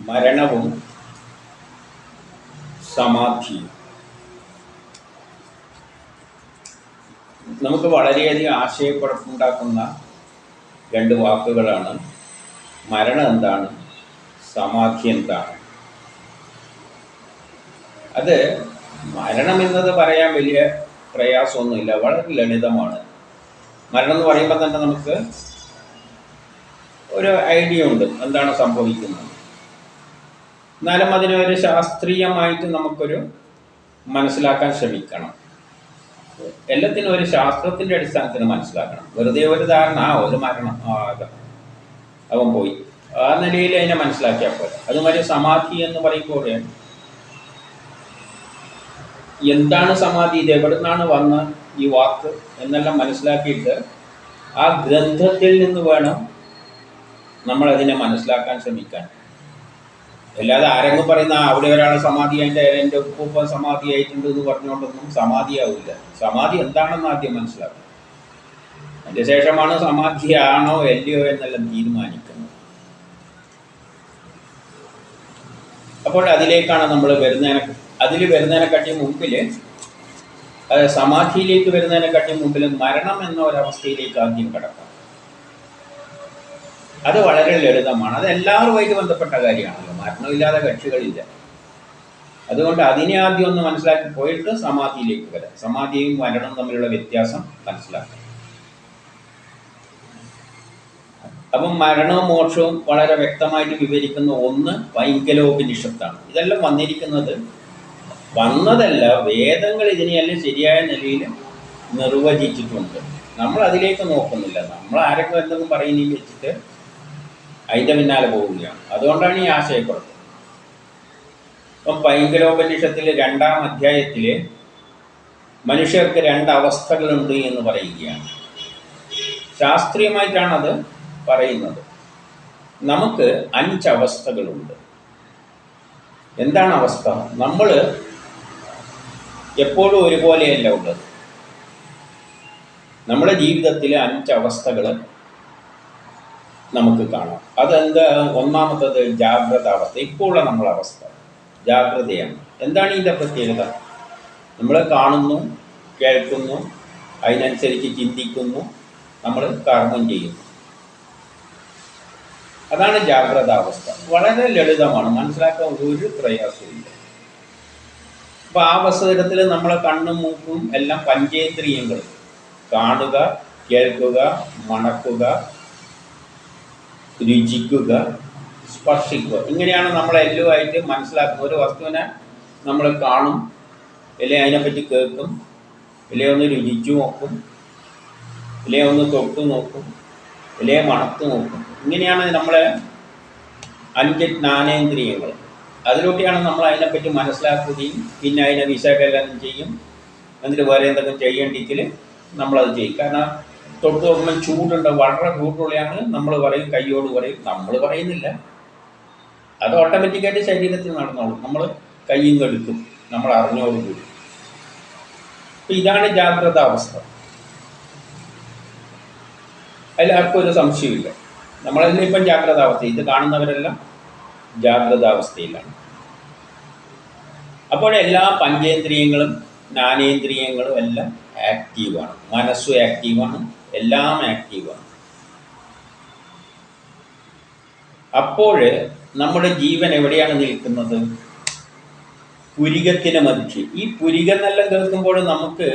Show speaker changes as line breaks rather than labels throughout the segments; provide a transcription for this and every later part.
മരണവും സമാധിയും നമുക്ക് വളരെയധികം ആശയക്കുഴപ്പമുണ്ടാക്കുന്ന രണ്ട് വാക്കുകളാണ്. മരണം എന്താണ്, സമാധി എന്താണ്? അത് മരണം എന്നത് പറയാൻ വലിയ പ്രയാസമൊന്നുമില്ല, വളരെ ലളിതമാണ്. മരണം എന്ന് പറയുമ്പോൾ തന്നെ നമുക്ക് ഒരു ഐഡിയ ഉണ്ട് എന്താണ് സംഭവിക്കുന്നത്. എന്നാലും അതിനെ ഒരു ശാസ്ത്രീയമായിട്ട് നമുക്കൊരു മനസ്സിലാക്കാൻ ശ്രമിക്കണം. എല്ലാത്തിനും ഒരു ശാസ്ത്രത്തിൻ്റെ അടിസ്ഥാനത്തിൽ മനസ്സിലാക്കണം. വെറുതെ ഒരു ധാരണ, ഒരു മരണം, അവൻ പോയി, ആ നിലയിൽ അതിനെ മനസ്സിലാക്കിയാൽ പോലെ. അതുമാതിരി സമാധി എന്ന് പറയുമ്പോൾ എന്താണ് സമാധി, ഇത് എവിടെ നിന്നാണ് വന്ന ഈ വാക്ക് എന്നെല്ലാം മനസ്സിലാക്കിയിട്ട് ആ ഗ്രന്ഥത്തിൽ നിന്ന് വേണം നമ്മളതിനെ മനസ്സിലാക്കാൻ ശ്രമിക്കാൻ. അല്ലാതെ ആരെങ്കിലും പറയുന്ന അവിടെ ഒരാൾ സമാധിയായിട്ട് എൻ്റെ ഉപ്പൂപ്പ സമാധിയായിട്ടുണ്ട് എന്ന് പറഞ്ഞുകൊണ്ടൊന്നും സമാധിയാവില്ല. സമാധി എന്താണെന്ന് ആദ്യം മനസ്സിലാക്കും. അതിൻ്റെ ശേഷമാണ് സമാധിയാണോ അല്ലയോ എന്നെല്ലാം തീരുമാനിക്കുന്നത്. അപ്പോൾ അതിലേക്കാണ് നമ്മൾ വരുന്നതിനെക്കാട്ടി മുമ്പിൽ, സമാധിയിലേക്ക് വരുന്നതിനെക്കാട്ടി മുമ്പിൽ മരണം എന്ന ഒരവസ്ഥയിലേക്ക് ആദ്യം കിടക്കാം. അത് വളരെ ലളിതമാണ്. അത് എല്ലാവരുമായിട്ട് ബന്ധപ്പെട്ട കാര്യമാണല്ലോ. മരണമില്ലാതെ കക്ഷികളില്ല. അതുകൊണ്ട് അതിനെ ആദ്യം ഒന്ന് മനസ്സിലാക്കി പോയിട്ട് സമാധിയിലേക്ക് വരാം. സമാധിയും മരണവും തമ്മിലുള്ള വ്യത്യാസം മനസ്സിലാക്കാം. അപ്പം മരണവും മോക്ഷവും വളരെ വ്യക്തമായിട്ട് വിവരിക്കുന്ന ഒന്ന് പൈങ്കലോപനിഷത്താണ്. ഇതെല്ലാം വന്നതല്ല, വേദങ്ങൾ ഇതിനെയെല്ലാം ശരിയായ നിലയിൽ നിർവചിച്ചിട്ടുണ്ട്. നമ്മൾ അതിലേക്ക് നോക്കുന്നില്ല. നമ്മൾ ആരൊക്കെ എന്തെങ്കിലും പറയുന്നതിൽ വെച്ചിട്ട് അതിൻ്റെ പിന്നാലെ പോവുകയാണ്. അതുകൊണ്ടാണ് ഈ ആശയക്കുഴപ്പം. ഇപ്പം പൈങ്കലോപനിഷത്തിൽ 2-ാം അധ്യായത്തിൽ മനുഷ്യർക്ക് 2 അവസ്ഥകളുണ്ട് എന്ന് പറയുകയാണ്. ശാസ്ത്രീയമായിട്ടാണത് പറയുന്നത്. നമുക്ക് 5 അവസ്ഥകളുണ്ട്. എന്താണ് അവസ്ഥ? നമ്മൾ എപ്പോഴും ഒരുപോലെയല്ല ഉള്ളത്. നമ്മുടെ ജീവിതത്തിൽ 5 അവസ്ഥകൾ നമുക്ക് കാണാം. അതെന്താ? ഒന്നാമത്തത് ജാഗ്രത അവസ്ഥ. ഇപ്പോൾ ഉള്ള നമ്മളെ അവസ്ഥ ജാഗ്രതയാണ്. എന്താണ് ഇതിൻ്റെ പ്രത്യേകത? നമ്മൾ കാണുന്നു, കേൾക്കുന്നു, അതിനനുസരിച്ച് ചിന്തിക്കുന്നു, നമ്മൾ കർമ്മം ചെയ്യുന്നു. അതാണ് ജാഗ്രതാവസ്ഥ. വളരെ ലളിതമാണ്, മനസ്സിലാക്കാൻ ഒരു പ്രയാസമില്ല. അപ്പോൾ ആ അവസരത്തിൽ നമ്മളെ കണ്ണും മൂക്കും എല്ലാം പഞ്ചേന്ദ്രിയങ്ങൾ, കാണുക, കേൾക്കുക, മണക്കുക, രുചിക്കുക, സ്പർശിക്കുക, ഇങ്ങനെയാണ് നമ്മളെല്ലാമായിട്ട് മനസ്സിലാക്കുന്നത്. ഒരു വസ്തുവിനെ നമ്മൾ കാണും, അല്ലെങ്കിൽ അതിനെപ്പറ്റി കേൾക്കും, അല്ലെങ്കിൽ ഒന്ന് രുചിച്ചു നോക്കും, അല്ലെങ്കിൽ ഒന്ന് തൊട്ട് നോക്കും, അല്ലെങ്കിൽ മണത്ത് നോക്കും. ഇങ്ങനെയാണ് നമ്മളെ 5 ജ്ഞാനേന്ദ്രിയങ്ങൾ. അതിലൂടെയാണ് നമ്മൾ അതിനെപ്പറ്റി മനസ്സിലാക്കുകയും പിന്നെ അതിനെ വിശകലനം ചെയ്യും. എന്നിട്ട് വേറെ എന്തെങ്കിലും ചെയ്യേണ്ടെങ്കിൽ നമ്മളത് ചെയ്യും. കാരണം തൊട്ട് നോക്കുമ്പോൾ ചൂടുണ്ട്, വളരെ ചൂടുള്ളതാണ് നമ്മൾ പറയും, കയ്യോട് പറയും. നമ്മൾ പറയുന്നില്ല, അത് ഓട്ടോമാറ്റിക്കായിട്ട് ശരീരത്തിൽ നടന്നോളും. നമ്മൾ കയ്യും കെടുക്കും, നമ്മൾ അറിഞ്ഞോടുകൂടി. അപ്പം ഇതാണ് ജാഗ്രതാവസ്ഥ. അതിലാർക്കും ഒരു സംശയമില്ല. നമ്മളെല്ലാം ഇപ്പം ജാഗ്രതാവസ്ഥ, ഇത് കാണുന്നവരെല്ലാം ജാഗ്രതാവസ്ഥയിലാണ്. അപ്പോൾ എല്ലാ പഞ്ചേന്ദ്രിയങ്ങളും ജ്ഞാനേന്ദ്രിയങ്ങളും എല്ലാം ആക്റ്റീവാണ്. മനസ്സും ആക്റ്റീവാണ്, എല്ലാം ആക്റ്റീവാണ്. അപ്പോൾ നമ്മുടെ ജീവൻ എവിടെയാണ് നിൽക്കുന്നത്? പുരികത്തിന് മധ്യേ. ഈ പുരികെന്നെല്ലാം കേൾക്കുമ്പോൾ നമുക്ക്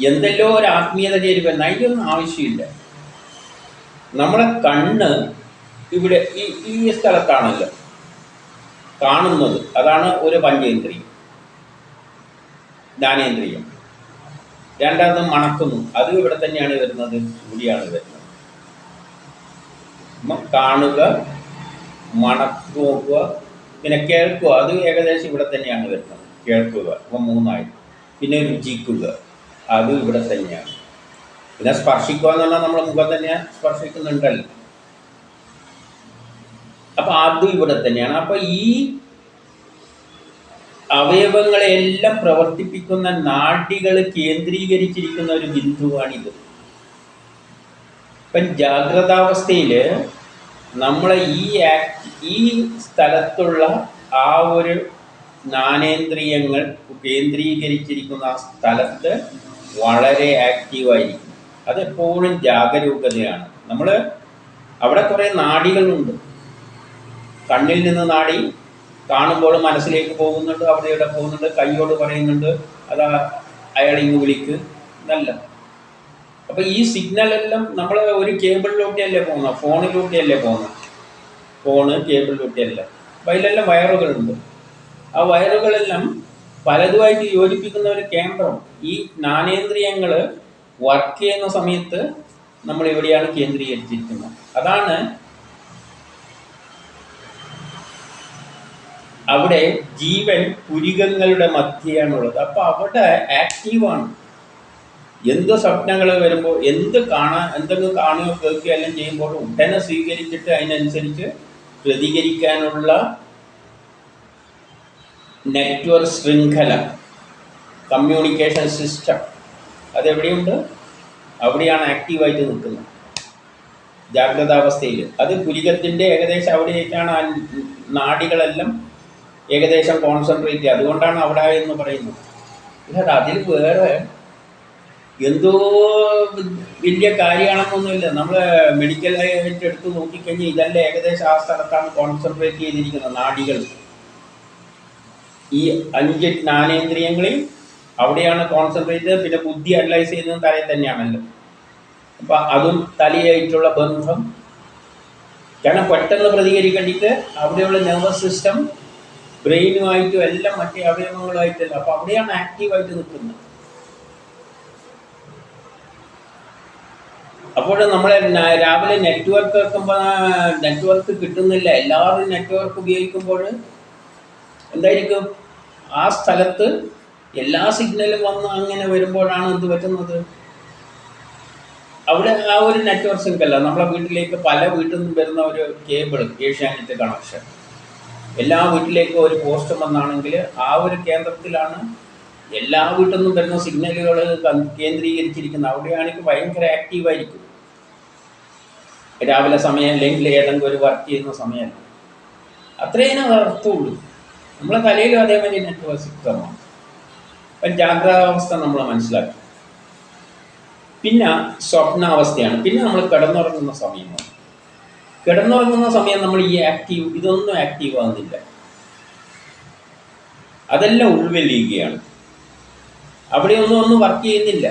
എന്തെല്ലോ ഒരു ആത്മീയത ചേരുവെന്ന്, അതിൻ്റെയൊന്നും ആവശ്യമില്ല. നമ്മളെ കണ്ണ് ഇവിടെ ഈ സ്ഥലത്താണല്ലോ കാണുന്നത്. അതാണ് ഒരു പഞ്ചേന്ദ്രിയം, ജ്ഞാനേന്ദ്രിയം. രണ്ടാമത് മണക്കുന്നു, അത് ഇവിടെ തന്നെയാണ് വരുന്നത്, ഇവിടെയാണ് വരുന്നത്. കാണുക, മണക്ക് നോക്കുക, പിന്നെ കേൾക്കുക, അത് ഏകദേശം ഇവിടെ തന്നെയാണ് വരുന്നത്, കേൾക്കുക. അപ്പം 3ആയി. പിന്നെ രുചിക്കുക, അത് ഇവിടെ തന്നെയാണ്. പിന്നെ സ്പർശിക്കുക എന്ന് പറഞ്ഞാൽ നമ്മൾ മുഖം തന്നെ സ്പർശിക്കുന്നുണ്ടല്ലോ, അപ്പം അതും ഇവിടെ തന്നെയാണ്. അപ്പം ഈ അവയവങ്ങളെല്ലാം പ്രവർത്തിപ്പിക്കുന്ന നാഡികൾ കേന്ദ്രീകരിച്ചിരിക്കുന്ന ഒരു ബിന്ദുവാണിത്. ഇപ്പം ജാഗ്രതാവസ്ഥയിൽ നമ്മളെ ഈ സ്ഥലത്തുള്ള ആ ഒരു ജ്ഞാനേന്ദ്രിയങ്ങൾ കേന്ദ്രീകരിച്ചിരിക്കുന്ന ആ സ്ഥലത്ത് വളരെ ആക്റ്റീവായിരിക്കും. അതെപ്പോഴും ജാഗരൂകതയാണ്. നമ്മൾ അവിടെ കുറേ നാഡികളുണ്ട്. കണ്ണിൽ നിന്ന് നാഡി കാണുമ്പോൾ മനസ്സിലേക്ക് പോകുന്നുണ്ട്, അവിടെ ഇവിടെ പോകുന്നുണ്ട്, കൈയോട് പറയുന്നുണ്ട് അതാ അയാൾ ഇങ്ങ് വിളിക്ക് എന്നല്ല. അപ്പോൾ ഈ സിഗ്നലെല്ലാം നമ്മൾ ഒരു കേബിളിലൂടെയല്ലേ പോകുന്നത്, ഫോണിലൂടെയല്ലേ പോകുന്നത്. ഫോണ് കേബിളിലൂടെയല്ല. അപ്പോൾ അതിലെല്ലാം വയറുകളുണ്ട്. ആ വയറുകളെല്ലാം പലതുമായിട്ട് യോജിപ്പിക്കുന്ന ഒരു കേന്ദ്രം. ഈ ജ്ഞാനേന്ദ്രിയങ്ങൾ വർക്ക് ചെയ്യുന്ന സമയത്ത് നമ്മൾ എവിടെയാണ് കേന്ദ്രീകരിച്ചിരിക്കുന്നത്. അതാണ് അവിടെ ജീവൻ പുരികങ്ങളുടെ മധ്യയാണുള്ളത്. അപ്പോൾ അവിടെ ആക്റ്റീവാണ്. എന്ത് സ്വപ്നങ്ങൾ വരുമ്പോൾ എന്തെങ്കിലും കാണുകയോ കേൾക്കുകയോ എല്ലാം ചെയ്യുമ്പോൾ ഉടനെ സ്വീകരിച്ചിട്ട് അതിനനുസരിച്ച് പ്രതികരിക്കാനുള്ള നെറ്റ്വർക്ക് ശൃംഖല, കമ്മ്യൂണിക്കേഷൻ സിസ്റ്റം അതെവിടെയുണ്ട്? അവിടെയാണ് ആക്റ്റീവായിട്ട് നിൽക്കുന്നത് ജാഗ്രതാവസ്ഥയിൽ. അത് പുരികത്തിൻ്റെ ഏകദേശം അവിടേക്കാണ് ആ നാഡികളെല്ലാം ഏകദേശം കോൺസെൻട്രേറ്റ് ചെയ്യുക. അതുകൊണ്ടാണ് അവിടെ എന്ന് പറയുന്നത്. ഇല്ല, അതിൽ വേറെ എന്തോ വലിയ കാര്യമാണെന്നൊന്നുമില്ല. നമ്മൾ മെഡിക്കലായിട്ട് എടുത്ത് നോക്കിക്കഴിഞ്ഞാൽ ഇതല്ല ഏകദേശം ആ സ്ഥലത്താണ് കോൺസെൻട്രേറ്റ് ചെയ്തിരിക്കുന്നത് നാഡികൾ. ഈ 5 ജ്ഞാനേന്ദ്രിയങ്ങളെയും അവിടെയാണ് കോൺസെൻട്രേറ്റ് ചെയ്ത്. പിന്നെ ബുദ്ധി അനലൈസ് ചെയ്യുന്നത് തലയിൽ തന്നെയാണല്ലോ. അപ്പം അതും തലയായിട്ടുള്ള ബന്ധം. കാരണം പെട്ടെന്ന് പ്രതികരിക്കേണ്ടിയിട്ട് അവിടെയുള്ള നെർവസ് സിസ്റ്റം ബ്രെയിനുമായിട്ടും എല്ലാം മറ്റേ അവയവങ്ങളുമായിട്ടല്ല. അപ്പോൾ അവിടെയാണ് ആക്റ്റീവായിട്ട് നിൽക്കുന്നത്. അപ്പോൾ നമ്മൾ രാവിലെ നെറ്റ്വർക്ക് വെക്കുമ്പോൾ നെറ്റ്വർക്ക് കിട്ടുന്നില്ല. എല്ലാവരും നെറ്റ്വർക്ക് ഉപയോഗിക്കുമ്പോൾ എന്തായിരിക്കും? ആ സ്ഥലത്ത് എല്ലാ സിഗ്നലും വന്ന് അങ്ങനെ വരുമ്പോഴാണ് എന്ത് പറ്റുന്നത്? അവിടെ ആ ഒരു നെറ്റ്വർക്ക് സിങ്കല്ല. നമ്മളെ വീട്ടിലേക്ക് പല വീട്ടിൽ നിന്നും വരുന്ന ഒരു കേബിൾ, ഏഷ്യാനെറ്റ് കണക്ഷൻ, എല്ലാ വീട്ടിലേക്കും ഒരു പോസ്റ്റ് വന്നാണെങ്കിൽ ആ ഒരു കേന്ദ്രത്തിലാണ് എല്ലാ വീട്ടിൽ നിന്നും വരുന്ന സിഗ്നലുകൾ കേന്ദ്രീകരിച്ചിരിക്കുന്നത്. അവിടെയാണെങ്കിൽ ഭയങ്കര ആക്റ്റീവായിരിക്കും. രാവിലെ സമയം അല്ലെങ്കിൽ ഏതെങ്കിലും ഒരു വർക്ക് ചെയ്യുന്ന സമയം അത്രയും അർത്ഥമുള്ളൂ. നമ്മളെ തലയിലും അതേമാതിരി നെറ്റ്വർക്ക് സിസ്റ്റമാണ്. അപ്പം ജാഗ്രതാവസ്ഥ നമ്മൾ മനസ്സിലാക്കി. പിന്നെ സ്വപ്നാവസ്ഥയാണ്. പിന്നെ നമ്മൾ കിടന്നുറങ്ങുന്ന സമയമാണ്. കിടന്നുറങ്ങുന്ന സമയം നമ്മൾ ഈ ഇതൊന്നും ആക്റ്റീവ് ആകുന്നില്ല. അതെല്ലാം ഉൾവലിയുകയാണ്. അവിടെയൊന്നും വർക്ക് ചെയ്യുന്നില്ല.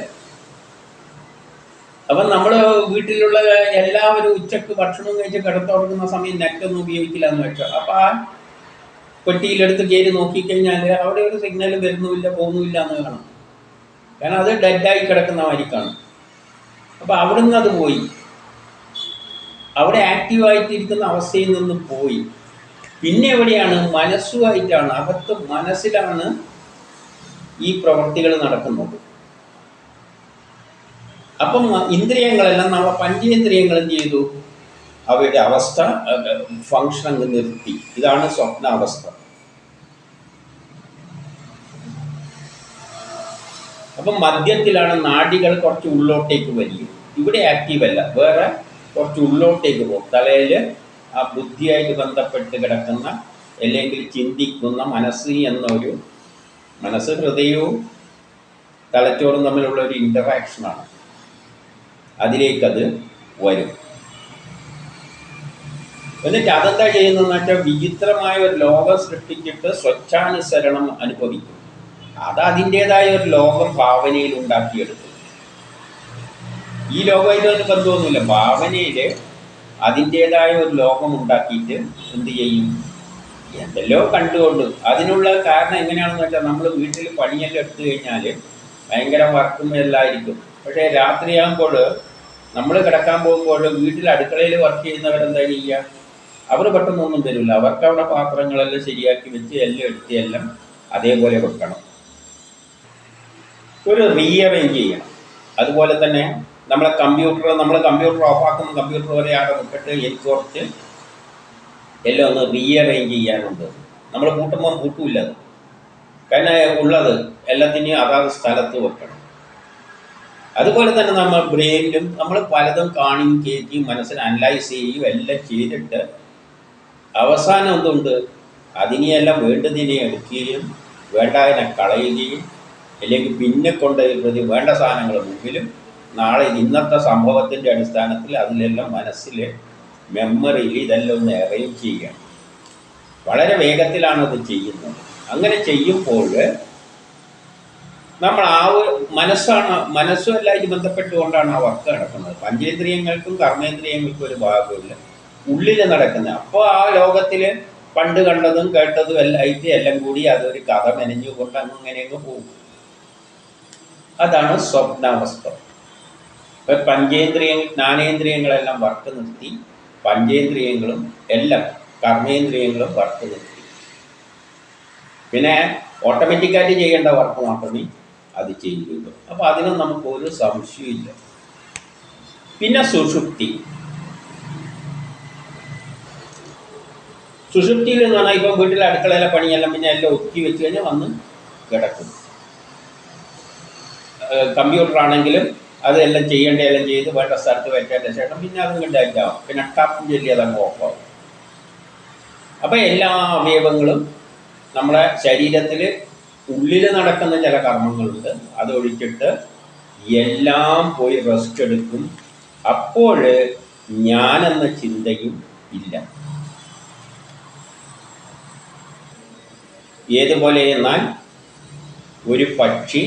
അപ്പം നമ്മൾ വീട്ടിലുള്ള എല്ലാവരും ഉച്ചക്ക് ഭക്ഷണം കഴിച്ച് കിടന്നുറങ്ങുന്ന സമയം നെറ്റൊന്നും ഉപയോഗിക്കില്ല എന്ന് വെച്ചാൽ, അപ്പം ആ പെട്ടിയിലെടുത്ത് കയറി നോക്കിക്കഴിഞ്ഞാൽ അവിടെ ഒരു സിഗ്നലും വരുന്നുമില്ല, പോകുന്നുമില്ല എന്ന് കാണാം. കാരണം അത് ഡെഡായി കിടക്കുന്ന മാതിരിക്കാണ്. അപ്പം അവിടെ നിന്ന് അത് പോയി. അവിടെ ആക്റ്റീവായിട്ടിരിക്കുന്ന അവസ്ഥയിൽ നിന്ന് പോയി. പിന്നെ എവിടെയാണ്? മനസ്സുമായിട്ടാണ്. അകത്ത് മനസ്സിലാണ് ഈ പ്രവൃത്തികൾ നടക്കുന്നത്. അപ്പം ഇന്ദ്രിയങ്ങളെല്ലാം നമ്മളെ പഞ്ചേന്ദ്രിയങ്ങൾ എന്ത് ചെയ്തു? അവയുടെ അവസ്ഥ ഫങ്ഷൻ അങ്ങ് നിർത്തി. ഇതാണ് സ്വപ്നാവസ്ഥ. അപ്പം മധ്യത്തിലാണ് നാഡികൾ കുറച്ച് ഉള്ളോട്ടേക്ക് വരിക. ഇവിടെ ആക്റ്റീവല്ല, വേറെ കുറച്ച് ഉള്ളോട്ടേക്ക് പോകും. തലയിൽ ആ ബുദ്ധിയായിട്ട് ബന്ധപ്പെട്ട് കിടക്കുന്ന അല്ലെങ്കിൽ ചിന്തിക്കുന്ന മനസ്സ് എന്നൊരു മനസ്സ്, ഹൃദയവും തലച്ചോറും തമ്മിലുള്ള ഒരു ഇൻ്ററാക്ഷനാണ്. അതിലേക്കത് വരും. എന്നിട്ട് അതെന്താ ചെയ്യുന്നതെന്ന് വെച്ചാൽ വിചിത്രമായ ഒരു ലോകം സൃഷ്ടിച്ചിട്ട് സ്വച്ഛാനുസരണം അനുഭവിക്കും. അത് അതിൻ്റേതായ ഒരു ലോകം ഭാവനയിൽ ഉണ്ടാക്കിയെടുക്കും. ഈ ലോകമായിട്ട് അതിന് ബന്ധമൊന്നുമില്ല. ഭാവനയിൽ അതിൻ്റേതായ ഒരു ലോകം ഉണ്ടാക്കിയിട്ട് എന്ത് ചെയ്യും? എന്തെല്ലോ കണ്ടുകൊണ്ട്. അതിനുള്ള കാരണം എങ്ങനെയാണെന്ന് വെച്ചാൽ നമ്മൾ വീട്ടിൽ പണിയെല്ലാം എടുത്തു കഴിഞ്ഞാൽ ഭയങ്കര വർക്കും എല്ലായിരിക്കും. പക്ഷേ രാത്രിയാകുമ്പോൾ നമ്മൾ കിടക്കാൻ പോകുമ്പോൾ വീട്ടിൽ അടുക്കളയിൽ വർക്ക് ചെയ്യുന്നവരെന്താ ചെയ്യുക? അവർ പെട്ടെന്നൊന്നും തരില്ല. അവർക്ക് അവിടെ പാത്രങ്ങളെല്ലാം ശരിയാക്കി വെച്ച് എല്ലാം എടുത്ത് എല്ലാം അതേപോലെ വെക്കണം. ഒരു റീഅറേഞ്ച് ചെയ്യണം. അതുപോലെ തന്നെ നമ്മൾ കമ്പ്യൂട്ടർ ഓഫാക്കുന്ന കമ്പ്യൂട്ടർ വരെ അവിടെ വിട്ടിട്ട് എനിക്ക് കുറച്ച് എല്ലാം ഒന്ന് റീഅറേഞ്ച് ചെയ്യാനുണ്ട്. നമ്മൾ കൂട്ടുമ്പോൾ കൂട്ടില്ല. അത് കാരണം ഉള്ളത് എല്ലാത്തിനെയും അതാത് സ്ഥലത്ത് വെക്കണം. അതുപോലെ തന്നെ നമ്മൾ ബ്രെയിനിലും നമ്മൾ പലതും കാണുകയും കേൾക്കുകയും മനസ്സിനെ അനലൈസ് ചെയ്യുകയും എല്ലാം ചെയ്തിട്ട് അവസാനം എന്തുണ്ട്, അതിനെയെല്ലാം വേണ്ടതിനെ എടുക്കുകയും വേണ്ടതിനെ കളയുകയും അല്ലെങ്കിൽ പിന്നെ കൊണ്ടുപോയി വേണ്ട സാധനങ്ങൾ മുമ്പിലും നാളെ ഇന്നത്തെ സംഭവത്തിൻ്റെ അടിസ്ഥാനത്തിൽ അതിലെല്ലാം മനസ്സിൽ മെമ്മറിയിൽ ഇതെല്ലാം ഒന്ന് അറേഞ്ച് ചെയ്യുകയാണ്. വളരെ വേഗത്തിലാണത് ചെയ്യുന്നത്. അങ്ങനെ ചെയ്യുമ്പോൾ നമ്മൾ ആ ഒരു മനസ്സുമായിട്ട് ബന്ധപ്പെട്ടുകൊണ്ടാണ് ആ വർക്ക് നടക്കുന്നത്. പഞ്ചേന്ദ്രിയങ്ങൾക്കും കർമ്മേന്ദ്രിയങ്ങൾക്കും ഒരു ഭാഗമില്ല, ഉള്ളിൽ നടക്കുന്നത്. അപ്പോൾ ആ ലോകത്തിൽ പണ്ട് കണ്ടതും കേട്ടതും എല്ലാം കൂടി അതൊരു കഥ മെനഞ്ഞുകൊണ്ട് അങ്ങനെയൊക്കെ പോകും. അതാണ് സ്വപ്നാവസ്ഥ. ഇപ്പം ജ്ഞാനേന്ദ്രിയങ്ങളെല്ലാം വർക്ക് നിർത്തി, പഞ്ചേന്ദ്രിയങ്ങളും എല്ലാം കർമ്മേന്ദ്രിയങ്ങളും വർക്ക് നിർത്തി. പിന്നെ ഓട്ടോമാറ്റിക്കായിട്ട് ചെയ്യേണ്ട വർക്ക് മാത്രമേ അത് ചെയ്യുകയുള്ളൂ. അപ്പോൾ അതിനും നമുക്കൊരു സംശയമില്ല. പിന്നെ സുഷുപ്തി. സുഷുപ്തിയിൽ എന്ന് പറഞ്ഞാൽ ഇപ്പം വീട്ടിലെ അടുക്കളയിലെ പണിയെല്ലാം പിന്നെ എല്ലാം ഒതുക്കി വെച്ച് കഴിഞ്ഞാൽ വന്ന് കിടക്കും. കമ്പ്യൂട്ടർ ആണെങ്കിലും അതെല്ലാം ചെയ്യേണ്ടതെല്ലാം ചെയ്ത് വേണ്ട സ്ഥലത്ത് വെച്ചതിൻ്റെ ശേഷം പിന്നെ അതും കണ്ടായിട്ടാവും. പിന്നെ ടപ്പും ചൊല്ലി അതങ്ങ് ഓഫാവും. അപ്പം എല്ലാ അവയവങ്ങളും നമ്മളെ ശരീരത്തിൽ ഉള്ളിൽ നടക്കുന്ന ചില കർമ്മങ്ങളുണ്ട്, അതൊഴിച്ചിട്ട് എല്ലാം പോയി റെസ്റ്റ് എടുക്കും. അപ്പോൾ ഞാനെന്ന ചിന്തയും ഇല്ല. ഏതുപോലെ എന്നാൽ ഒരു പക്ഷി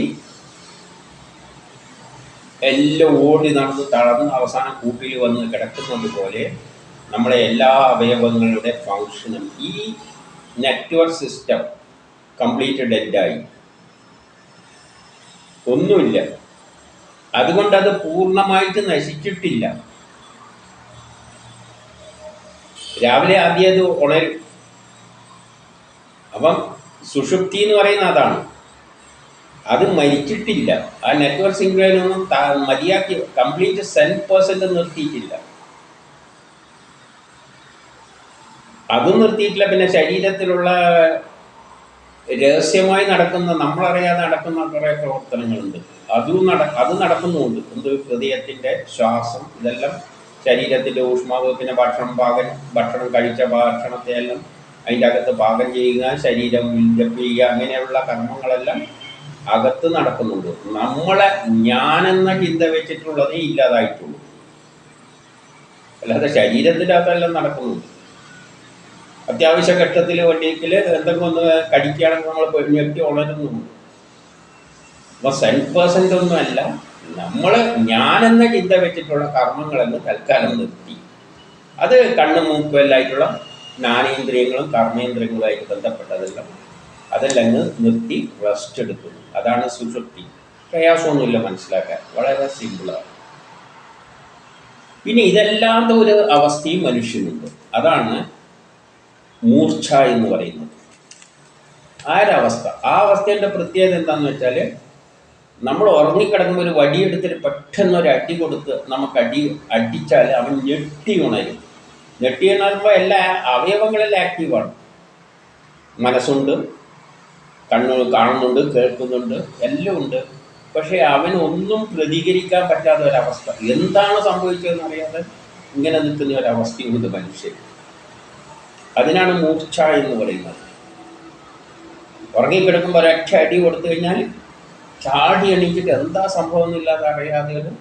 എല്ലാം ഓടി നടന്ന് തളർന്ന് അവസാനം കൂട്ടിൽ വന്ന് കിടക്കുന്നത് പോലെ നമ്മളെ എല്ലാ അവയവങ്ങളുടെ ഫങ്ഷനും ഈ നെറ്റ്വർക്ക് സിസ്റ്റം കംപ്ലീറ്റ് ഡെഡായി, ഒന്നുമില്ല. അതുകൊണ്ടത് പൂർണ്ണമായിട്ട് നശിച്ചിട്ടില്ല. രാവിലെ ആദ്യം അത് ഉണരും. അപ്പം സുഷുപ്തി എന്ന് പറയുന്ന അതാണ്. അത് മരിച്ചിട്ടില്ല. ആ നെറ്റ്വർക്ക് സിംഗ്ലൊന്നും മതിയാക്കി കംപ്ലീറ്റ് 100% നിർത്തിയിട്ടില്ല. അതും നിർത്തിയിട്ടില്ല. പിന്നെ ശരീരത്തിലുള്ള രഹസ്യമായി നടക്കുന്ന, നമ്മളറിയാതെ നടക്കുന്ന കുറേ പ്രവർത്തനങ്ങളുണ്ട്. അത് നടക്കുന്നുമുണ്ട്. എന്ത്, ഹൃദയത്തിൻ്റെ ശ്വാസം, ഇതെല്ലാം ശരീരത്തിൻ്റെ ഊഷ്മാവ്, പിന്നെ ഭക്ഷണം കഴിച്ച ഭക്ഷണത്തെ എല്ലാം അതിൻ്റെ അകത്ത് പാകം ചെയ്യുക, ശരീരം ബിൽഡപ്പ് ചെയ്യുക, അങ്ങനെയുള്ള കർമ്മങ്ങളെല്ലാം അകത്ത് നടക്കുന്നുണ്ട്. നമ്മളെ ഞാനെന്ന ചിന്ത വെച്ചിട്ടുള്ളതേ ഇല്ലാതായിട്ടുള്ളൂ. അല്ലാതെ ശരീരത്തിൻ്റെ അകത്തെല്ലാം നടക്കുന്നുണ്ട്. അത്യാവശ്യ ഘട്ടത്തിൽ വണ്ടിയിൽ എന്തെങ്കിലും ഒന്ന് കടിക്കുകയാണെങ്കിൽ നമ്മൾ ഞെട്ടി ഉണരുന്നുണ്ട്. അപ്പോൾ 100% ഒന്നുമല്ല, നമ്മൾ ഞാനെന്ന ചിന്ത വെച്ചിട്ടുള്ള കർമ്മങ്ങളെന്ന് തൽക്കാലം നിർത്തി. അത് കണ്ണും മൂക്കും എല്ലായിട്ടുള്ള ജ്ഞാനേന്ദ്രിയങ്ങളും കർമ്മേന്ദ്രിയങ്ങളുമായിട്ട് ബന്ധപ്പെട്ടതെല്ലാം അതെല്ലാം നിർത്തി റെസ്റ്റ് എടുക്കുന്നു. അതാണ് സുഷുപ്തി. പ്രയാസമൊന്നുമില്ല മനസ്സിലാക്കാൻ, വളരെ സിമ്പിളാണ്. പിന്നെ ഇതല്ലാത്ത ഒരു അവസ്ഥയും മനുഷ്യനുണ്ട്. അതാണ് മൂർച്ഛ എന്ന് പറയുന്നത്. ആ അവസ്ഥയുടെ പ്രത്യേകത എന്താണെന്ന് വെച്ചാൽ, നമ്മൾ ഉറങ്ങിക്കിടക്കുമ്പോൾ ഒരു വടിയെടുത്തിട്ട് പെട്ടെന്നൊരു അടി കൊടുത്ത് നമുക്ക് അടിച്ചാൽ അവൻ ഞെട്ടി ഉണരും. ഞെട്ടി ഉണരുമ്പോൾ എല്ലാ അവയവങ്ങളെല്ലാം ആക്റ്റീവാണ്. മനസ്സുണ്ട്, കണ്ണു കാണുന്നുണ്ട്, കേൾക്കുന്നുണ്ട്, എല്ലാം ഉണ്ട്. പക്ഷേ അവനൊന്നും പ്രതികരിക്കാൻ പറ്റാത്ത ഒരവസ്ഥ. എന്താണ് സംഭവിച്ചതെന്ന് അറിയാതെ ഇങ്ങനെ നിൽക്കുന്ന ഒരവസ്ഥയുണ്ട് മനുഷ്യൻ. അതിനാണ് മൂർച്ഛ എന്ന് പറയുന്നത്. ഉറങ്ങിക്കിടക്കുമ്പോൾ ഒരൊറ്റ അടി കൊടുത്തു കഴിഞ്ഞാൽ ചാടി എണീച്ചിട്ട് എന്താ സംഭവം എന്നില്ലാതെ അറിയാതെ ഒരു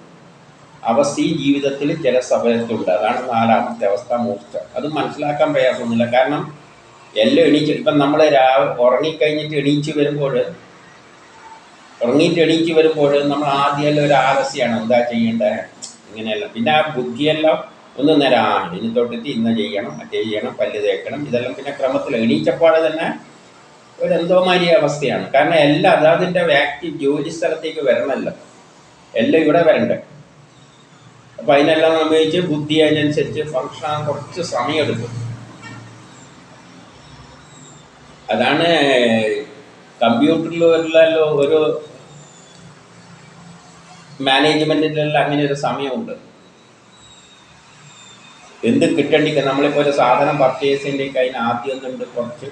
അവസ്ഥയും ജീവിതത്തിൽ ചില സമയത്തുണ്ട്. അതാണ് 4ാമത്തെ അവസ്ഥ, മൂർച്ഛ. അത് മനസ്സിലാക്കാൻ പ്രയാസമൊന്നുമില്ല. കാരണം എല്ലാം എണീച്ചിട്ട്, ഇപ്പം നമ്മൾ ഉറങ്ങിക്കഴിഞ്ഞിട്ട് എണീച്ച് വരുമ്പോൾ നമ്മൾ ആദ്യമെല്ലാം ഒരു ആലസ്യമാണ്, എന്താ ചെയ്യേണ്ടത് ഇങ്ങനെയല്ല. പിന്നെ ആ ബുദ്ധിയെല്ലാം ഒന്ന് നേരം ഇനി തൊട്ടിട്ട് ഇന്ന് ചെയ്യണം, മറ്റേ ചെയ്യണം, പല്ല് തേക്കണം, ഇതെല്ലാം പിന്നെ ക്രമത്തിൽ എണീച്ചപ്പാടെ തന്നെ ഒരെന്തോ മാതിരി അവസ്ഥയാണ്. കാരണം എല്ലാം അതാതിൻ്റെ ആക്റ്റീവ് ജോലി സ്ഥലത്തേക്ക് വരണമല്ലോ, എല്ലാം ഇവിടെ വരണ്ടേ. അപ്പം അതിനെല്ലാം ഉപയോഗിച്ച് ബുദ്ധി അതിനനുസരിച്ച് ഫങ്ഷൻ കുറച്ച് സമയമെടുക്കും. അതാണ് കമ്പ്യൂട്ടറിലെല്ലാം ഒരു മാനേജ്മെൻറ്റിലെല്ലാം അങ്ങനെ ഒരു സമയമുണ്ട്. എന്ത് കിട്ടേണ്ടിക്ക നമ്മളിപ്പോൾ ഒരു സാധനം പർച്ചേസ് ചെയ്യേണ്ടിക്ക് അതിന് ആദ്യം ഒന്നുണ്ട്, കുറച്ച്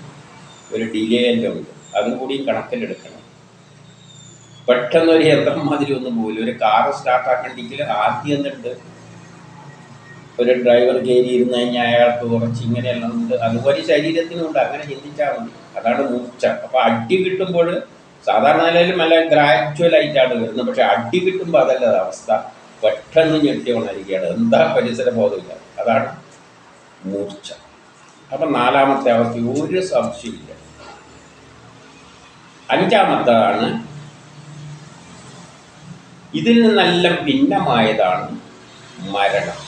ഒരു ഡിലേ എല്ലാം ഉണ്ട്. അതും കൂടി കണക്കിലെടുക്കണം. പെട്ടെന്ന് ഒരു യന്ത്രം മാതിരി ഒന്നും പോലും. ഒരു കാറ് സ്റ്റാർട്ടാക്കണ്ടെങ്കിൽ ആദ്യം എന്തുണ്ട്, ഒരു ഡ്രൈവർ കയറി ഇരുന്ന് കഴിഞ്ഞാൽ അയാൾക്ക് കുറച്ച് ഇങ്ങനെയെല്ലാം ഉണ്ട്. അതുപോലെ ശരീരത്തിനുണ്ട്. അങ്ങനെ ചിന്തിച്ചാൽ മതി. അതാണ് മൂർച്ച. അപ്പോൾ അടി കിട്ടുമ്പോൾ സാധാരണ നിലയിലും നല്ല ഗ്രാജുവലായിട്ടാണ് വരുന്നത്. പക്ഷെ അടി കിട്ടുമ്പോൾ അതല്ല അവസ്ഥ. പെട്ടെന്ന് ഞെട്ടി ഉണരുകയാണ്. എന്താ പരിസര ബോധമില്ല. അതാണ് മൂർച്ച. അപ്പം നാലാമത്തെ അവസ്ഥ ഒരു സംശയമില്ല. അഞ്ചാമത്തേതാണ്, ഇതിൽ നിന്നെല്ലാം ഭിന്നമായതാണ് മരണം.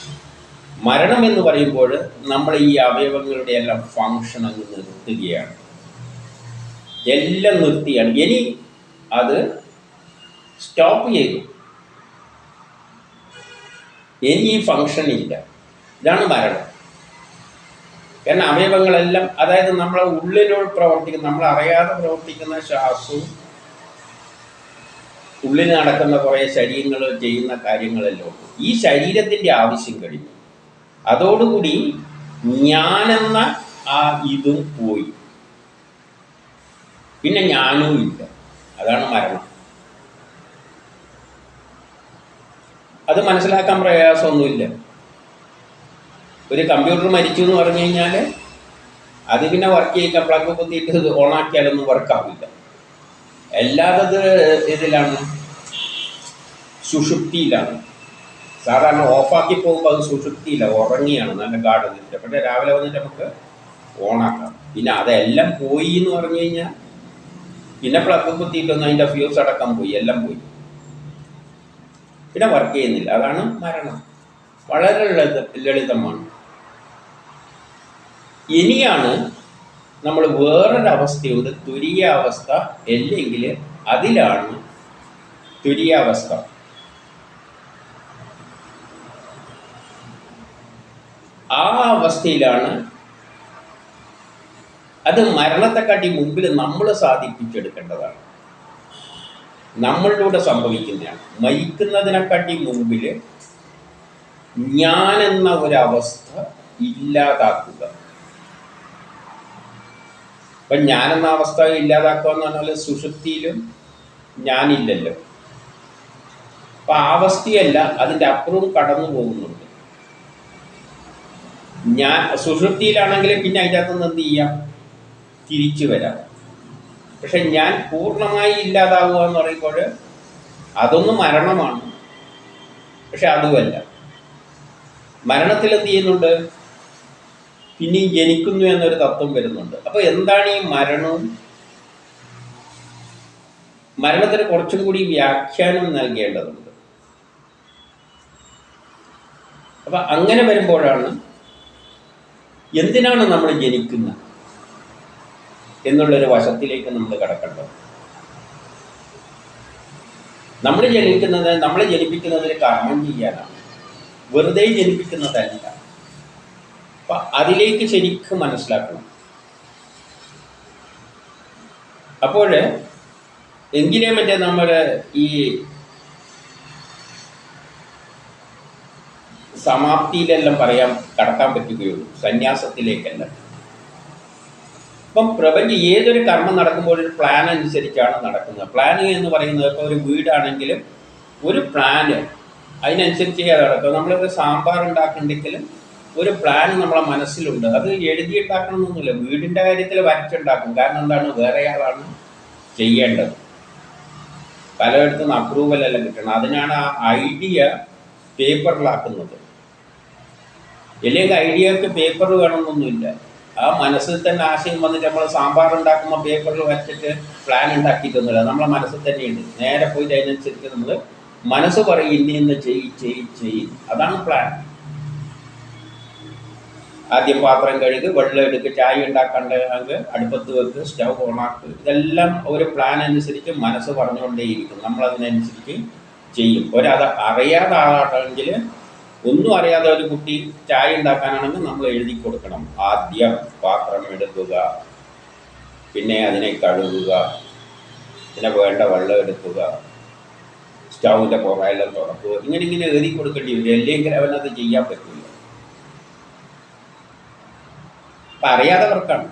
മരണം എന്ന് പറയുമ്പോൾ നമ്മൾ ഈ അവയവങ്ങളുടെ എല്ലാം ഫങ്ഷൻ അങ്ങ് നിർത്തുകയാണ്. എല്ലാം നിർത്തിയാണ്. ഇനി അത് സ്റ്റോപ്പ് ചെയ്തു. ഇനി ഈ ഫങ്ഷൻ ഇല്ല. ഇതാണ് മരണം. കാരണം അവയവങ്ങളെല്ലാം, അതായത് നമ്മളെ ഉള്ളിലോട്ട് പ്രവർത്തിക്കുന്ന, നമ്മൾ അറിയാതെ പ്രവർത്തിക്കുന്ന ശ്വാസവും ഉള്ളിൽ നടക്കുന്ന കുറേ ശരീരങ്ങൾ ചെയ്യുന്ന കാര്യങ്ങളെല്ലാം ഈ ശരീരത്തിൻ്റെ ആവശ്യം കഴിഞ്ഞു. അതോടുകൂടി ഞാനെന്ന ആ ഇതും പോയി. പിന്നെ ഞാനും ഇല്ല. അതാണ് മരണം. അത് മനസ്സിലാക്കാൻ പ്രയാസമൊന്നുമില്ല. ഒരു കമ്പ്യൂട്ടർ മരിച്ചു എന്ന് പറഞ്ഞു കഴിഞ്ഞാൽ അത് പിന്നെ വർക്ക് ചെയ്യിക്കാൻ പ്ലഗ് കുത്തിയിട്ട് ഓണാക്കിയാലൊന്നും വർക്കാവില്ല. എല്ലാതത് ഇതിലാണ്, സുഷുപ്തിയിലാണ്. സാധാരണ ഓഫാക്കി പോകുമ്പോൾ അത് സുഷുപ്തിയില്ല, ഉറങ്ങിയാണ്, നല്ല ഗാഠനിദ്ര. പക്ഷേ രാവിലെ വന്നിട്ട് നമുക്ക് ഓണാക്കാം. പിന്നെ അതെല്ലാം പോയി എന്ന് പറഞ്ഞു കഴിഞ്ഞാൽ പിന്നെ പ്ലഗ് കുത്തിയിട്ടൊന്നും അതിൻ്റെ ഫ്യൂസ് അടക്കം പോയി, എല്ലാം പോയി, പിന്നെ വർക്ക് ചെയ്യുന്നില്ല. അതാണ് മരണം. വളരെ ലളിതമാണ്. ഇനിയാണ് നമ്മൾ വേറൊരവസ്ഥയുണ്ട്, തുരീയാവസ്ഥ. അല്ലെങ്കിൽ അതിലാണ് തുരീയാവസ്ഥ. ആ അവസ്ഥയിലാണ്, അത് മരണത്തെക്കാട്ടി മുമ്പിൽ നമ്മൾ സാധിപ്പിച്ചെടുക്കേണ്ടതാണ്, നമ്മളിലൂടെ സംഭവിക്കുന്നതാണ്. മരിക്കുന്നതിനെക്കാട്ടി മുമ്പിൽ ഞാനെന്ന ഒരവസ്ഥ ഇല്ലാതാക്കുക. അപ്പം ഞാനെന്ന അവസ്ഥ ഇല്ലാതാക്കുക എന്ന് പറഞ്ഞാൽ സുഷുപ്തിയിലും ഞാനില്ലല്ലോ. അപ്പം ആ അവസ്ഥയല്ല, അതിൻ്റെ അപ്പുറവും കടന്നു പോകുന്നുണ്ട്. ഞാൻ സുഷുപ്തിയിലാണെങ്കിൽ പിന്നെ അതിൻ്റെ അകത്തുനിന്ന് എന്ത് ചെയ്യാം, തിരിച്ചു വരാം. പക്ഷെ ഞാൻ പൂർണ്ണമായി ഇല്ലാതാവുക എന്ന് പറയുമ്പോൾ അതൊന്നും മരണമാണ്. പക്ഷെ അതുമല്ല. മരണത്തിൽ എന്ത് ചെയ്യുന്നുണ്ട്, പിന്നെയും ജനിക്കുന്നു എന്നൊരു തത്വം വരുന്നുണ്ട്. അപ്പോൾ എന്താണ് ഈ മരണവും? മരണത്തിന് കുറച്ചും കൂടി വ്യാഖ്യാനം നൽകേണ്ടതുണ്ട്. അപ്പം അങ്ങനെ വരുമ്പോഴാണ് എന്തിനാണ് നമ്മൾ ജനിക്കുന്നത് എന്നുള്ളൊരു വശത്തിലേക്ക് നമ്മൾ കടക്കേണ്ടത്. നമ്മളെ ജനിപ്പിക്കുന്നതിന് കർമ്മം ചെയ്യാനാണ്, വെറുതെ ജനിപ്പിക്കുന്നതല്ല. അപ്പം അതിലേക്ക് ശരിക്കും മനസ്സിലാക്കണം. അപ്പോൾ എങ്കിലേ മറ്റേ നമ്മുടെ ഈ സമാപ്തിയിലെല്ലാം കടക്കാൻ പറ്റുകയുള്ളൂ, സന്യാസത്തിലേക്കല്ല. ഇപ്പം പ്രപഞ്ചം ഏതൊരു കർമ്മം നടക്കുമ്പോൾ ഒരു പ്ലാൻ അനുസരിച്ചാണ് നടക്കുന്നത്. പ്ലാൻ എന്ന് പറയുന്നത് ഇപ്പോൾ ഒരു വീടാണെങ്കിലും ഒരു പ്ലാന് അതിനനുസരിച്ച് നടക്കുക. നമ്മളൊരു സാമ്പാർ ഉണ്ടാക്കുന്നുണ്ടെങ്കിലും ഒരു പ്ലാൻ നമ്മളെ മനസ്സിലുണ്ട്. അത് എഴുതിയുണ്ടാക്കണമെന്നൊന്നുമില്ല. വീടിൻ്റെ കാര്യത്തിൽ വരച്ചുണ്ടാക്കും. കാരണം എന്താണ്, വേറെ ആളാണ് ചെയ്യേണ്ടത്. പലയിടത്തുനിന്ന് അപ്രൂവലെല്ലാം കിട്ടണം. അതിനാണ് ആ ഐഡിയ പേപ്പറിലാക്കുന്നത്. അല്ലെങ്കിൽ ഐഡിയക്ക് പേപ്പർ വേണമെന്നൊന്നുമില്ല. ആ മനസ്സിൽ തന്നെ ആശയം വന്നിട്ട് നമ്മൾ സാമ്പാർ ഉണ്ടാക്കുമ്പോൾ പേപ്പറിൽ വരച്ചിട്ട് പ്ലാൻ ഉണ്ടാക്കിയിട്ടൊന്നുമില്ല. നമ്മളെ മനസ്സിൽ തന്നെയുണ്ട്. നേരെ പോയിട്ട് അതിനനുസരിച്ച് നമ്മൾ മനസ്സ് പറയും ഇന്ന് ചെയ്യും. അതാണ് പ്ലാൻ. ആദ്യം പാത്രം കഴുകി, വെള്ളം എടുക്കുക, ചായ ഉണ്ടാക്കാണ്ടെങ്കിൽ അടുപ്പത്ത് വെക്ക്, സ്റ്റൗ ഓണാക്ക്. ഇതെല്ലാം ഒരു പ്ലാൻ അനുസരിച്ച് മനസ്സ് പറഞ്ഞുകൊണ്ടേയിരിക്കും. നമ്മളതിനനുസരിച്ച് ചെയ്യും. അറിയാതെ ആളാണെങ്കിൽ, ഒന്നും അറിയാതെ ഒരു കുട്ടി ചായ ഉണ്ടാക്കാനാണെങ്കിൽ നമ്മൾ എഴുതി കൊടുക്കണം. ആദ്യം പാത്രം എടുക്കുക, പിന്നെ അതിനെ കഴുകുക, പിന്നെ വേണ്ട വെള്ളം എടുക്കുക, സ്റ്റൗവിൻ്റെ പുറയെല്ലാം തുറക്കുക. ഇങ്ങനെ എഴുതി കൊടുക്കേണ്ടി വരും. അല്ലെങ്കിൽ അവനത് ചെയ്യാൻ പറ്റില്ല. അപ്പം അറിയാതെ വർക്കാണ്.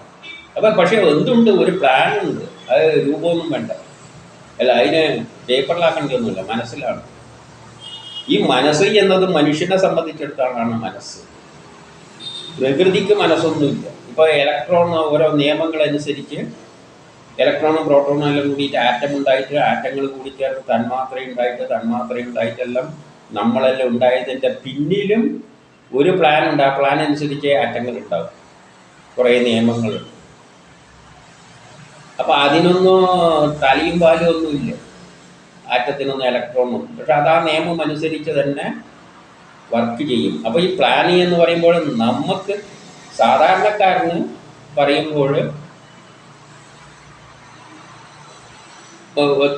അപ്പം പക്ഷേ എന്തുണ്ട്, ഒരു പ്ലാനുണ്ട്. അത് രൂപമൊന്നും വേണ്ട. അല്ല, അതിന് പേപ്പറിലാക്കേണ്ടിയൊന്നുമില്ല, മനസ്സിലാണ്. ഈ മനസ്സ് എന്നത് മനുഷ്യനെ സംബന്ധിച്ചിടത്തോളാണ് മനസ്സ്. പ്രകൃതിക്ക് മനസ്സൊന്നുമില്ല. ഇപ്പോൾ ഇലക്ട്രോൺ ഓരോ നിയമങ്ങളനുസരിച്ച് ഇലക്ട്രോണും പ്രോട്ടോണും എല്ലാം കൂടിയിട്ട് ആറ്റം ഉണ്ടായിട്ട്, ആറ്റങ്ങൾ കൂടി ചേർന്ന് തന്മാത്രയുണ്ടായിട്ടെല്ലാം നമ്മളെല്ലാം ഉണ്ടായതിൻ്റെ പിന്നിലും ഒരു പ്ലാൻ ഉണ്ട്. ആ പ്ലാൻ അനുസരിച്ച് ആറ്റങ്ങൾ ഉണ്ടാകും. കുറേ നിയമങ്ങളുണ്ട്. അപ്പം അതിനൊന്നും തലയും പാലും ഒന്നുമില്ല, ആറ്റത്തിനൊന്നും ഇലക്ട്രോണൊന്നും. പക്ഷെ അത് ആ നിയമം അനുസരിച്ച് തന്നെ വർക്ക് ചെയ്യും. അപ്പോൾ ഈ പ്ലാനിങ് എന്ന് പറയുമ്പോൾ നമുക്ക് സാധാരണക്കാരന് പറയുമ്പോൾ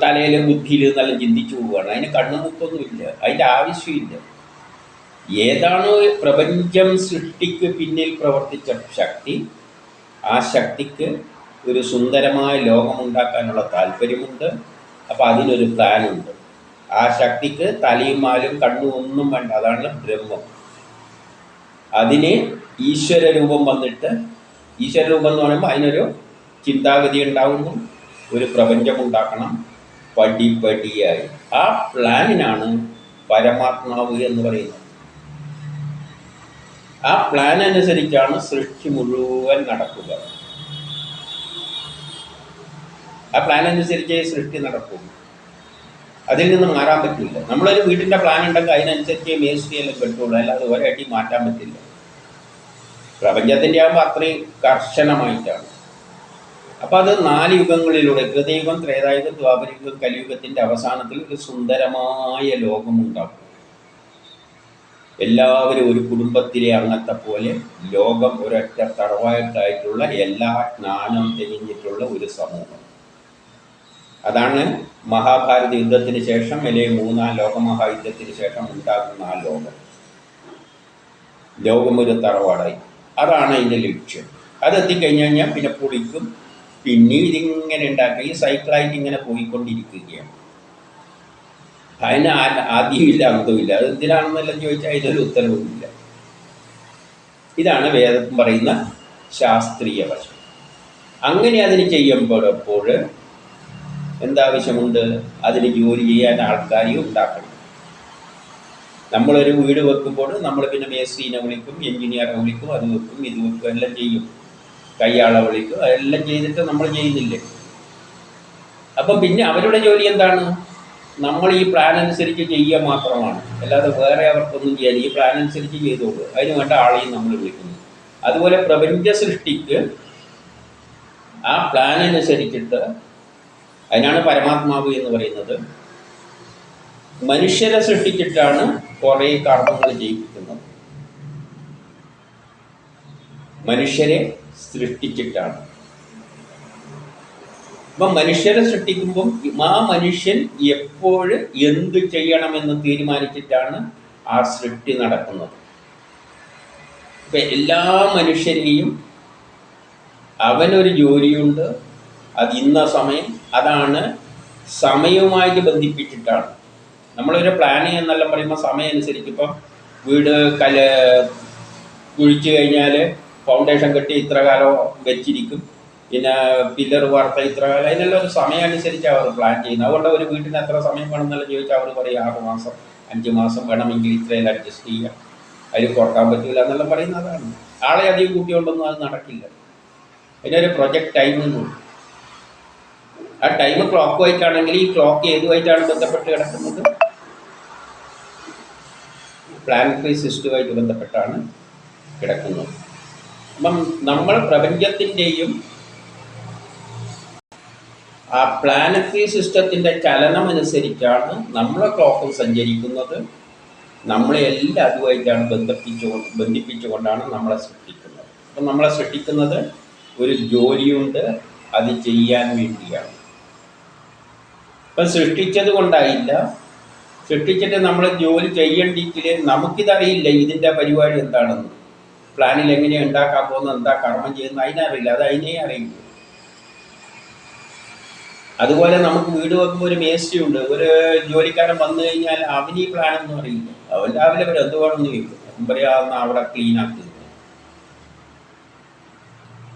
തലയിൽ ബുദ്ധിയിൽ നല്ല ചിന്തിച്ചു പോവുകയാണ്. അതിന് കണ്ണുമുക്കൊന്നുമില്ല, അതിൻ്റെ ആവശ്യമില്ല. ഏതാണോ പ്രപഞ്ചം സൃഷ്ടിക്ക് പിന്നിൽ പ്രവർത്തിച്ച ശക്തി, ആ ശക്തിക്ക് ഒരു സുന്ദരമായ ലോകമുണ്ടാക്കാനുള്ള താല്പര്യമുണ്ട്. അപ്പോൾ അതിനൊരു പ്ലാനുണ്ട്. ആ ശക്തിക്ക് തലയും മാലും കണ്ണും ഒന്നും വേണ്ട, അതാണ് ബ്രഹ്മം. അതിന് ഈശ്വര രൂപം വന്നിട്ട്, ഈശ്വര രൂപം എന്ന് പറയുമ്പോൾ അതിനൊരു ചിന്താഗതി ഉണ്ടാകുന്നു, ഒരു പ്രപഞ്ചമുണ്ടാക്കണം പടിപടിയായി. ആ പ്ലാനിനാണ് പരമാത്മാവ് എന്ന് പറയുന്നത്. ആ പ്ലാൻ അനുസരിച്ചാണ് സൃഷ്ടി മുഴുവൻ നടക്കുക. ആ പ്ലാൻ അനുസരിച്ചേ സൃഷ്ടി നടക്കും. അതിൽ നിന്ന് മാറാൻ പറ്റില്ല. നമ്മളൊരു വീട്ടിൻ്റെ പ്ലാൻ ഉണ്ടെങ്കിൽ അതിനനുസരിച്ച് മേസ്ത്രിയെല്ലാം കെട്ടുള്ളൂ, അല്ലാതെ ഒരടി മാറ്റാൻ പറ്റില്ല. പ്രപഞ്ചത്തിൻ്റെ ആകുമ്പോൾ അത്രയും കർശനമായിട്ടാണ്. അപ്പോൾ അത് 4 യുഗങ്ങളിലൂടെ, കൃതയുഗം, ത്രേതായുഗം, ദ്വാപരയുഗം, കലിയുഗത്തിൻ്റെ അവസാനത്തിൽ ഒരു സുന്ദരമായ ലോകമുണ്ടാക്കും. എല്ലാവരും ഒരു കുടുംബത്തിലെ അംഗത്തെ പോലെ ലോകം ഒരൊറ്റ തറവായിട്ടായിട്ടുള്ള എല്ലാ ജ്ഞാനം തെളിഞ്ഞിട്ടുള്ള ഒരു സമൂഹം. അതാണ് മഹാഭാരത യുദ്ധത്തിന് ശേഷം, അല്ലെങ്കിൽ 3ാം ലോകമഹായുദ്ധത്തിന് ശേഷം ഉണ്ടാകുന്ന ആ ലോകം. ലോകം ഒരു തറവാടായി. അതാണ് അതിൻ്റെ ലക്ഷ്യം. അതെത്തിക്കഴിഞ്ഞ് കഴിഞ്ഞാൽ പിന്നെ പൊളിക്കും, പിന്നെ ഇതിങ്ങനെ ഉണ്ടാക്കുക. ഈ സൈക്കിളായിട്ട് ഇങ്ങനെ പോയിക്കൊണ്ടിരിക്കുകയാണ്. അതിന് ആദ്യമില്ല അന്തമില്ല. അത് എന്തിനാണെന്നെല്ലാം ചോദിച്ചാൽ അതിനൊരു ഉത്തരവുമില്ല. ഇതാണ് വേദം പറയുന്ന ശാസ്ത്രീയ വശം. അങ്ങനെ അതിന് ചെയ്യുമ്പോൾ എന്താവശ്യമുണ്ട്? അതിന് ജോലി ചെയ്യാൻ ആൾക്കാരെ ഉണ്ടാക്കണം. നമ്മളൊരു വീട് വെക്കുമ്പോൾ നമ്മൾ പിന്നെ മേസ്ത്രീനെ വിളിക്കും, എൻജിനീയറെ വിളിക്കും, അത് വെക്കും, ഇത് വെക്കും, എല്ലാം ചെയ്യും. കയ്യാളെ വിളിക്കും, അതെല്ലാം ചെയ്തിട്ട് നമ്മൾ ചെയ്യുന്നില്ലേ? അപ്പം പിന്നെ അവരുടെ ജോലി എന്താണ്? നമ്മൾ ഈ പ്ലാൻ അനുസരിച്ച് ചെയ്യുക മാത്രമാണ്, അല്ലാതെ വേറെ അവർക്കൊന്നും ചെയ്യാൻ. ഈ പ്ലാൻ അനുസരിച്ച് ചെയ്തോളൂ, അതിന് വേണ്ട ആളെയും നമ്മൾ വിളിക്കുന്നു. അതുപോലെ പ്രപഞ്ച സൃഷ്ടിക്ക് ആ പ്ലാൻ അനുസരിച്ചിട്ട്, അതിനാണ് പരമാത്മാവ് എന്ന് പറയുന്നത്. മനുഷ്യരെ സൃഷ്ടിച്ചിട്ടാണ് കുറേ കർമ്മങ്ങൾ ചെയ്യിപ്പിക്കുന്നത്. മനുഷ്യരെ സൃഷ്ടിച്ചിട്ടാണ്. അപ്പം മനുഷ്യരെ സൃഷ്ടിക്കുമ്പം ആ മനുഷ്യൻ എപ്പോഴും എന്ത് ചെയ്യണമെന്ന് തീരുമാനിച്ചിട്ടാണ് ആ സൃഷ്ടി നടക്കുന്നത്. ഇപ്പം എല്ലാ മനുഷ്യരെയും അവനൊരു ജോലിയുണ്ട്, അത് ഇന്ന സമയം, അതാണ് സമയവുമായിട്ട് ബന്ധിപ്പിച്ചിട്ടാണ്. നമ്മളൊരു പ്ലാനിങ് എന്നെല്ലാം പറയുമ്പോൾ സമയം അനുസരിച്ച്, ഇപ്പം വീട് കുഴിച്ച് കഴിഞ്ഞാൽ ഫൗണ്ടേഷൻ കെട്ടി ഇത്ര കാലം വെച്ചിരിക്കും, പിന്നെ പില്ലർ വാർത്ത ഇത്ര കാലം, അതിനെല്ലാം ഒരു സമയം അനുസരിച്ച് അവർ പ്ലാൻ ചെയ്യുന്നത്. അതുകൊണ്ട് ഒരു വീട്ടിന് എത്ര സമയം വേണമെന്നെല്ലാം ചോദിച്ചാൽ അവർ പറയും 6 മാസം 5 മാസം വേണമെങ്കിൽ ഇത്രയും അഡ്ജസ്റ്റ് ചെയ്യാം, അതിൽ കുറക്കാൻ പറ്റില്ല എന്നെല്ലാം പറയുന്നതാണ്. ആളെ അധികം കൂട്ടിക്കൊണ്ടൊന്നും അത് നടക്കില്ല. അതിനൊരു പ്രൊജക്റ്റ് ടൈമുണ്ട്. ആ ടൈം ക്ലോക്ക് വായിട്ടാണെങ്കിൽ ഈ ക്ലോക്ക് ഏതുമായിട്ടാണ് ബന്ധപ്പെട്ട് കിടക്കുന്നത്? പ്ലാനറ്ററി സിസ്റ്റവുമായിട്ട് ബന്ധപ്പെട്ടാണ് കിടക്കുന്നത്. അപ്പം നമ്മൾ പ്രപഞ്ചത്തിൻ്റെയും ആ പ്ലാനറ്ററി സിസ്റ്റത്തിൻ്റെ ചലനമനുസരിച്ചാണ് നമ്മളെ ക്ലോക്കും സഞ്ചരിക്കുന്നത്. നമ്മളെ എല്ലാം അതുമായിട്ടാണ് ബന്ധിപ്പിച്ചുകൊണ്ടാണ് നമ്മളെ സൃഷ്ടിക്കുന്നത്. അപ്പം നമ്മളെ സൃഷ്ടിക്കുന്നത് ഒരു ജോലിയുണ്ട്, അത് ചെയ്യാൻ വേണ്ടിയാണ്. അപ്പം സൃഷ്ടിച്ചത് കൊണ്ടായില്ല, സൃഷ്ടിച്ചിട്ട് നമ്മൾ ജോലി ചെയ്യേണ്ടെങ്കിൽ നമുക്കിതറിയില്ല ഇതിൻ്റെ പരിപാടി എന്താണെന്ന്. പ്ലാനിൽ എങ്ങനെയാണ് ഉണ്ടാക്കാൻ പോകുന്നത്, എന്താ കർമ്മം ചെയ്യുന്നത്, അതിനറിയില്ല. അത് അതിനെ അറിയില്ല. അതുപോലെ നമുക്ക് വീട് വെക്കുമ്പോൾ ഒരു മേസ്ത്രി ഉണ്ട്, ഒരു ജോലിക്കാരൻ വന്നു കഴിഞ്ഞാൽ അവന് ഈ പ്ലാനൊന്നും അറിയില്ല. അവൻ രാവിലെ വരെ എന്ത് വേണമെന്ന് ചോദിക്കും, പറയാവുന്ന അവിടെ ക്ലീൻ ആക്കി.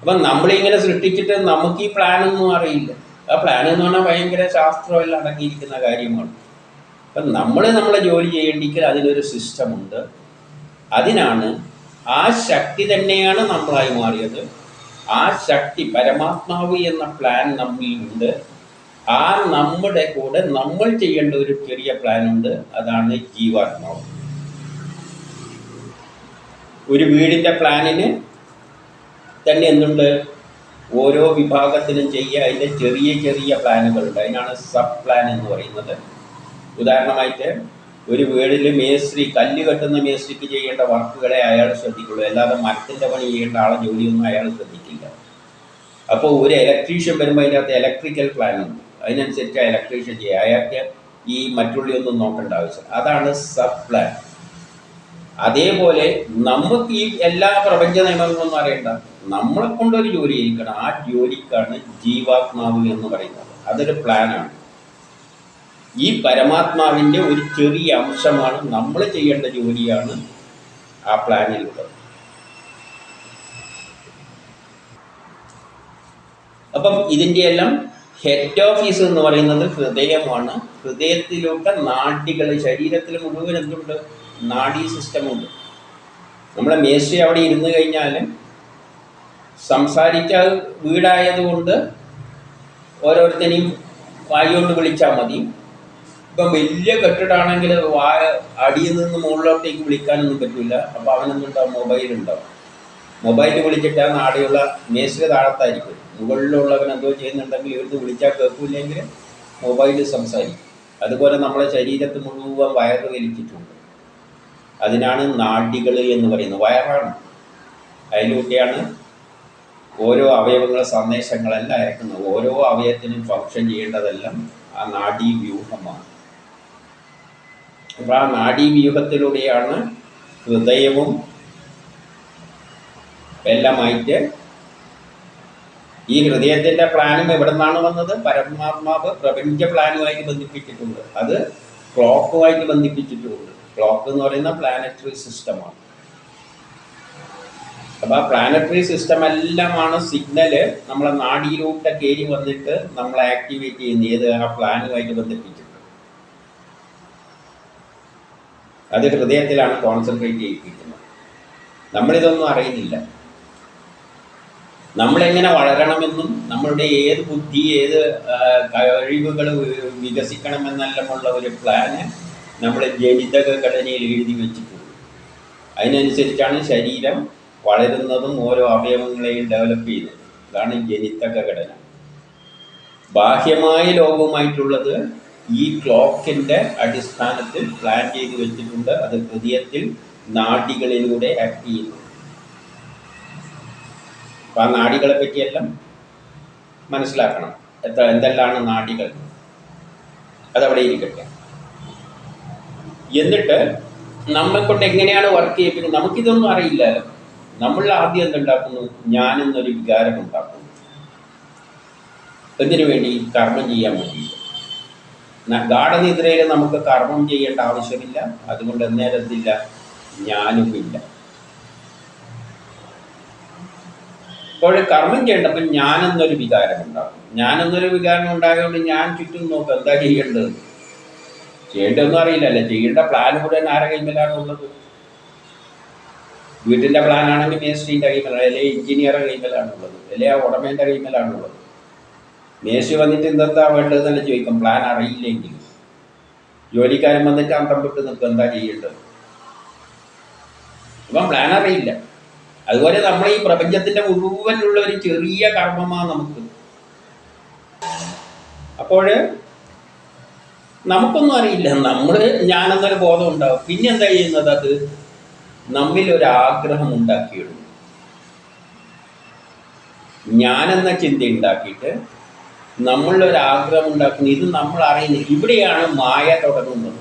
അപ്പം നമ്മളിങ്ങനെ സൃഷ്ടിച്ചിട്ട് നമുക്ക് ഈ പ്ലാനൊന്നും അറിയില്ല. ആ പ്ലാൻ എന്ന് പറഞ്ഞാൽ ഭയങ്കര ശാസ്ത്രമെല്ലാം അടങ്ങിയിരിക്കുന്ന കാര്യമാണ്. അപ്പം നമ്മളെ ജോലി ചെയ്യേണ്ടെങ്കിൽ അതിനൊരു സിസ്റ്റമുണ്ട്. അതിനാണ് ആ ശക്തി തന്നെയാണ് നമ്മളായി മാറിയത്. ആ ശക്തി പരമാത്മാവ് എന്ന പ്ലാൻ നമ്മിലുണ്ട്. ആ നമ്മുടെ കൂടെ നമ്മൾ ചെയ്യേണ്ട ഒരു ചെറിയ പ്ലാനുണ്ട്. അതാണ് ജീവാത്മാവ്. ഒരു വീടിൻ്റെ പ്ലാനിന് തന്നെ എന്തുണ്ട്? ഓരോ വിഭാഗത്തിനും ചെയ്യുക അതിൻ്റെ ചെറിയ ചെറിയ പ്ലാനുകളുണ്ട്. അതിനാണ് സബ് പ്ലാൻ എന്ന് പറയുന്നത്. ഉദാഹരണമായിട്ട് ഒരു വീടിൽ മേസ്ത്രി, കല്ല് കെട്ടുന്ന മേസ്ത്രിക്ക് ചെയ്യേണ്ട വർക്കുകളെ അയാൾ ശ്രദ്ധിക്കുള്ളൂ, അല്ലാതെ മരത്തിൻ്റെ പണി ചെയ്യേണ്ട ആളെ ജോലിയൊന്നും അയാൾ ശ്രദ്ധിക്കില്ല. അപ്പോൾ ഒരു ഇലക്ട്രീഷ്യൻ വരുമ്പോൾ അതിൻ്റെ അകത്ത് ഇലക്ട്രിക്കൽ പ്ലാൻ ഉണ്ട്, അതിനനുസരിച്ച് ആ ഇലക്ട്രീഷ്യൻ ചെയ്യുക, അയാൾക്ക് ഈ മറ്റുള്ളിയൊന്നും നോക്കേണ്ട ആവശ്യം. അതാണ് സബ് പ്ലാൻ. അതേപോലെ നമുക്ക് ഈ എല്ലാ പ്രപഞ്ച നിയമങ്ങളൊന്നും അറിയണ്ട, നമ്മളെ കൊണ്ടൊരു ജോലി ചെയ്യിക്കണം. ആ ജോലിക്കാണ് ജീവാത്മാവ് എന്ന് പറയുന്നത്. അതൊരു പ്ലാനാണ്. ഈ പരമാത്മാവിൻ്റെ ഒരു ചെറിയ അംശമാണ് നമ്മൾ ചെയ്യേണ്ട ജോലിയാണ് ആ പ്ലാനിലുള്ളത്. അപ്പം ഇതിൻ്റെ എല്ലാം ഹെഡ് ഓഫീസ് എന്ന് പറയുന്നത് ഹൃദയമാണ്. ഹൃദയത്തിലൂടെ നാഡികൾ, ശരീരത്തിൽ മുഴുവൻ എന്തുണ്ട്? നാഡീ സിസ്റ്റമുണ്ട്. നമ്മളെ മേശ അവിടെ ഇരുന്ന് കഴിഞ്ഞാൽ സംസാരിച്ച വീടായതുകൊണ്ട് ഓരോരുത്തരെയും വായുകൊണ്ട് വിളിച്ചാൽ മതി. ഇപ്പം വലിയ കെട്ടിടാണെങ്കിൽ അടിയിൽ നിന്ന് മുകളിലോട്ടേക്ക് വിളിക്കാനൊന്നും പറ്റില്ല. അപ്പോൾ അവനെന്തുണ്ടാവും? മൊബൈലുണ്ടാവും. മൊബൈൽ വിളിച്ചിട്ട് നാടെയുള്ള മേശ താഴത്തായിരിക്കും. മുകളിലുള്ളവൻ എന്തോ ചെയ്യുന്നുണ്ടെങ്കിൽ ഇവിടുന്ന് വിളിച്ചാൽ കേൾക്കില്ലെങ്കിൽ മൊബൈൽ സംസാരിക്കും. അതുപോലെ നമ്മളെ ശരീരത്ത് മുഴുവൻ വയറ് വലിച്ചിട്ടുണ്ട്. അതിനാണ് നാഡികൾ എന്ന് പറയുന്നത്. വയറാണ്, അതിലൂടെയാണ് ഓരോ അവയവങ്ങളെ സന്ദേശങ്ങളെല്ലാം അയക്കുന്നത്. ഓരോ അവയവത്തിനും ഫങ്ഷൻ ചെയ്യേണ്ടതെല്ലാം ആ നാഡീവ്യൂഹമാണ്. അപ്പോൾ ആ നാഡീവ്യൂഹത്തിലൂടെയാണ് ഹൃദയവും എല്ലാമായിട്ട്. ഈ ഹൃദയത്തിൻ്റെ പ്ലാനും എവിടെ നിന്നാണ് വന്നത്? പരമാത്മാവ് പ്രപഞ്ച പ്ലാനുമായിട്ട് ബന്ധിപ്പിച്ചിട്ടുണ്ട്. അത് ക്ലോക്കുമായിട്ട് ബന്ധിപ്പിച്ചിട്ടുമുണ്ട്. ക്ലോക്ക് എന്ന് പറയുന്ന പ്ലാനറ്ററി സിസ്റ്റമാണ്. അപ്പോൾ ആ പ്ലാനറ്ററി സിസ്റ്റം എല്ലാമാണ് സിഗ്നല് നമ്മളെ നാഡിയിലൂടെ കയറി വന്നിട്ട് നമ്മളെ ആക്ടിവേറ്റ് ചെയ്യുന്നത്. ഏത്? ആ പ്ലാനുമായിട്ട് ബന്ധിപ്പിച്ചിട്ട് അത് ഹൃദയത്തിലാണ് കോൺസെൻട്രേറ്റ് ചെയ്യിപ്പിക്കുന്നത്. നമ്മളിതൊന്നും അറിയുന്നില്ല. നമ്മളെങ്ങനെ വളരണമെന്നും നമ്മളുടെ ഏത് ബുദ്ധി, ഏത് കഴിവുകൾ വികസിക്കണമെന്നെല്ലാമുള്ള ഒരു പ്ലാന് നമ്മൾ ജനിതക ഘടനയിൽ എഴുതി വെച്ചിട്ടുണ്ട്. അതിനനുസരിച്ചാണ് ശരീരം വളരുന്നതും ഓരോ അവയവങ്ങളെയും ഡെവലപ്പ് ചെയ്യുന്നത്. അതാണ് ജനിതക ഘടന. ബാഹ്യമായ ലോകവുമായിട്ടുള്ളത് ഈ ക്ലോക്കിൻ്റെ അടിസ്ഥാനത്തിൽ പ്ലാൻ ചെയ്ത് വെച്ചിട്ടുണ്ട്. അത് ഹൃദയത്തിൽ നാഡികളിലൂടെ ആക്ട് ചെയ്യുന്നു. അപ്പോൾ ആ നാഡികളെ പറ്റിയെല്ലാം മനസ്സിലാക്കണം. എന്തെല്ലാമാണ് നാഡികൾ, അതവിടെ ഇരിക്കട്ടെ. എന്നിട്ട് നമ്മളെക്കൊണ്ട് എങ്ങനെയാണ് വർക്ക് ചെയ്യിപ്പിക്കുന്നത്? നമുക്കിതൊന്നും അറിയില്ലല്ലോ. നമ്മൾ ആദ്യം എന്തുണ്ടാക്കുന്നു? ഞാനെന്നൊരു വികാരം ഉണ്ടാക്കുന്നു. എന്തിനു വേണ്ടി? കർമ്മം ചെയ്യാൻ വേണ്ടി. ഗാഠനിദ്രയിൽ നമുക്ക് കർമ്മം ചെയ്യേണ്ട ആവശ്യമില്ല. അതുകൊണ്ട് എന്നേരത്തില്ല, ഞാനുമില്ല. അപ്പോൾ കർമ്മം ചെയ്യേണ്ടപ്പോൾ ഞാനെന്നൊരു വികാരം ഉണ്ടാകും. ഞാനെന്നൊരു വികാരം ഉണ്ടായതുകൊണ്ട് ഞാൻ ചുറ്റും നോക്കുക എന്താ ചെയ്യേണ്ടത്. ചെയ്യേണ്ടതൊന്നും അറിയില്ലല്ലേ. ചെയ്യേണ്ട പ്ലാൻ മുഴുവൻ ആരുടെ കൈമേലാണ് ഉള്ളത്? വീട്ടിൻ്റെ പ്ലാനാണെങ്കിൽ മേസ്ത്രീൻ്റെ കൈമേലാണ്, അല്ലെങ്കിൽ എഞ്ചിനീയറുടെ കൈമേലാണുള്ളത്, അല്ലെങ്കിൽ ആ ഉടമേൻ്റെ കൈമേലാണുള്ളത്. മേസ്ത്രി വന്നിട്ട് എന്തെന്താ വേണ്ടതെന്നല്ല ചോദിക്കും, പ്ലാൻ അറിയില്ലെങ്കിൽ. ജോലിക്കാരൻ വന്നിട്ട് അന്തം വിട്ട് നിൽക്കും എന്താ ചെയ്യേണ്ടത്. അപ്പം പ്ലാൻ അറിയില്ല. അതുപോലെ നമ്മൾ ഈ പ്രപഞ്ചത്തിൻ്റെ മുഴുവനുള്ള ഒരു ചെറിയ കർമ്മമാണ് നമുക്ക്. അപ്പോൾ നമുക്കൊന്നും അറിയില്ല. നമ്മൾ ഞാനെന്നൊരു ബോധം ഉണ്ടാവും. പിന്നെ എന്താ ചെയ്യുന്നത്? അത് നമ്മിലൊരാഗ്രഹം ഉണ്ടാക്കിയിടും. ഞാനെന്ന ചിന്ത ഉണ്ടാക്കിയിട്ട് നമ്മളിലൊരാഗ്രഹം ഉണ്ടാക്കുന്നു. ഇത് നമ്മൾ അറിയുന്നില്ല. ഇവിടെയാണ് മായ തുടങ്ങുന്നത്.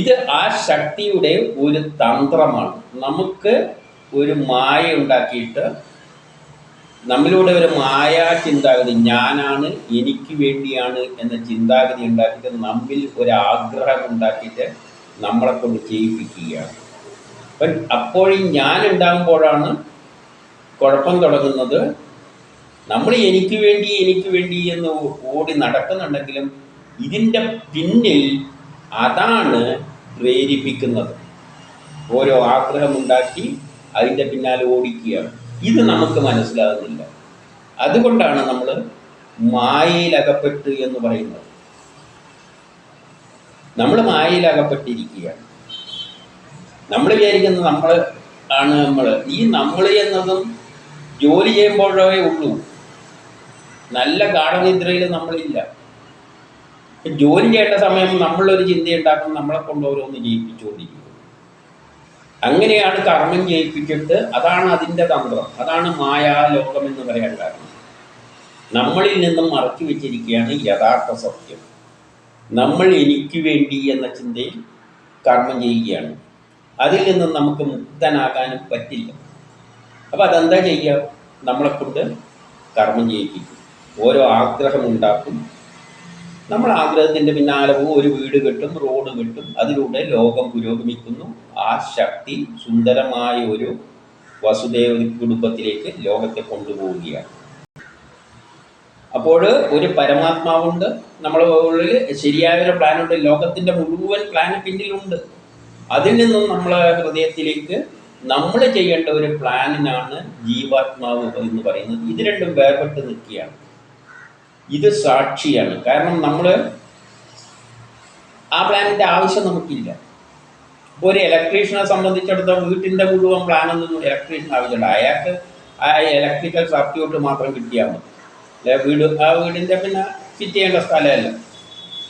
ഇത് ആ ശക്തിയുടെ ഒരു തന്ത്രമാണ്. നമുക്ക് ഒരു മായ ഉണ്ടാക്കിയിട്ട് നമ്മളിലൂടെ ഒരു മായാ ചിന്താഗതി, ഞാനാണ്, എനിക്ക് വേണ്ടിയാണ് എന്ന ചിന്താഗതി ഉണ്ടാക്കിയിട്ട് നമ്മിൽ ഒരാഗ്രഹം ഉണ്ടാക്കിയിട്ട് നമ്മളെ കൊണ്ട് ചെയ്യിപ്പിക്കുകയാണ്. അപ്പം അപ്പോഴും ഞാൻ ഉണ്ടാകുമ്പോഴാണ് കുഴപ്പം തുടങ്ങുന്നത്. നമ്മൾ എനിക്ക് വേണ്ടി എന്ന് ഓടി നടക്കുന്നുണ്ടെങ്കിലും ഇതിൻ്റെ പിന്നിൽ അതാണ് പ്രേരിപ്പിക്കുന്നത്. ഓരോ ആഗ്രഹമുണ്ടാക്കി അതിൻ്റെ പിന്നാലെ ഓടിക്കുകയാണ്. ഇത് നമുക്ക് മനസ്സിലാകുന്നില്ല. അതുകൊണ്ടാണ് നമ്മൾ മായയിലകപ്പെട്ട് എന്ന് പറയുന്നത്. നമ്മൾ മായയിലകപ്പെട്ടിരിക്കുകയാണ്. നമ്മൾ വിചാരിക്കുന്നത് നമ്മൾ ആണ് ഈ നമ്മൾ എന്നതും ജോലി ചെയ്യുമ്പോഴേ ഉള്ളൂ. നല്ല ഗാഠനിദ്രയിൽ നമ്മളില്ല. ജോലി ചെയ്യേണ്ട സമയം നമ്മളൊരു ചിന്തയുണ്ടാക്കും, നമ്മളെ കൊണ്ട് ഓരോന്ന് ജയിപ്പിച്ചുകൊണ്ടിരിക്കും. അങ്ങനെയാണ് കർമ്മം ജയിപ്പിച്ചിട്ട്, അതാണ് അതിൻ്റെ തന്ത്രം, അതാണ് മായാലോകം എന്ന് പറയാൻ കാരണം. നമ്മളിൽ നിന്നും മറച്ചു വെച്ചിരിക്കുകയാണ് യഥാർത്ഥ സത്യം. നമ്മൾ എനിക്ക് വേണ്ടി എന്ന ചിന്തയിൽ കർമ്മം ചെയ്യുകയാണ്. അതിൽ നിന്നും നമുക്ക് മുക്തനാകാനും പറ്റില്ല. അപ്പോൾ അതെന്താ ചെയ്യുക? നമ്മളെക്കൊണ്ട് കർമ്മം ചെയ്യിപ്പിക്കും. ഓരോ ആഗ്രഹമുണ്ടാക്കും. നമ്മൾ ആഗ്രഹത്തിൻ്റെ പിന്നാലെ ഒരു വീട് കെട്ടും, റോഡ് കെട്ടും. അതിലൂടെ ലോകം പുരോഗമിക്കുന്നു. ആ ശക്തി സുന്ദരമായ ഒരു വസുദേവ കുടുംബത്തിലേക്ക് ലോകത്തെ കൊണ്ടുപോവുകയാണ്. അപ്പോൾ ഒരു പരമാത്മാവുണ്ട്, നമ്മളെ ഉള്ളിൽ ശരിയായൊരു പ്ലാനുണ്ട്. ലോകത്തിൻ്റെ മുഴുവൻ പ്ലാന് പിന്നിലുണ്ട്. അതിൽ നിന്നും നമ്മളെ ഹൃദയത്തിലേക്ക് നമ്മൾ ചെയ്യേണ്ട ഒരു പ്ലാനിനാണ് ജീവാത്മാവ് എന്ന് പറയുന്നത്. ഇത് രണ്ടും വേർപെട്ട് നിൽക്കുകയാണ്. ഇത് സാക്ഷിയാണ്. കാരണം നമ്മൾ ആ പ്ലാനിൻ്റെ ആവശ്യം നമുക്കില്ല. ഇപ്പോൾ ഒരു ഇലക്ട്രീഷ്യനെ സംബന്ധിച്ചിടത്തോളം വീട്ടിൻ്റെ മുഴുവൻ പ്ലാനൊന്നും ഇലക്ട്രീഷ്യൻ ആവശ്യമുണ്ട്. അയാൾക്ക് ആ ഇലക്ട്രിക്കൽ സർക്യൂട്ട് മാത്രം കിട്ടിയാൽ മതി. ആ വീടിൻ്റെ പിന്നെ ഫിറ്റ് ചെയ്യേണ്ട സ്ഥലമല്ല.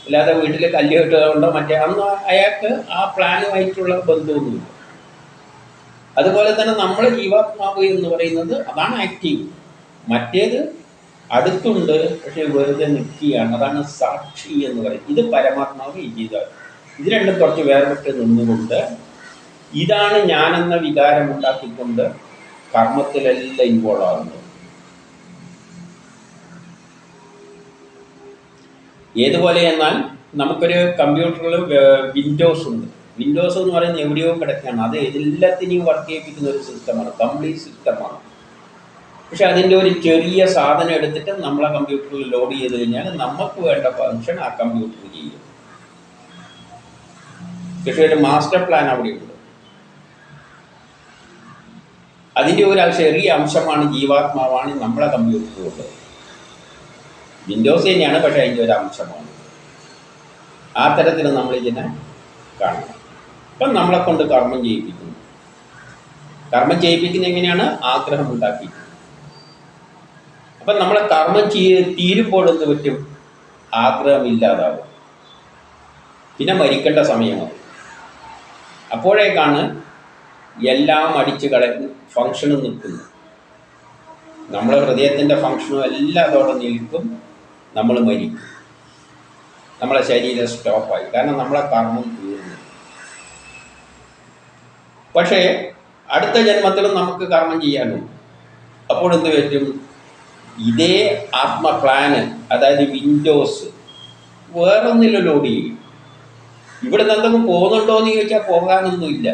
അല്ലാതെ വീട്ടിൽ കല്ല് കെട്ടുകൊണ്ടോ മറ്റേ അന്ന് അയാൾക്ക് ആ പ്ലാനുമായിട്ടുള്ള ബന്ധമൊന്നുമില്ല. അതുപോലെ തന്നെ നമ്മളെ ജീവാത്മാവ് എന്ന് പറയുന്നത് അതാണ് ആക്റ്റീവ്. മറ്റേത് അടുത്തുണ്ട്, പക്ഷെ വെറുതെ നിൽക്കുകയാണ്. അതാണ് സാക്ഷി എന്ന് പറയുന്നത്. ഇത് പരമാത്മാവ്, ഈ ജീവാത്മാവ്. ഇത് രണ്ടും കുറച്ച് വേർപെട്ട് നിന്നുകൊണ്ട് ഇതാണ് ഞാനെന്ന വികാരം ഉണ്ടാക്കിക്കൊണ്ട് കർമ്മത്തിലെല്ലാം ഇൻവോൾവ് ആകുന്നത്. ഏതുപോലെ എന്നാൽ നമുക്കൊരു കമ്പ്യൂട്ടറിൽ വിൻഡോസ് ഉണ്ട്. വിൻഡോസ് എന്ന് പറയുന്നത് എവിടെയോ കിടക്കുകയാണ്. അത് എല്ലാത്തിനെയും വർക്ക് ചെയ്യിപ്പിക്കുന്ന ഒരു സിസ്റ്റമാണ്, കംപ്ലീറ്റ് സിസ്റ്റമാണ്. പക്ഷെ അതിൻ്റെ ഒരു ചെറിയ സാധനം എടുത്തിട്ട് നമ്മളെ കമ്പ്യൂട്ടറിൽ ലോഡ് ചെയ്ത് കഴിഞ്ഞാൽ നമുക്ക് വേണ്ട ഫങ്ഷൻ ആ കമ്പ്യൂട്ടർ ചെയ്യും. പക്ഷേ ഒരു മാസ്റ്റർ പ്ലാൻ അവിടെയുണ്ട്. അതിൻ്റെ ഒരു ചെറിയ അംശമാണ് ജീവാത്മാവാണ് നമ്മളെ കമ്പ്യൂട്ടറിലുള്ളത്. വിൻഡോസ് തന്നെയാണ്, പക്ഷേ അതിൻ്റെ ഒരു അംശമാണ്. ആ തരത്തിൽ നമ്മളിതിനെ കാണണം. അപ്പം നമ്മളെ കൊണ്ട് കർമ്മം ചെയ്യിപ്പിക്കുന്നു. കർമ്മം ചെയ്യിപ്പിക്കുന്നത് എങ്ങനെയാണ്? ആഗ്രഹം ഉണ്ടാക്കി. അപ്പം നമ്മളെ കർമ്മം തീരുമ്പോൾ എന്ത് പറ്റും? ആഗ്രഹമില്ലാതാവും. പിന്നെ മരിക്കേണ്ട സമയമാവും. അപ്പോഴേക്കാണ് എല്ലാം അടിച്ച് കളഞ്ഞ് ഫങ്ഷനും നിൽക്കുന്നു. നമ്മളെ ഹൃദയത്തിൻ്റെ ഫങ്ഷനും എല്ലാം അതോടെ നിൽക്കും. നമ്മൾ മരിക്കും. നമ്മളെ ശരീരം സ്റ്റോപ്പായി. കാരണം നമ്മളെ കർമ്മം തീർന്നു. പക്ഷേ അടുത്ത ജന്മത്തിലും നമുക്ക് കർമ്മം ചെയ്യാനുണ്ട്. അപ്പോൾ എന്ത് പറ്റും? ഇതേ ആത്മപ്ലാന്, അതായത് വിൻഡോസ്, വേറൊന്നിലും ലോഡ് ചെയ്യും. ഇവിടെ നിന്ന് എന്തെങ്കിലും പോകുന്നുണ്ടോ എന്ന് ചോദിച്ചാൽ പോകാനൊന്നുമില്ല.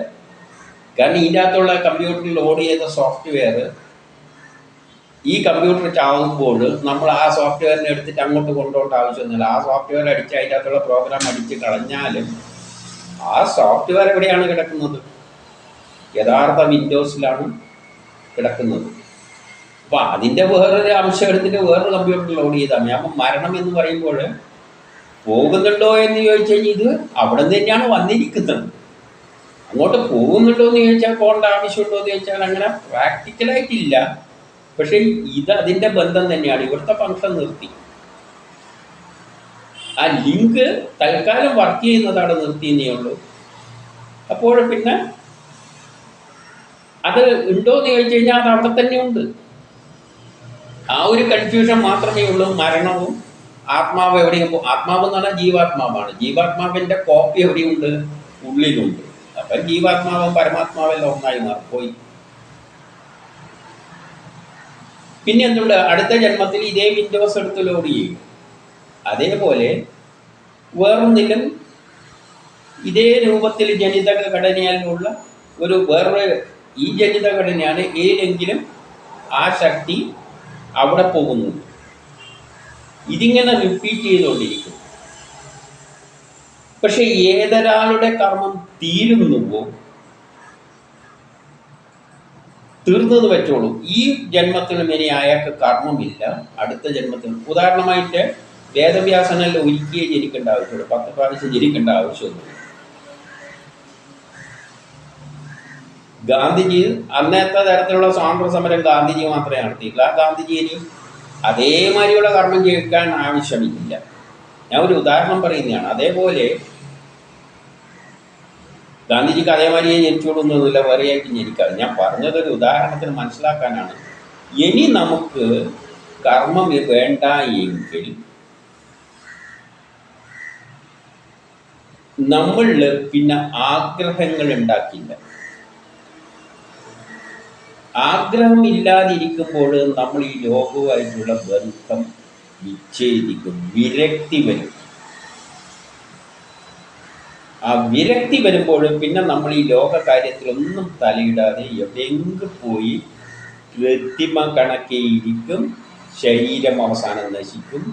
കാരണം ഇതിൻ്റെ അകത്തുള്ള കമ്പ്യൂട്ടറിൽ ലോഡ് ചെയ്ത സോഫ്റ്റ്വെയർ ഈ കമ്പ്യൂട്ടർ ചാവുമ്പോൾ നമ്മൾ ആ സോഫ്റ്റ്വെയറിനെ എടുത്തിട്ട് അങ്ങോട്ട് കൊണ്ടുപോകേണ്ട ആവശ്യമൊന്നുമില്ല. ആ സോഫ്റ്റ്വെയർ അടിച്ച് അതിൻ്റെ അകത്തുള്ള പ്രോഗ്രാം അടിച്ച് കളഞ്ഞാലും ആ സോഫ്റ്റ്വെയർ എവിടെയാണ് കിടക്കുന്നത്? യഥാർത്ഥ വിൻഡോസിലാണ് കിടക്കുന്നത്. അപ്പോൾ അതിൻ്റെ വേറൊരു അംശം എടുത്തിട്ട് വേറൊരു കമ്പ്യൂട്ടറിൽ ലോഡ് ചെയ്താൽ മതി. അപ്പം മരണം എന്ന് പറയുമ്പോൾ പോകുന്നുണ്ടോ എന്ന് ചോദിച്ചു കഴിഞ്ഞാൽ ഇത് അവിടെ നിന്ന് തന്നെയാണ് വന്നിരിക്കുന്നത്. അങ്ങോട്ട് പോകുന്നുണ്ടോ എന്ന് ചോദിച്ചാൽ പോകേണ്ട ആവശ്യമുണ്ടോ എന്ന് ചോദിച്ചാൽ അങ്ങനെ പ്രാക്ടിക്കലായിട്ടില്ല. പക്ഷേ ഇത് അതിൻ്റെ ബന്ധം തന്നെയാണ്. ഇവിടുത്തെ ഫങ്ഷൻ നിർത്തി. ആ ലിങ്ക് തൽക്കാലം വർക്ക് ചെയ്യുന്നതാണ് നിർത്തിയെന്നേ ഉള്ളൂ. അപ്പോൾ പിന്നെ അത് ഉണ്ടോ എന്ന് ചോദിച്ചു കഴിഞ്ഞാൽ അത് അവിടെ തന്നെയുണ്ട്. ആ ഒരു കൺഫ്യൂഷൻ മാത്രമേ ഉള്ളൂ. മരണവും ആത്മാവ് എവിടെയും ആത്മാവ് എന്ന് പറഞ്ഞാൽ ജീവാത്മാവാണ്. ജീവാത്മാവിൻ്റെ കോപ്പി എവിടെയുണ്ട്? ഉള്ളിലുണ്ട്. അപ്പം ജീവാത്മാവും പരമാത്മാവെല്ലാം ഒന്നായി മാറിപ്പോയി. പിന്നെ എന്തുണ്ട്? അടുത്ത ജന്മത്തിൽ ഇതേ വിൻഡോസ് എടുത്ത് ലോഡ് ചെയ്യും. അതേപോലെ വേറൊന്നിലും ഇതേ രൂപത്തിൽ ജനിത ഘടനയിലുള്ള വേറൊരു ഈ ജനിത ഘടനയാണ് ഏതെങ്കിലും ആ ശക്തി അവിടെ പോകുന്നു. ഇതിങ്ങനെ റിപ്പീറ്റ് ചെയ്തുകൊണ്ടിരിക്കും. പക്ഷെ ഏതൊരാളുടെ കർമ്മം തീരുന്നുവോ തീർന്നെന്ന് വെച്ചോളൂ. ഈ ജന്മത്തിലും ഇനി അയാൾക്ക് കർമ്മമില്ല, അടുത്ത ജന്മത്തിലും. ഉദാഹരണമായിട്ട് വേദവ്യാസനല്ല ഒരിക്കലേ ജനിക്കേണ്ട ആവശ്യമുള്ളൂ, 10 പ്രാവശ്യം ജനിക്കേണ്ട ആവശ്യമൊന്നുമില്ല. ഗാന്ധിജി അന്നത്തെ തരത്തിലുള്ള സ്വാതന്ത്ര്യ സമരം ഗാന്ധിജി മാത്രമേ നടത്തിയില്ല. ആ ഗാന്ധിജി ഇനി അതേമാതിരിയുള്ള കർമ്മം ചെയ്യിക്കാൻ ആവശ്യമില്ല. ഞാൻ ഒരു ഉദാഹരണം പറയുന്നതാണ്. അതേപോലെ ഗാന്ധിജിക്ക് അതേമാതിരിയെ ജനിച്ചോളൊന്നുമില്ല, വേറെയായിട്ട് ജനിക്കാതെ. ഞാൻ പറഞ്ഞതൊരു ഉദാഹരണത്തിന് മനസ്സിലാക്കാനാണ്. ഇനി നമുക്ക് കർമ്മം വേണ്ട എങ്കിൽ നമ്മളിൽ പിന്നെ ആഗ്രഹങ്ങൾ ഉണ്ടാക്കില്ല. ആഗ്രഹമില്ലാതിരിക്കുമ്പോൾ നമ്മൾ ഈ ലോകവുമായിട്ടുള്ള ബന്ധം വിച്ഛേദിക്കും, വിരക്തി വരും. ആ വിരക്തി വരുമ്പോൾ പിന്നെ നമ്മൾ ഈ ലോക കാര്യത്തിലൊന്നും തലയിടാതെ എവിടെയെങ്കിലും പോയി പ്രതിമ കണക്കേയിരിക്കും. ശരീരം അവസാനം നശിക്കും,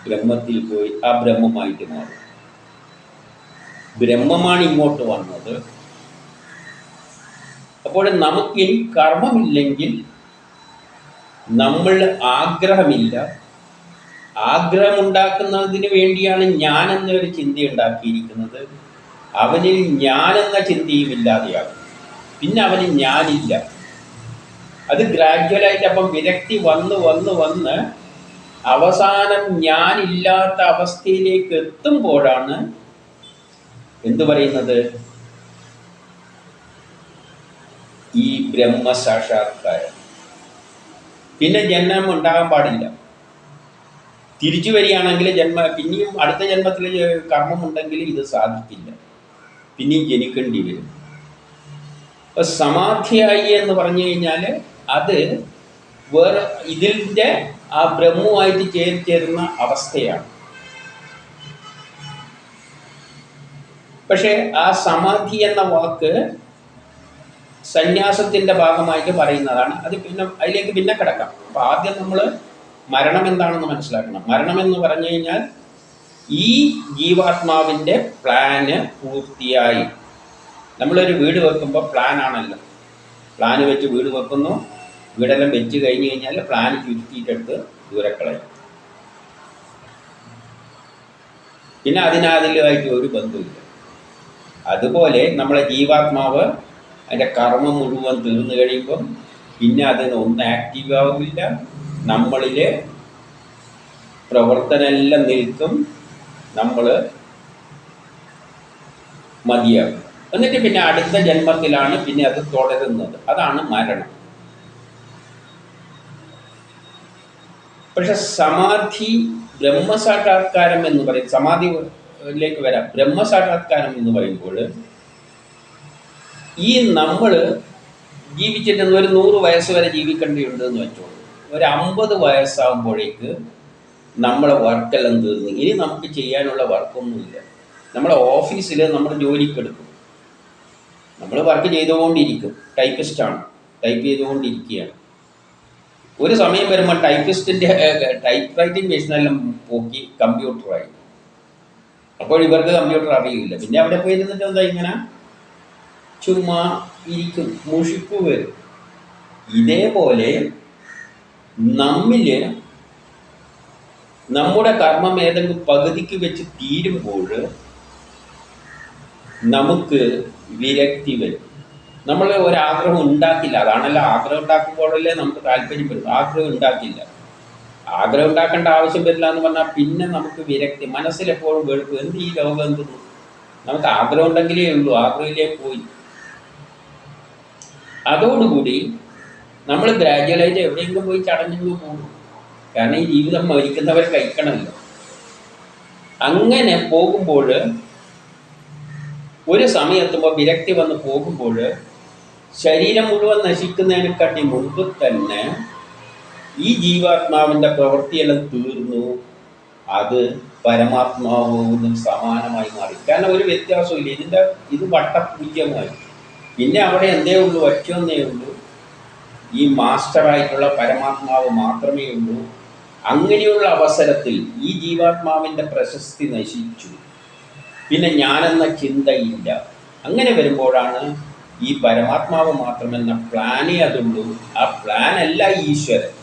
ബ്രഹ്മത്തിൽ പോയി ആ ബ്രഹ്മമായിട്ട് മാറും. ബ്രഹ്മമാണ് ഇങ്ങോട്ട് വന്നത്. അപ്പോൾ നമുക്കിനി കർമ്മമില്ലെങ്കിൽ നമ്മൾ ആഗ്രഹമില്ല. ആഗ്രഹമുണ്ടാക്കുന്നതിന് വേണ്ടിയാണ് ഞാനെന്നൊരു ചിന്ത ഉണ്ടാക്കിയിരിക്കുന്നത്. അവനിൽ ഞാനെന്ന ചിന്തയും ഇല്ലാതെയാകും. പിന്നെ അവന് ഞാനില്ല. അത് ഗ്രാജ്വലായിട്ട് അപ്പം വിരക്തി വന്ന് വന്ന് വന്ന് അവസാനം ഞാനില്ലാത്ത അവസ്ഥയിലേക്ക് എത്തുമ്പോഴാണ് എന്തു പറയുന്നത്, ഈ ബ്രഹ്മസാക്ഷാത്കാരം. പിന്നെ ജന്മം ഉണ്ടാകാൻ പാടില്ല. തിരിച്ചു വരികയാണെങ്കിൽ പിന്നെയും അടുത്ത ജന്മത്തിൽ കർമ്മമുണ്ടെങ്കിൽ ഇത് സാധിക്കില്ല, പിന്നെയും ജനിക്കേണ്ടി വരും. അപ്പം സമാധിയായി എന്ന് പറഞ്ഞു കഴിഞ്ഞാൽ അത് വേറെ ഇതിൻ്റെ ആ ബ്രഹ്മവുമായിട്ട് ചേർന്ന അവസ്ഥയാണ്. പക്ഷേ ആ സമാധി എന്ന വാക്ക് സന്യാസത്തിൻ്റെ ഭാഗമായിട്ട് പറയുന്നതാണ്. അത് പിന്നെ അതിലേക്ക് പിന്നെ കിടക്കാം. അപ്പോൾ ആദ്യം നമ്മൾ മരണം എന്താണെന്ന് മനസ്സിലാക്കണം. മരണം എന്ന് പറഞ്ഞു കഴിഞ്ഞാൽ ഈ ജീവാത്മാവിൻ്റെ പ്ലാന് പൂർത്തിയായി. നമ്മളൊരു വീട് വെക്കുമ്പോൾ പ്ലാനാണല്ലോ. പ്ലാന് വെച്ച് വീട് വെക്കുന്നു. വീടെല്ലാം വെച്ച് കഴിഞ്ഞ് കഴിഞ്ഞാൽ പ്ലാന് ചുരുക്കിയിട്ടെടുത്ത് ദൂരക്കളയും. പിന്നെ അതിനാതിലുമായിട്ട് ഒരു ബന്ധമില്ല. അതുപോലെ നമ്മളെ ജീവാത്മാവ് അതിൻ്റെ കർമ്മം മുഴുവൻ തീർന്നു കഴിയുമ്പം പിന്നെ അതിനൊന്നും ആക്റ്റീവ് ആവില്ല. നമ്മളിൽ പ്രവർത്തനമെല്ലാം നിൽക്കും. നമ്മൾ മതിയാകും. എന്നിട്ട് പിന്നെ അടുത്ത ജന്മത്തിലാണ് പിന്നെ അത് തുടരുന്നത്. അതാണ് മരണം. പക്ഷെ സമാധി, ബ്രഹ്മസാക്ഷാത്കാരം എന്ന് പറയും. സമാധിയിലേക്ക് വരാം. ബ്രഹ്മസാക്ഷാത്കാരം എന്ന് പറയുമ്പോൾ ഈ നമ്മൾ ജീവിച്ചിട്ട് ഒരു 100 വയസ്സ് വരെ ജീവിക്കേണ്ടിയുണ്ട് എന്ന് വെച്ചോളൂ. ഒരു 50 വയസ്സാകുമ്പോഴേക്ക് നമ്മളെ വർക്കെല്ലാം തീർന്നു. ഇനി നമുക്ക് ചെയ്യാനുള്ള വർക്കൊന്നുമില്ല. നമ്മളെ ഓഫീസിൽ നമ്മൾ ജോലിക്കെടുക്കും. നമ്മൾ വർക്ക് ചെയ്തുകൊണ്ടിരിക്കും. ടൈപ്പിസ്റ്റാണ്, ടൈപ്പ് ചെയ്തുകൊണ്ടിരിക്കുകയാണ്. ഒരു സമയം വരുമ്പോൾ ടൈപ്പിസ്റ്റിൻ്റെ ടൈപ്പ് റൈറ്റിംഗ് മെഷീനെല്ലാം പോക്കി കമ്പ്യൂട്ടറായി. അപ്പോൾ ഇവർക്ക് കമ്പ്യൂട്ടർ അറിയില്ല. പിന്നെ അവിടെ പോയിരുന്നിട്ട് എന്താ ഇങ്ങനെ ചുമ്മാ ഇരിക്കും, മുഷിപ്പ് വരും. ഇതേപോലെ നമ്മിൽ നമ്മുടെ കർമ്മം ഏതെങ്കിലും പകുതിക്ക് വെച്ച് തീരുമ്പോൾ നമുക്ക് വിരക്തി വരും. നമ്മൾ ഒരാഗ്രഹം ഉണ്ടാക്കില്ല. അതാണല്ലോ, ആഗ്രഹം ഉണ്ടാക്കുമ്പോഴല്ലേ നമുക്ക് താല്പര്യം വരും. ആഗ്രഹം ഉണ്ടാക്കില്ല, ആഗ്രഹം ഉണ്ടാക്കേണ്ട ആവശ്യം വരില്ല എന്ന് പറഞ്ഞാൽ പിന്നെ നമുക്ക് വിരക്തി. മനസ്സിലെപ്പോഴും വെളുപ്പ്, എന്ത് ഈ ലോകം എന്തെന്ന്. നമുക്ക് ആഗ്രഹം ഉണ്ടെങ്കിലേ ഉള്ളൂ, ആഗ്രഹമില്ലേ പോയി. അതോടുകൂടി നമ്മൾ ഗ്രാജുവലായിട്ട് എവിടെയെങ്കിലും പോയി ചടഞ്ഞു പോകും. കാരണം ഈ ജീവിതം മരിക്കുന്നവരെ കഴിക്കണമല്ലോ. അങ്ങനെ പോകുമ്പോൾ ഒരു സമയത്തുമ്പോൾ വിരക്തി വന്ന് പോകുമ്പോൾ ശരീരം മുഴുവൻ നശിക്കുന്നതിനെക്കാട്ടി മുൻപ് തന്നെ ഈ ജീവാത്മാവിൻ്റെ പ്രവൃത്തിയെല്ലാം തീർന്നു. അത് പരമാത്മാവിന് സമാനമായി മാറി. കാരണം ഒരു വ്യത്യാസമില്ല. ഇത് വട്ടപൂജ്യമായി. പിന്നെ അവിടെ എന്തേ ഉള്ളൂ, ഒറ്റൊന്നേ ഉള്ളൂ, ഈ മാസ്റ്ററായിട്ടുള്ള പരമാത്മാവ് മാത്രമേ ഉള്ളൂ. അങ്ങനെയുള്ള അവസരത്തിൽ ഈ ജീവാത്മാവിൻ്റെ പ്രശസ്തി നശിച്ചു, പിന്നെ ഞാനെന്ന ചിന്തയില്ല. അങ്ങനെ വരുമ്പോഴാണ് ഈ പരമാത്മാവ് മാത്രമെന്ന പ്ലാനേ അതുള്ളൂ. ആ പ്ലാനല്ല ഈശ്വരൻ.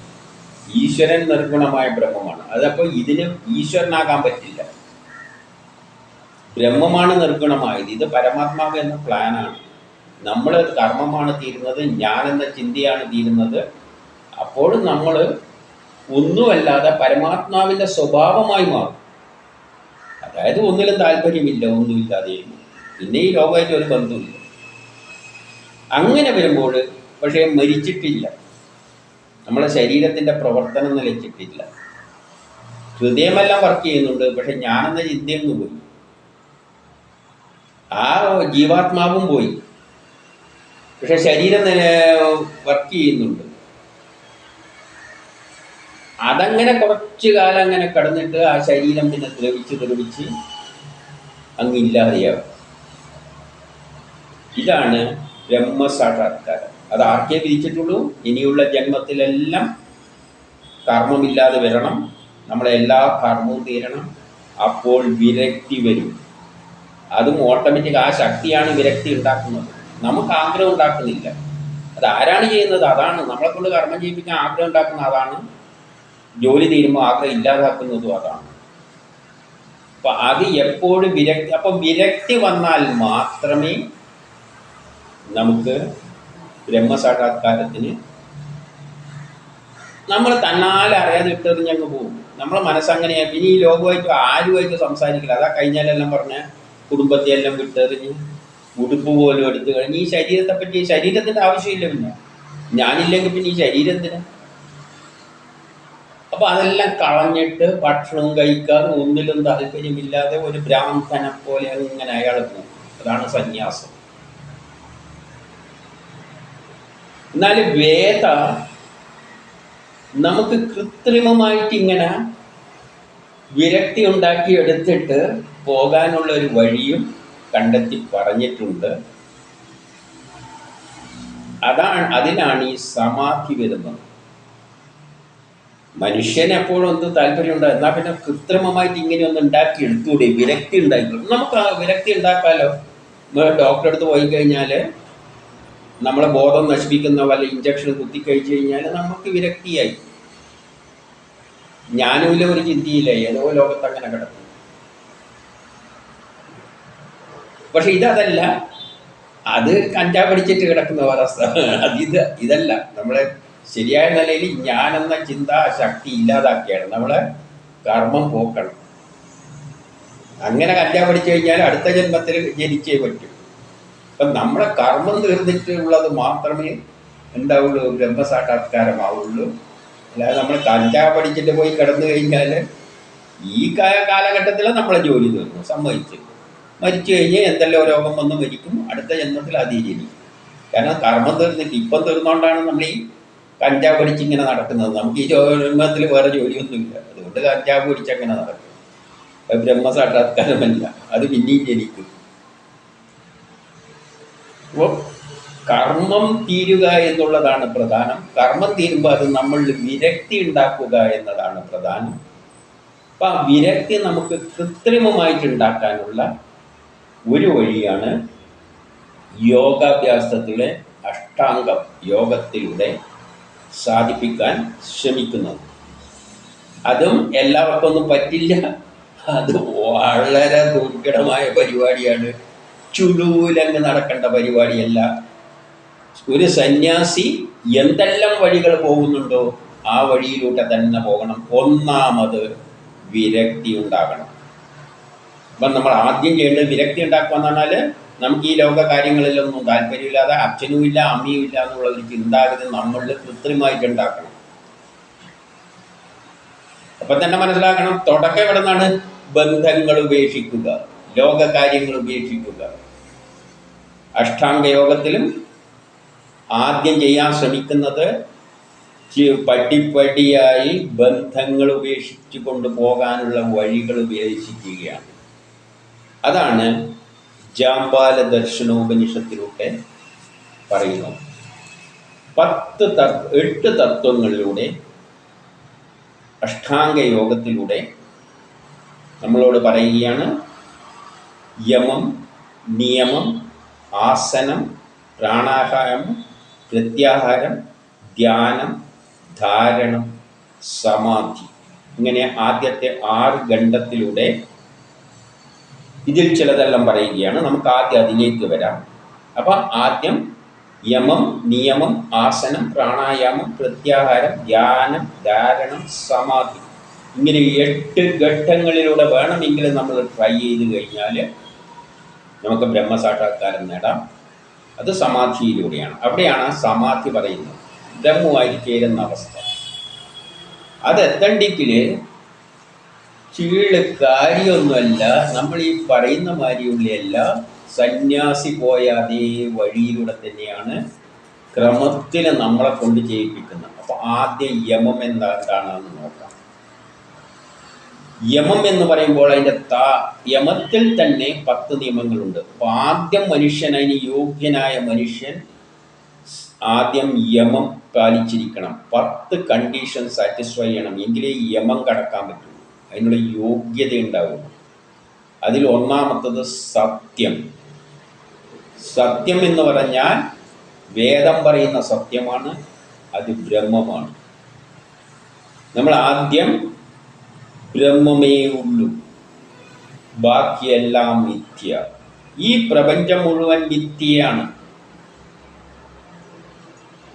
ഈശ്വരൻ നിർഗുണമായ ബ്രഹ്മമാണ്. അതപ്പോൾ ഇതിന് ഈശ്വരനാകാൻ പറ്റില്ല. ബ്രഹ്മമാണ് നിർഗുണമായത്, ഇത് പരമാത്മാവ് എന്ന പ്ലാനാണ്. നമ്മൾ കർമ്മമാണ് തീരുന്നത്, ഞാനെന്ന ചിന്തയാണ് തീരുന്നത്. അപ്പോൾ നമ്മൾ ഒന്നുമല്ലാതെ പരമാത്മാവിൻ്റെ സ്വഭാവമായി മാറും. അതായത് ഒന്നിലും താല്പര്യമില്ല, ഒന്നുമില്ലാതെ, പിന്നെ ഈ ലോകമായിട്ട് ഒരു ബന്ധമില്ല. അങ്ങനെ വരുമ്പോൾ പക്ഷേ മരിച്ചിട്ടില്ല, നമ്മളെ ശരീരത്തിൻ്റെ പ്രവർത്തനം നിലച്ചിട്ടില്ല. ഹൃദയമെല്ലാം വർക്ക് ചെയ്യുന്നുണ്ട്, പക്ഷെ ഞാനെന്ന ചിന്തയൊന്നും പോയി, ആ ജീവാത്മാവും പോയി, പക്ഷെ ശരീരം വർക്ക് ചെയ്യുന്നുണ്ട്. അതങ്ങനെ കുറച്ചു കാലം അങ്ങനെ കടന്നിട്ട് ആ ശരീരം പിന്നെ ദ്രവിച്ച് അങ്ങില്ലാതെയാവും. ഇതാണ് ബ്രഹ്മസാക്ഷാത്കാരം. അത് ആർക്കേ വിധിച്ചിട്ടുള്ളൂ? ഇനിയുള്ള ജന്മത്തിലെല്ലാം കർമ്മമില്ലാതെ വരണം, നമ്മളെല്ലാ കർമ്മവും തീരണം. അപ്പോൾ വിരക്തി വരും. അതും ഓട്ടോമാറ്റിക്. ആ ശക്തിയാണ് വിരക്തി ഉണ്ടാക്കുന്നത്. നമുക്ക് ആഗ്രഹം ഉണ്ടാക്കുന്നില്ല. അത് ആരാണ് ചെയ്യുന്നത്? അതാണ് നമ്മളെ കൊണ്ട് കർമ്മം ചെയ്യിപ്പിക്കാൻ ആഗ്രഹം ഉണ്ടാക്കുന്നത്. അതാണ് ജോലി തീരുമ്പോൾ ആഗ്രഹം ഇല്ലാതാക്കുന്നതും അതാണ്. അപ്പം അത് എപ്പോഴും വിരക്തി. അപ്പം വിരക്തി വന്നാൽ മാത്രമേ നമുക്ക് ബ്രഹ്മസാക്ഷാത്കാരത്തിന് നമ്മൾ തന്നാലെ അറിയാതെ ഇട്ടെറിഞ്ഞങ്ങ് പോകും. നമ്മളെ മനസ്സങ്ങനെയാണ്. പിന്നെ ഈ ലോകമായിട്ട് ആരുമായിട്ട് സംസാരിക്കില്ല. അതാ കഴിഞ്ഞാലെല്ലാം പറഞ്ഞ കുടുംബത്തെയെല്ലാം വിട്ടെറിഞ്ഞ് ഉടുപ്പ് പോലും എടുത്തു കഴിഞ്ഞ് ഈ ശരീരത്തെ പറ്റി, ശരീരത്തിൻ്റെ ആവശ്യമില്ല. പിന്നെ ഞാനില്ലെങ്കിൽ പിന്നെ ഈ ശരീരത്തിന്. അപ്പോൾ അതെല്ലാം കളഞ്ഞിട്ട് ഭക്ഷണം കഴിക്കാതെ ഒന്നിലും താല്പര്യമില്ലാതെ ഒരു ബ്രാഹ്മണനെ പോലെ അങ്ങനെ അയാൾ പോകും. അതാണ് സന്യാസം. എന്നാൽ വേദ നമുക്ക് കൃത്രിമമായിട്ട് ഇങ്ങനെ വിരക്തി ഉണ്ടാക്കി എടുത്തിട്ട് പോകാനുള്ള ഒരു വഴിയും കണ്ടെത്തി പറഞ്ഞിട്ടുണ്ട്. അതിനാണ് ഈ സമാധി വരുന്നത്. മനുഷ്യന് എപ്പോഴും എന്ത് താല്പര്യമുണ്ടോ? എന്നാൽ പിന്നെ കൃത്രിമമായിട്ട് ഇങ്ങനെ ഒന്ന് ഉണ്ടാക്കി എടുത്തുകൂടി, വിരക്തി ഉണ്ടായിക്കോളും. നമുക്ക് ആ വിരക്തി ഉണ്ടാക്കാമല്ലോ. ഡോക്ടറെ അടുത്ത് പോയി കഴിഞ്ഞാൽ നമ്മളെ ബോധം നശിപ്പിക്കുന്ന വല്ല ഇഞ്ചക്ഷൻ കുത്തിക്കഴിച്ച് കഴിഞ്ഞാൽ നമുക്ക് വിരക്തിയായി. ഞാനുമില്ല, ഒരു ചിന്തയില്ല, ഏതോ ലോകത്ത് അങ്ങനെ കിടക്കും. പക്ഷെ ഇതല്ല, അത് കഞ്ചാവ് പിടിച്ചിട്ട് കിടക്കുന്ന അവസ്ഥ. ഇതല്ല. നമ്മളെ ശരിയായ നിലയിൽ ഞാനെന്ന ചിന്താ ശക്തി ഇല്ലാതാക്കിയാണ് നമ്മളെ കർമ്മം പോക്കണം. അങ്ങനെ കഞ്ചാവ് പിടിച്ചു കഴിഞ്ഞാൽ അടുത്ത ജന്മത്തിൽ ജനിച്ചേ പറ്റും. അപ്പം നമ്മളെ കർമ്മം തീർന്നിട്ടുള്ളത് മാത്രമേ എന്താവുള്ളൂ, ബ്രഹ്മസാക്ഷാത്കാരമാവുള്ളൂ. അല്ലാതെ നമ്മൾ കഞ്ചാവ് പഠിച്ചിട്ട് പോയി കിടന്നു കഴിഞ്ഞാൽ ഈ കാലഘട്ടത്തിൽ നമ്മളെ ജോലി തീർന്നു, സമ്മതിച്ചു. മരിച്ചു കഴിഞ്ഞാൽ എന്തെല്ലാം രോഗം വന്ന് മരിക്കും, അടുത്ത ജന്മത്തിൽ അതേ ജനിക്കും. കാരണം കർമ്മം തീർന്നിട്ട് ഇപ്പം തീർന്നുകൊണ്ടാണ് നമ്മൾ ഈ കഞ്ചാവ് പിടിച്ചിങ്ങനെ നടക്കുന്നത്. നമുക്ക് ഈ ജന്മത്തിൽ വേറെ ജോലിയൊന്നുമില്ല, അതുകൊണ്ട് കഞ്ചാവ് പിടിച്ചങ്ങനെ നടക്കും. അത് ബ്രഹ്മസാക്ഷാത്കാരമല്ല, അത് പിന്നെയും ജനിക്കും. അപ്പോൾ കർമ്മം തീരുക എന്നുള്ളതാണ് പ്രധാനം. കർമ്മം തീരുമ്പോൾ അത് നമ്മളിൽ വിരക്തി ഉണ്ടാക്കുക എന്നതാണ് പ്രധാനം. അപ്പം ആ വിരക്തി നമുക്ക് കൃത്രിമമായിട്ട് ഉണ്ടാക്കാനുള്ള ഒരു വഴിയാണ് യോഗാഭ്യാസത്തിലെ അഷ്ടാംഗം യോഗത്തിലൂടെ സാധിപ്പിക്കാൻ ശ്രമിക്കുന്നത്. അതും എല്ലാവർക്കും ഒന്നും പറ്റില്ല. അത് വളരെ ദുർഘടമായ പരിപാടിയാണ്. ചുടൂലങ്ങ് നടക്കേണ്ട പരിപാടിയല്ല. ഒരു സന്യാസി എന്തെല്ലാം വഴികൾ പോകുന്നുണ്ടോ ആ വഴിയിലൂടെ തന്നെ പോകണം. ഒന്നാമത് വിരക്തി ഉണ്ടാകണം. അപ്പം നമ്മൾ ആദ്യം ചെയ്യേണ്ടത് വിരക്തി ഉണ്ടാക്കുക എന്ന് പറഞ്ഞാൽ നമുക്ക് ഈ ലോക കാര്യങ്ങളിലൊന്നും താല്പര്യമില്ലാതെ, അച്ഛനും ഇല്ല അമ്മയും ഇല്ല എന്നുള്ള ഒരു ചിന്താഗതി നമ്മളിൽ കൃത്രിമമായിട്ട് ഉണ്ടാക്കണം. അപ്പം തന്നെ മനസ്സിലാക്കണം, തുടക്കം എവിടെ നിന്നാണ്? ബന്ധങ്ങൾ ഉപേക്ഷിക്കുക, ലോകകാര്യങ്ങൾ ഉപേക്ഷിക്കുക. അഷ്ടാംഗ യോഗത്തിലും ആദ്യം ചെയ്യാൻ ശ്രമിക്കുന്നത് പടിപ്പടിയായി ബന്ധങ്ങൾ ഉപേക്ഷിച്ചു കൊണ്ടുപോകാനുള്ള വഴികൾ ഉപദേശിക്കുകയാണ്. അതാണ് ജാംബാല ദർശനോപനിഷത്തിലൂടെ പറയുന്നത്. 8 തത്വങ്ങളിലൂടെ അഷ്ടാംഗ യോഗത്തിലൂടെ നമ്മളോട് പറയുകയാണ് യമം, നിയമം, ആസനം, പ്രാണായാമം, പ്രത്യാഹാരം, ധ്യാനം, ധാരണം, സമാധി. ഇങ്ങനെ ആദ്യത്തെ 6 ഖണ്ഡത്തിലൂടെ ഇതിൽ ചിലതെല്ലാം പറയുകയാണ്. നമുക്ക് ആദ്യം അതിലേക്ക് വരാം. അപ്പം ആദ്യം യമം, നിയമം, ആസനം, പ്രാണായാമം, പ്രത്യാഹാരം, ധ്യാനം, ധാരണം, സമാധി. ഇങ്ങനെ 8 ഘട്ടങ്ങളിലൂടെ വേണമെങ്കിലും നമ്മൾ ട്രൈ ചെയ്ത് കഴിഞ്ഞാൽ നമുക്ക് ബ്രഹ്മസാക്ഷാത്കാരം നേടാം. അത് സമാധിയിലൂടെയാണ്. അവിടെയാണ് സമാധി പറയുന്നത്, ബ്രഹ്മവുമായി ചേരുന്ന അവസ്ഥ. അതെത്തണ്ടെങ്കിൽ കാര്യമൊന്നുമല്ല. നമ്മൾ ഈ പറയുന്ന മാതിരിയുള്ളയല്ല. സന്യാസി പോയ അതേ വഴിയിലൂടെ തന്നെയാണ് ക്രമത്തിൽ നമ്മളെ കൊണ്ട് ചെയ്യിപ്പിക്കുന്നത്. അപ്പോൾ ആദ്യം യമം എന്താണെന്ന് നോക്കാം. യമം എന്ന് പറയുമ്പോൾ അതിൻ്റെ യമത്തിൽ തന്നെ 10 നിയമങ്ങളുണ്ട്. അപ്പോൾ ആദ്യം മനുഷ്യൻ, അതിന് യോഗ്യനായ മനുഷ്യൻ ആദ്യം യമം പാലിച്ചിരിക്കണം. 10 കണ്ടീഷൻ സാറ്റിസ്ഫൈ ചെയ്യണം, എങ്കിലേ യമം കടക്കാൻ പറ്റുള്ളൂ. അതിനുള്ള യോഗ്യത ഉണ്ടാവുള്ളൂ. അതിൽ ഒന്നാമത്തത് സത്യം. സത്യം എന്ന് പറഞ്ഞാൽ വേദം പറയുന്ന സത്യമാണ്, അത് ബ്രഹ്മമാണ്. നമ്മൾ ആദ്യം ബ്രഹ്മമേ ഉള്ളൂ, ബാക്കിയെല്ലാം മിഥ്യ. ഈ പ്രപഞ്ചം മുഴുവൻ മിഥ്യയാണ്.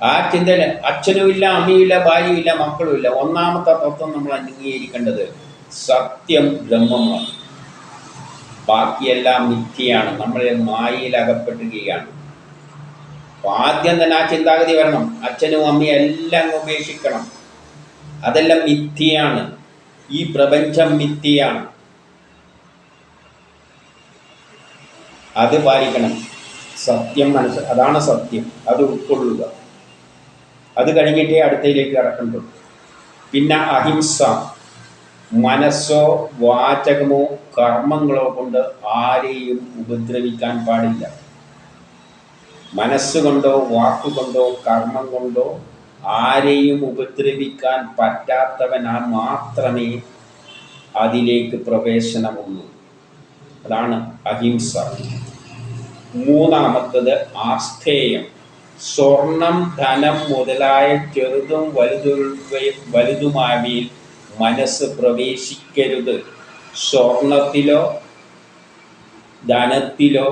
ആ ചിന്തയിൽ അച്ഛനുമില്ല, അമ്മയുമില്ല, ഭാര്യയുമില്ല, മക്കളുമില്ല. ഒന്നാമത്തെ തത്വം നമ്മൾ അംഗീകരിക്കേണ്ടത് സത്യം ബ്രഹ്മമാണ്, ബാക്കിയെല്ലാം മിഥ്യയാണ്. നമ്മളെ മായയിൽ അകപ്പെടുകയാണ്. അപ്പോൾ ആദ്യം തന്നെ ആ ചിന്താഗതി വരണം. അച്ഛനും അമ്മയും എല്ലാം ഉപേക്ഷിക്കണം, അതെല്ലാം മിഥ്യയാണ്. ഈ പ്രപഞ്ചം മിഥ്യയാണ്, അത് പാലിക്കണം. സത്യം അതാണ് സത്യം, അത് ഉൾക്കൊള്ളുക. അത് കഴിഞ്ഞിട്ടേ അടുത്തയിലേക്ക് കടക്കേണ്ടത്. പിന്നെ അഹിംസ. മനസ്സോ വാചകമോ കർമ്മങ്ങളോ കൊണ്ട് ആരെയും ഉപദ്രവിക്കാൻ പാടില്ല. മനസ്സുകൊണ്ടോ വാക്കുകൊണ്ടോ കർമ്മം കൊണ്ടോ ആരെയും ഉപദ്രവിക്കാൻ പറ്റാത്തവനാൽ മാത്രമേ അതിലേക്ക് പ്രവേശനമുള്ളൂ. അതാണ് അഹിംസ. മൂന്നാമത്തത് ആസ്ഥേയം. സ്വർണം, ധനം മുതലായ ചെറുതും വലുതുമായവയിൽ മനസ്സ് പ്രവേശിക്കരുത്. സ്വർണത്തിലോ ധനത്തിലോ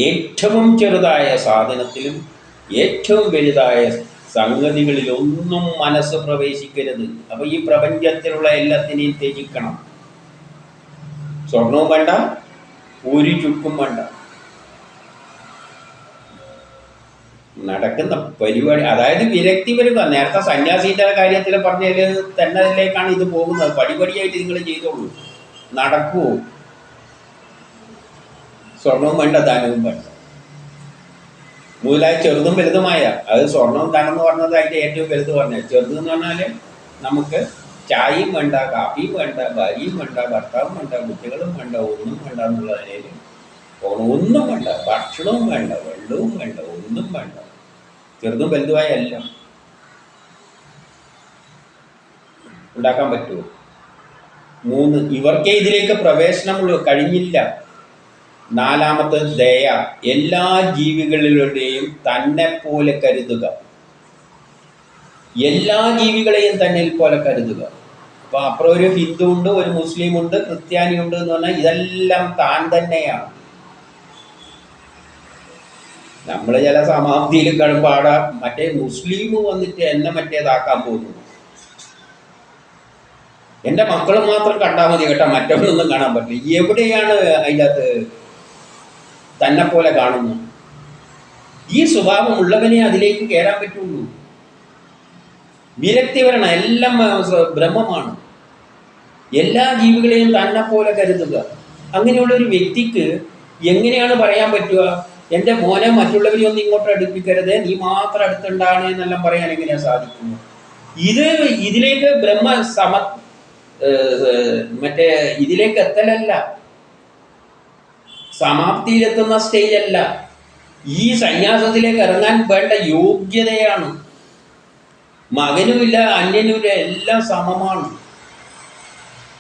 ഏറ്റവും ചെറുതായ സാധനത്തിലും ഏറ്റവും വലുതായ സംഗതികളിലൊന്നും മനസ്സ് പ്രവേശിക്കരുത്. അപ്പോൾ ഈ പ്രപഞ്ചത്തിലുള്ള എല്ലാത്തിനെയും ത്യജിക്കണം. സ്വർണവും വേണ്ട, ഒരു ചുക്കും വേണ്ട. നടക്കുന്ന പരിപാടി, അതായത് വിരക്തി വരുക. നേരത്തെ സന്യാസിൻ്റെ കാര്യത്തിൽ പറഞ്ഞതിൽ തന്നതിലേക്കാണ് ഇത് പോകുന്നത്. പടിപടിയായിട്ട് നിങ്ങൾ ചെയ്തോളൂ, നടക്കുമോ? സ്വർണവും വേണ്ട, ധനവും വേണ്ട. മുതലായ ചെറുതും വലുതുമായ, അത് സ്വർണവും ധനം എന്ന് പറഞ്ഞത് അതിൻ്റെ ഏറ്റവും വലുത് പറഞ്ഞത്. ചെറുതെന്ന് പറഞ്ഞാൽ നമുക്ക് ചായയും വേണ്ട, കാപ്പിയും വേണ്ട, ഭാര്യയും വേണ്ട, ഭർത്താവും വേണ്ട, കുട്ടികളും വേണ്ട, ഒന്നും വേണ്ട എന്നുള്ളതിനേൽ ഒന്നും വേണ്ട. ഭക്ഷണവും വേണ്ട, വെള്ളവും വേണ്ട, ഒന്നും വേണ്ട. ചെറുതും വലുതുമായ എല്ലാം ഉണ്ടാക്കാൻ പറ്റുമോ? 3, ഇവർക്കേ ഇതിലേക്ക് പ്രവേശനമുള്ളൂ, കഴിഞ്ഞില്ല. 4, ദയ. എല്ലാ ജീവികളിലൂടെയും തന്നെ പോലെ കരുതുക. എല്ലാ ജീവികളെയും തന്നെ പോലെ കരുതുക. അപ്പോൾ അപ്പുറം ഒരു ഹിന്ദു ഉണ്ട്, ഒരു മുസ്ലിം ഉണ്ട്, ക്രിസ്ത്യാനി ഉണ്ട് എന്ന് പറഞ്ഞാൽ ഇതെല്ലാം താൻ തന്നെയാണ്. നമ്മൾ ചില സമാപ്തിയിൽ കാണുമ്പോൾ മറ്റേ മുസ്ലിം വന്നിട്ട് എന്നെ മറ്റേതാക്കാൻ പോകുന്നു. എൻ്റെ മക്കൾ മാത്രം കണ്ടാൽ മതി കേട്ടോ, മറ്റവരൊന്നും കാണാൻ പറ്റില്ല. എവിടെയാണ് അതിനകത്ത് തന്നെ പോലെ കാണുന്നു? ഈ സ്വഭാവം ഉള്ളവനെ അതിലേക്ക് കയറാൻ പറ്റുള്ളൂ. വിരക്തി വരണം. എല്ലാം ബ്രഹ്മമാണ്. എല്ലാ ജീവികളെയും തന്നെ പോലെ കരുതുക. അങ്ങനെയുള്ളൊരു വ്യക്തിക്ക് എങ്ങനെയാണ് പറയാൻ പറ്റുക, എൻ്റെ മോനെ മറ്റുള്ളവരെയൊന്നും ഇങ്ങോട്ട് അടുപ്പിക്കരുത്, നീ മാത്രം അടുത്തുണ്ടാണ് എന്നെല്ലാം പറയാൻ എങ്ങനെയാണ് സാധിക്കുന്നത്? ഇതിലേക്ക് മറ്റേ ഇതിലേക്ക് എത്തലല്ല, സമാപ്തിയിലെത്തുന്ന സ്റ്റേജല്ല. ഈ സന്യാസത്തിലേക്ക് ഇറങ്ങാൻ വേണ്ട യോഗ്യതയാണ്. മകനുമില്ല, അന്യനുമില്ല, എല്ലാം സമമാണ്.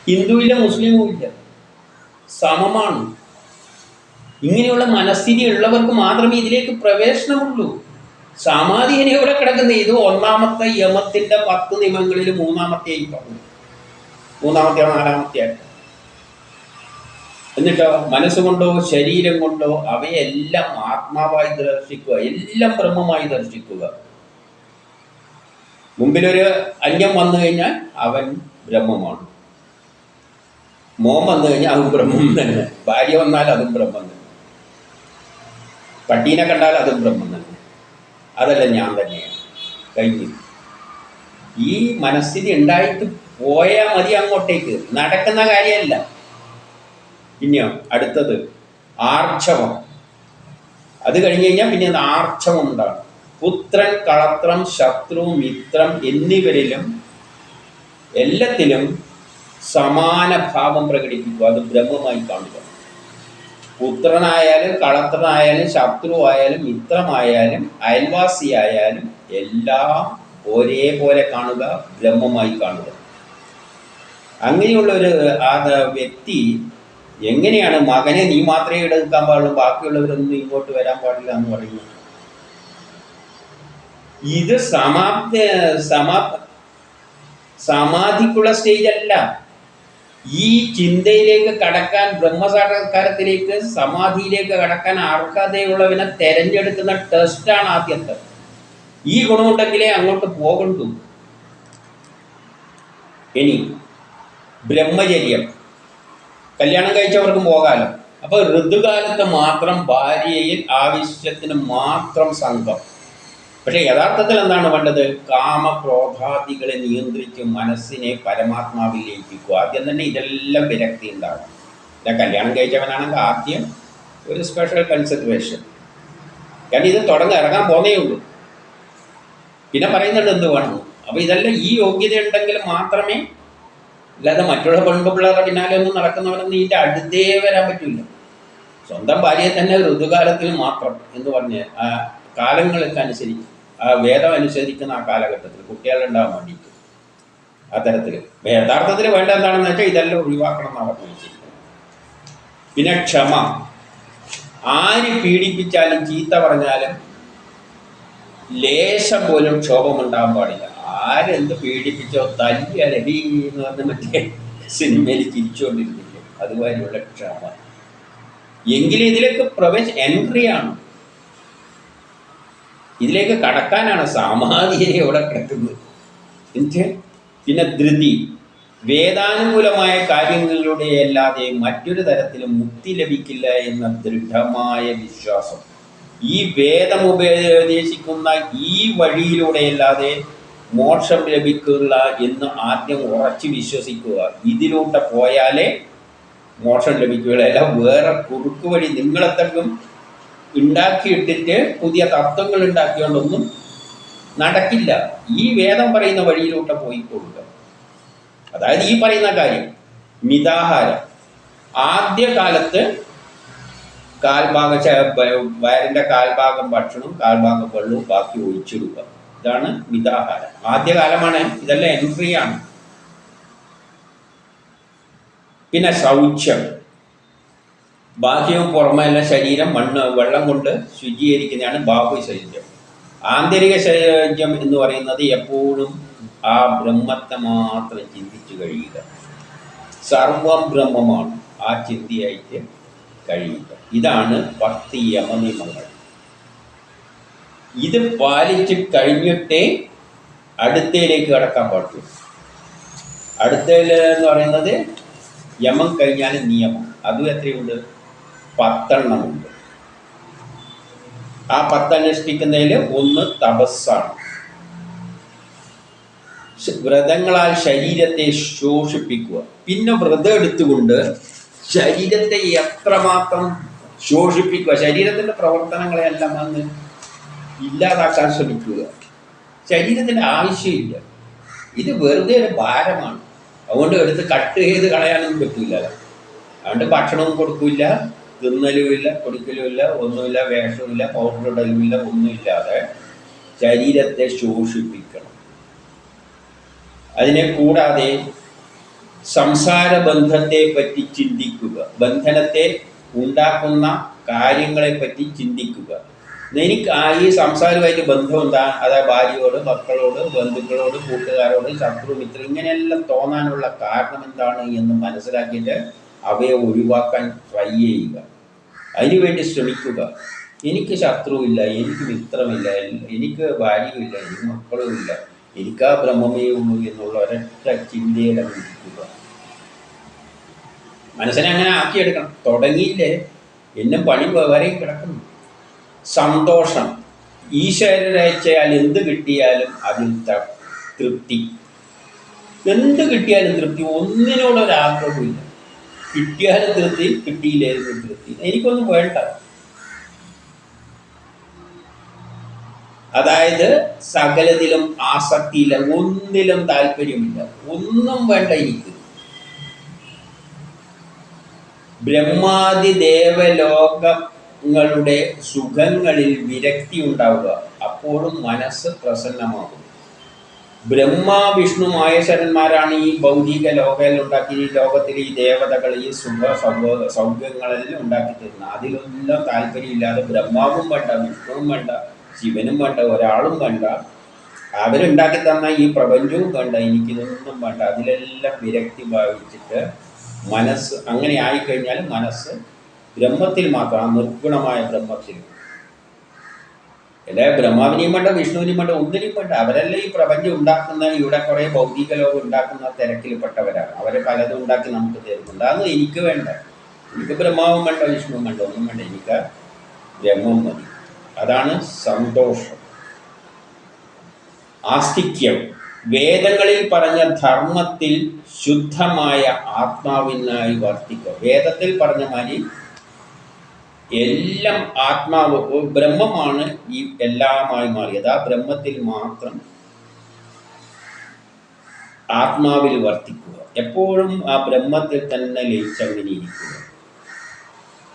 ഹിന്ദുവില്ല, മുസ്ലിമുമില്ല, സമമാണ്. ഇങ്ങനെയുള്ള മനസ്ഥിതി ഉള്ളവർക്ക് മാത്രമേ ഇതിലേക്ക് പ്രവേശനമുള്ളൂ. സമാധി ഇനി എവിടെ കിടക്കുന്നത്? ഇത് ഒന്നാമത്തെ യമത്തിന്റെ 10 നിയമങ്ങളിൽ മൂന്നാമത്തെയായി പറഞ്ഞു. മൂന്നാമത്തെയോ നാലാമത്തെയായിട്ട്. എന്നിട്ടോ മനസ്സുകൊണ്ടോ ശരീരം കൊണ്ടോ അവയെല്ലാം ആത്മാവായി ദർശിക്കുക, എല്ലാം ബ്രഹ്മമായി ദർശിക്കുക. മുമ്പിലൊരു അന്യം വന്നു കഴിഞ്ഞാൽ അവൻ ബ്രഹ്മമാണ്. മോൻ വന്നു കഴിഞ്ഞാൽ അതും ബ്രഹ്മം തന്നെ. ഭാര്യ വന്നാൽ അതും ബ്രഹ്മം തന്നെ. പട്ടീനെ കണ്ടാൽ അതും ബ്രഹ്മം തന്നെ. അതല്ല ഞാൻ തന്നെയാണ്. കഴിഞ്ഞു. ഈ മനസ്ഥിതി ഉണ്ടായിട്ട് പോയാൽ മതി അങ്ങോട്ടേക്ക്. നടക്കുന്ന കാര്യമല്ല. പിന്നെയോ അടുത്തത് ആർച്ചവം. അത് കഴിഞ്ഞ് കഴിഞ്ഞാൽ പിന്നെ ആർച്ചവം ഉണ്ടാകും. പുത്രൻ, കളത്രം, ശത്രു, മിത്രം എന്നിവരിലും എല്ലാത്തിലും സമാന ഭാവം പ്രകടിപ്പിക്കുക. അത് ബ്രഹ്മമായി കാണുക. പുത്രനായാലും കളത്രനായാലും ശത്രുവായാലും മിത്രമായാലും അയൽവാസിയായാലും എല്ലാം ഒരേപോലെ കാണുക, ബ്രഹ്മമായി കാണുക. അങ്ങനെയുള്ളൊരു വ്യക്തി എങ്ങനെയാണ് മകനെ നീ മാത്രമേ ഇവിടെ നിൽക്കാൻ പാടുള്ളൂ, ബാക്കിയുള്ളവരൊന്നും ഇങ്ങോട്ട് വരാൻ പാടില്ല എന്ന് പറയുന്നത്? ഇത് സമാധിക്കുള്ള സ്റ്റേജ് അല്ല. ഈ ചിന്തയിലേക്ക് കടക്കാൻ, ബ്രഹ്മസാക്ഷാത്കാരത്തിലേക്ക്, സമാധിയിലേക്ക് കടക്കാൻ അർഹതയുള്ളവനെ തെരഞ്ഞെടുക്കുന്ന ടെസ്റ്റാണ് ആദ്യത്തെ. ഈ ഗുണമുണ്ടെങ്കിലേ അങ്ങോട്ട് പോകണ്ടു. ഇനി ബ്രഹ്മചര്യം, കല്യാണം കഴിച്ചവർക്കും പോകാലോ. അപ്പോൾ ഋതുകാലത്ത് മാത്രം ഭാര്യയിൽ ആവശ്യത്തിന് മാത്രം സംഘം. പക്ഷെ യഥാർത്ഥത്തിൽ എന്താണ് വേണ്ടത്? കാമക്രോധാദികളെ നിയന്ത്രിച്ച് മനസ്സിനെ പരമാത്മാവിൽ ലയിപ്പിക്കുക. ആദ്യം തന്നെ ഇതെല്ലാം വിരക്തി ഉണ്ടാകും. പിന്നെ കല്യാണം കഴിച്ചവനാണെങ്കിൽ ആദ്യം ഒരു സ്പെഷ്യൽ കൺസിഡറേഷൻ. കാരണം ഇത് ഇറങ്ങാൻ പോന്നേ ഉള്ളൂ. പിന്നെ പറയുന്നുണ്ട് എന്ത് വേണം. അപ്പോൾ ഇതെല്ലാം ഈ യോഗ്യത ഉണ്ടെങ്കിൽ മാത്രമേ, അല്ലാതെ മറ്റുള്ള പെൺപിള്ളേരുടെ പിന്നാലെ ഒന്നും നടക്കുന്നവനൊന്നും ഇതിൻ്റെ അടുത്തേ വരാൻ പറ്റില്ല. സ്വന്തം ഭാര്യയെ തന്നെ ഋതുകാലത്തിൽ മാത്രം എന്ന് പറഞ്ഞ് ആ കാലങ്ങൾക്ക് അനുസരിച്ച്, ആ വേദം അനുസരിക്കുന്ന ആ കാലഘട്ടത്തിൽ കുട്ടികളുണ്ടാകാൻ വേണ്ടിയിട്ട് അത്തരത്തിൽ യഥാർത്ഥത്തിൽ വേണ്ട എന്താണെന്ന് വെച്ചാൽ ഇതെല്ലാം ഒഴിവാക്കണം എന്നാണ് പറഞ്ഞു വെച്ചിരിക്കുന്നത്. പിന്നെ ക്ഷമ. ആര് പീഡിപ്പിച്ചാലും ചീത്ത പറഞ്ഞാലും ലേശം പോലും ക്ഷോഭമുണ്ടാകാൻ പാടില്ല. ആരെന്ത് പീഡിപ്പിച്ചോ തല്ലിയാൽ എടി എന്ന് പറഞ്ഞ് മറ്റേ സിനിമയിൽ ചിരിച്ചുകൊണ്ടിരുന്നില്ലേ, അതുമാതിരിയുള്ള ക്ഷമ. എങ്കിലും ഇതിലേക്ക് എൻട്രിയാണ്, ഇതിലേക്ക് കടക്കാനാണ്. സമാധിയെ ഇവിടെ കിടക്കുന്നത്. പിന്നെ ധൃതി. വേദാനുകൂലമായ കാര്യങ്ങളിലൂടെ അല്ലാതെ മറ്റൊരു തരത്തിലും മുക്തി ലഭിക്കില്ല എന്ന ദൃഢമായ വിശ്വാസം. ഈ വേദം ഉപദേശിക്കുന്ന ഈ വഴിയിലൂടെയല്ലാതെ മോക്ഷം ലഭിക്കില്ല എന്ന് ആദ്യം ഉറച്ചു വിശ്വസിക്കുക. ഇതിലൂടെ പോയാലേ മോക്ഷം ലഭിക്കുകയുള്ളൂ. അല്ല വേറെ കുറുക്ക് വഴി നിങ്ങളെന്തെങ്കിലും ഉണ്ടാക്കിയിട്ടിട്ട് പുതിയ തത്വങ്ങൾ ഉണ്ടാക്കിയോണ്ടൊന്നും നടക്കില്ല. ഈ വേദം പറയുന്ന വഴിയിലൂടെ പോയിക്കൊള്ളുക. അതായത് ഈ പറയുന്ന കാര്യം മിതാഹാരം. ആദ്യകാലത്ത് വയറിൻ്റെ കാൽഭാഗം ഭക്ഷണവും കാൽഭാഗം വെള്ളവും ബാക്കി ഒഴിച്ചിടുക. ഇതാണ് മിതാഹാരം. ആദ്യകാലമാണ്. ഇതെല്ലാം എൻട്രിയാണ്. പിന്നെ ശൗച്യം. ബാഹ്യവും പുറമെയുള്ള ശരീരം വെള്ളം കൊണ്ട് ശുചീകരിക്കുന്നതാണ് ബാഹ്യ ശരീരം. ആന്തരിക ശരീരം എന്ന് പറയുന്നത് എപ്പോഴും ആ ബ്രഹ്മത്തെ മാത്രം ചിന്തിച്ചു കഴിയുക. സർവം ബ്രഹ്മമാണ്, ആ ചിന്തയായിട്ട് കഴിയുക. ഇതാണ് 10 യമനിയമങ്ങൾ. ഇത് പാലിച്ച് കഴിഞ്ഞിട്ടേ അടുത്തയിലേക്ക് കടക്കാൻ പാടുള്ളൂ. അടുത്തയിൽ എന്ന് പറയുന്നത് യമം കഴിഞ്ഞാൽ നിയമം. അതും എത്രയുണ്ട്? 10 എണ്ണമുണ്ട്. ആ 10 അനുഷ്ഠിക്കുന്നതിൽ ഒന്ന് തപസ്സാണ്. വ്രതങ്ങളാൽ ശരീരത്തെ ശോഷിപ്പിക്കുക. പിന്നെ വ്രതം എടുത്തുകൊണ്ട് ശരീരത്തെ എത്രമാത്രം ശോഷിപ്പിക്കുക, ശരീരത്തിൻ്റെ പ്രവർത്തനങ്ങളെല്ലാം അങ്ങ് ഇല്ലാതാക്കാൻ ശ്രമിക്കുക. ശരീരത്തിൻ്റെ ആവശ്യമില്ല. ഇത് വെറുതെ ഒരു ഭാരമാണ്. അതുകൊണ്ട് എടുത്ത് കട്ട് ചെയ്ത് കളയാനൊന്നും പറ്റില്ല. അതുകൊണ്ട് ഭക്ഷണവും കൊടുക്കില്ല, തിന്നലുമില്ല, കുടിക്കലുമില്ല, ഒന്നുമില്ല, വേഷമില്ല, പൗഡർ ഇടലുമില്ല, ഒന്നുമില്ലാതെ ശരീരത്തെ ശോഷിപ്പിക്കണം. അതിനെ കൂടാതെ സംസാര ബന്ധത്തെ പറ്റി ചിന്തിക്കുക, ബന്ധനത്തെ ഉണ്ടാക്കുന്ന കാര്യങ്ങളെ പറ്റി ചിന്തിക്കുക. എനിക്ക് ഈ സംസാരമായിട്ട് ബന്ധം എന്താ? അതായത് ഭാര്യയോട്, മക്കളോട്, ബന്ധുക്കളോട്, കൂട്ടുകാരോട്, ശത്രു, മിത്രം, ഇങ്ങനെയെല്ലാം തോന്നാനുള്ള കാരണം എന്താണ് എന്ന് മനസ്സിലാക്കിയിട്ട് അവയെ ഒഴിവാക്കാൻ ട്രൈ ചെയ്യുക. അതിനുവേണ്ടി ശ്രമിക്കുക. എനിക്ക് ശത്രുവില്ല, എനിക്ക് മിത്രമില്ല, എനിക്ക് ഭാര്യയുമില്ല, എനിക്ക് മക്കളുമില്ല, എനിക്ക് ആ ബ്രഹ്മമേ ഉള്ളൂ എന്നുള്ള ഒരൊറ്റ ചിന്തയുടെ ഇരിക്കുക. മനസ്സിനെ അങ്ങനെ ആക്കിയെടുക്കണം. തുടങ്ങിയില്ലേ, എന്നും പണി വരെയും കിടക്കുന്നു. സന്തോഷം, ഈശ്വരരയച്ചാൽ എന്ത് കിട്ടിയാലും അതിൽ തൃപ്തി. എന്ത് കിട്ടിയാലും തൃപ്തി, ഒന്നിനോടൊരാഗ്രഹമില്ല. കിട്ടിയാലും തൃപ്തി, കിട്ടിയില്ലായിരുന്നു തൃപ്തി, എനിക്കൊന്നും വേണ്ട. അതായത് സകലത്തിലും ആസക്തിയില്ല, ഒന്നിലും താല്പര്യമില്ല, ഒന്നും വേണ്ട എനിക്ക്. ബ്രഹ്മാദി ദേവലോകങ്ങളുടെ സുഖങ്ങളിൽ വിരക്തി ഉണ്ടാവുക, അപ്പോഴും മനസ്സ് പ്രസന്നമാകും. ബ്രഹ്മ, വിഷ്ണു, മഹേശ്വരന്മാരാണ് ഈ ഭൗതിക ലോകത്തിൽ ഉണ്ടാക്കി, ഈ ലോകത്തിൽ ഈ ദേവതകൾ ഈ സൗഖ്യങ്ങളെല്ലാം ഉണ്ടാക്കി തരുന്നത്. അതിലൊന്നും താല്പര്യമില്ലാതെ ബ്രഹ്മാവും വേണ്ട, വിഷ്ണുവും വേണ്ട, ശിവനും വേണ്ട, ഒരാളും വേണ്ട, അവരുണ്ടാക്കി തന്ന ഈ പ്രപഞ്ചവും വേണ്ട, എനിക്കിതൊന്നും വേണ്ട, അതിലെല്ലാം വിരക്തി ഭാവിച്ചിട്ട് മനസ്സ് അങ്ങനെ ആയിക്കഴിഞ്ഞാൽ മനസ്സ് ബ്രഹ്മത്തിൽ മാത്രം, ആ നിർഗുണമായ ബ്രഹ്മത്തിൽ. അല്ലെ ബ്രഹ്മാവിനെയും വേണ്ട, വിഷ്ണുവിനെയും വേണ്ട, ഒന്നിനെയും വേണ്ട. അവരെല്ലാം ഈ പ്രപഞ്ചം ഉണ്ടാക്കുന്ന, ഇവിടെ കുറേ ഭൗതിക ലോകം ഉണ്ടാക്കുന്ന തിരക്കിൽപ്പെട്ടവരാണ്. അവരെ പലതും ഉണ്ടാക്കി നമുക്ക് തരുന്നുണ്ട്. അതൊന്നും എനിക്ക് വേണ്ട. എനിക്ക് ബ്രഹ്മാവും വേണ്ട, വിഷ്ണുവും വേണ്ട, ഒന്നും വേണ്ട, എനിക്ക് ബ്രഹ്മം മതി. അതാണ് സന്തോഷം. ആസ്തിക്യം, വേദങ്ങളിൽ പറഞ്ഞ ധർമ്മത്തിൽ ശുദ്ധമായ ആത്മാവിനായി വർത്തിക്കുക. വേദത്തിൽ പറഞ്ഞ മാതിരി എല്ലാം ആത്മാവ്, ബ്രഹ്മമാണ് ഈ എല്ലാമായി മാറിയത്. ആ ബ്രഹ്മത്തിൽ മാത്രം ആത്മാവിൽ വർത്തിക്കുക, എപ്പോഴും ആ ബ്രഹ്മത്തിൽ തന്നെ ലയിച്ചങ്ങനെ ഇരിക്കുക.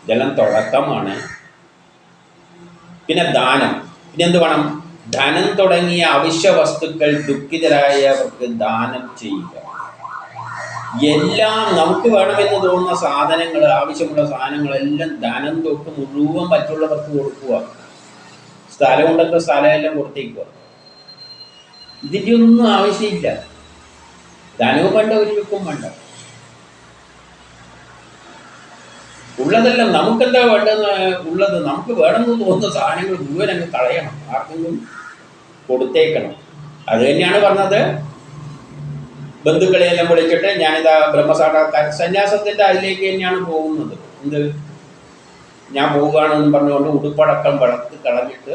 ഇതെല്ലാം തുടക്കമാണ്. പിന്നെ ദാനം, പിന്നെന്ത് വേണം? ധനം തുടങ്ങിയ അവശ്യ വസ്തുക്കൾ ദുഃഖിതരായവർക്ക് ദാനം ചെയ്യുക. എല്ലാം നമുക്ക് വേണമെന്ന് തോന്നുന്ന സാധനങ്ങൾ, ആവശ്യമുള്ള സാധനങ്ങളെല്ലാം ധനം തൊട്ട് മുഴുവൻ മറ്റുള്ളവർക്ക് കൊടുക്കുക. സ്ഥലം ഉണ്ടെങ്കിൽ സ്ഥലമെല്ലാം കൊടുത്തേക്കുക. ഇതിൻ്റെ ഒന്നും ആവശ്യമില്ല. ധനവും വേണ്ട, ഒരു ചുക്കും വേണ്ട. ഉള്ളതെല്ലാം നമുക്കെന്താ വേണ്ടെന്ന് ഉള്ളത്, നമുക്ക് വേണമെന്ന് തോന്നുന്ന സാധനങ്ങൾ മുഴുവൻ അങ്ങ് കളയണം, ആർക്കെങ്കിലും കൊടുത്തേക്കണം. അത് തന്നെയാണ് പറഞ്ഞത്. ബന്ധുക്കളെയെല്ലാം വിളിച്ചിട്ട് ഞാനിതാ ബ്രഹ്മസാക്ഷാത്കാര സന്യാസത്തിൻ്റെ അതിലേക്ക് തന്നെയാണ് പോകുന്നത്. എന്ത്, ഞാൻ പോവുകയാണെന്ന് പറഞ്ഞുകൊണ്ട് ഉടുപ്പടക്കം വളർത്ത് കളഞ്ഞിട്ട്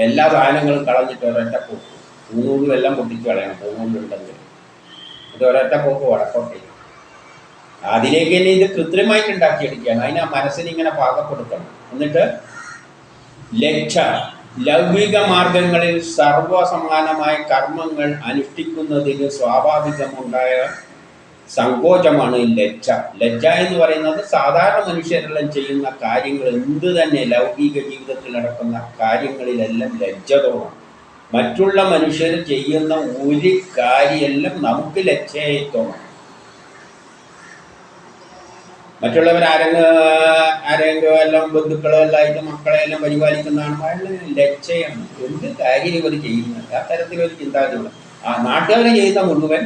എല്ലാ സാധനങ്ങളും കളഞ്ഞിട്ട് ഒരൊറ്റ പോക്ക്, പൂണൂലും എല്ലാം പൊട്ടിച്ച് കളയണം. പൂണൂലുണ്ടെങ്കിൽ ഇത് ഒരൊറ്റ പോക്ക് വടക്കോട്ടേക്ക്. അതിലേക്ക് തന്നെ ഇത് കൃത്രിമമായിട്ട് ഉണ്ടാക്കിയെടുക്കുകയാണ്. അതിനെ മനസ്സിന് ഇങ്ങനെ പാകപ്പെടുത്തണം. എന്നിട്ട് ലൗകിക മാർഗങ്ങളിൽ സർവസമാനമായ കർമ്മങ്ങൾ അനുഷ്ഠിക്കുന്നതിന് സ്വാഭാവികമുണ്ടായ സങ്കോചമാണ് ലജ്ജ. ലജ്ജ എന്ന് പറയുന്നത് സാധാരണ മനുഷ്യരെല്ലാം ചെയ്യുന്ന കാര്യങ്ങൾ, എന്ത് തന്നെ ലൗകിക ജീവിതത്തിൽ നടക്കുന്ന കാര്യങ്ങളിലെല്ലാം ലജ്ജ തോന്നും. മറ്റുള്ള മനുഷ്യർ ചെയ്യുന്ന ഒരു കാര്യമെല്ലാം നമുക്ക് ലജ്ജയായി തോന്നും. മറ്റുള്ളവർ ആരെങ്കിലും എല്ലാം ബന്ധുക്കളെല്ലായിട്ട് മക്കളെല്ലാം പരിപാലിക്കുന്നതാണ് വളരെ ലജ്ജയാണ്. എന്ത് കാര്യം ഇവർ ചെയ്യുന്നത്? ആ തരത്തിലൊരു ചിന്താഗതിയുണ്ട്. ആ നാട്ടുകാർ ചെയ്യുന്ന മുഴുവൻ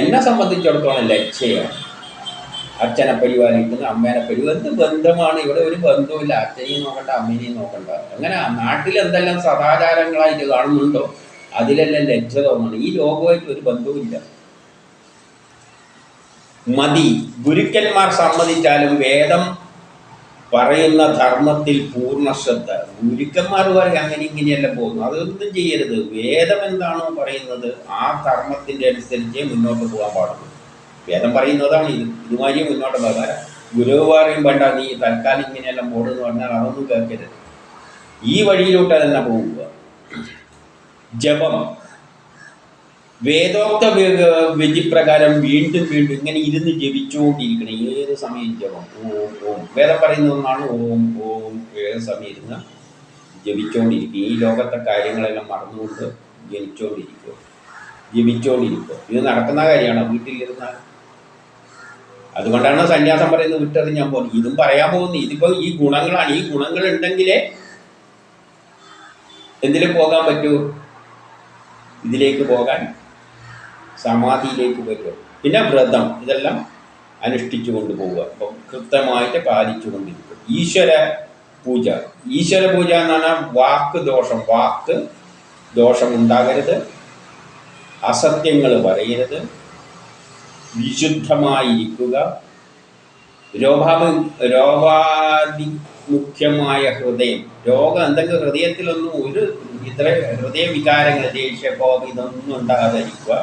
എന്നെ സംബന്ധിച്ചിടത്തോളം ലജ്ജയാണ്. അച്ഛനെ പരിപാലിക്കുന്ന, അമ്മേനെ എന്ത് ബന്ധമാണ്? ഇവിടെ ഒരു ബന്ധവുമില്ല. അച്ഛനെയും നോക്കണ്ട, അമ്മേനെയും നോക്കണ്ട. അങ്ങനെ നാട്ടിൽ എന്തെല്ലാം സദാചാരങ്ങളായിട്ട് കാണുന്നുണ്ടോ അതിലെല്ലാം ലജ്ജ തോന്നണം. ഈ ലോകമായിട്ട് ഒരു ബന്ധവുമില്ല. മതി, ഗുരുക്കന്മാർ സമ്മതിച്ചാലും വേദം പറയുന്ന ധർമ്മത്തിൽ പൂർണ്ണ ശ്രദ്ധ. ഗുരുക്കന്മാർ പറയും അങ്ങനെ ഇങ്ങനെയെല്ലാം പോകുന്നു, അതൊന്നും ചെയ്യരുത്. വേദം എന്താണോ പറയുന്നത് ആ ധർമ്മത്തിൻ്റെ അനുസരിച്ചേ മുന്നോട്ട് പോകാൻ പാടുള്ളൂ. വേദം പറയുന്നതാണ് ഇതുമാതിരി മുന്നോട്ട് പോകാൻ. ഗുരു പറയും വേണ്ട, നീ തൽക്കാലം ഇങ്ങനെയെല്ലാം പോടുന്നു പറഞ്ഞാൽ അതൊന്നും കേൾക്കരുത്. ഈ വഴിയിലോട്ട് തന്നെ പോവുക. ജപം, വേദോക്ത വിധിപ്രകാരം വീണ്ടും വീണ്ടും ഇങ്ങനെ ഇരുന്ന് ജപിച്ചുകൊണ്ടിരിക്കണം. ഏത് സമയം ജപം ഓം ഓം. വേദം പറയുന്ന ഒന്നാണ് ഓം ഓം. ഏത് സമയം ഇരുന്ന് ജപിച്ചുകൊണ്ടിരിക്കുക. ഈ ലോകത്തെ കാര്യങ്ങളെല്ലാം മറന്നുകൊണ്ട് ജപിച്ചുകൊണ്ടിരിക്കുക. ഇത് നടക്കുന്ന കാര്യമാണ് വീട്ടിലിരുന്നാൽ. അതുകൊണ്ടാണ് സന്യാസം പറയുന്നത് വിട്ടെറിഞ്ഞാൽ പോകുന്നത്. ഇതും പറയാൻ പോകുന്നത് ഇതിപ്പോൾ ഈ ഗുണങ്ങളാണ്. ഈ ഗുണങ്ങൾ ഉണ്ടെങ്കിലേ എന്തിലും പോകാൻ പറ്റൂ? ഇതിലേക്ക് പോകാൻ, സമാധിയിലേക്ക് പറ്റും. പിന്നെ വ്രതം ഇതെല്ലാം അനുഷ്ഠിച്ചു കൊണ്ടുപോവുക. അപ്പം കൃത്യമായിട്ട് പാലിച്ചു കൊണ്ടിരിക്കും. ഈശ്വര പൂജ എന്ന് പറഞ്ഞാൽ വാക്ക് ദോഷം ഉണ്ടാകരുത്, അസത്യങ്ങൾ പറയരുത്, വിശുദ്ധമായിരിക്കുക, രോഗാതിമുഖ്യമായ ഹൃദയം. എന്തെങ്കിലും ഹൃദയത്തിലൊന്നും ഇത്ര ഹൃദയവികാരങ്ങൾ, ദേഷ്യ, കോപം ഇതൊന്നും ഉണ്ടാകാതിരിക്കുക.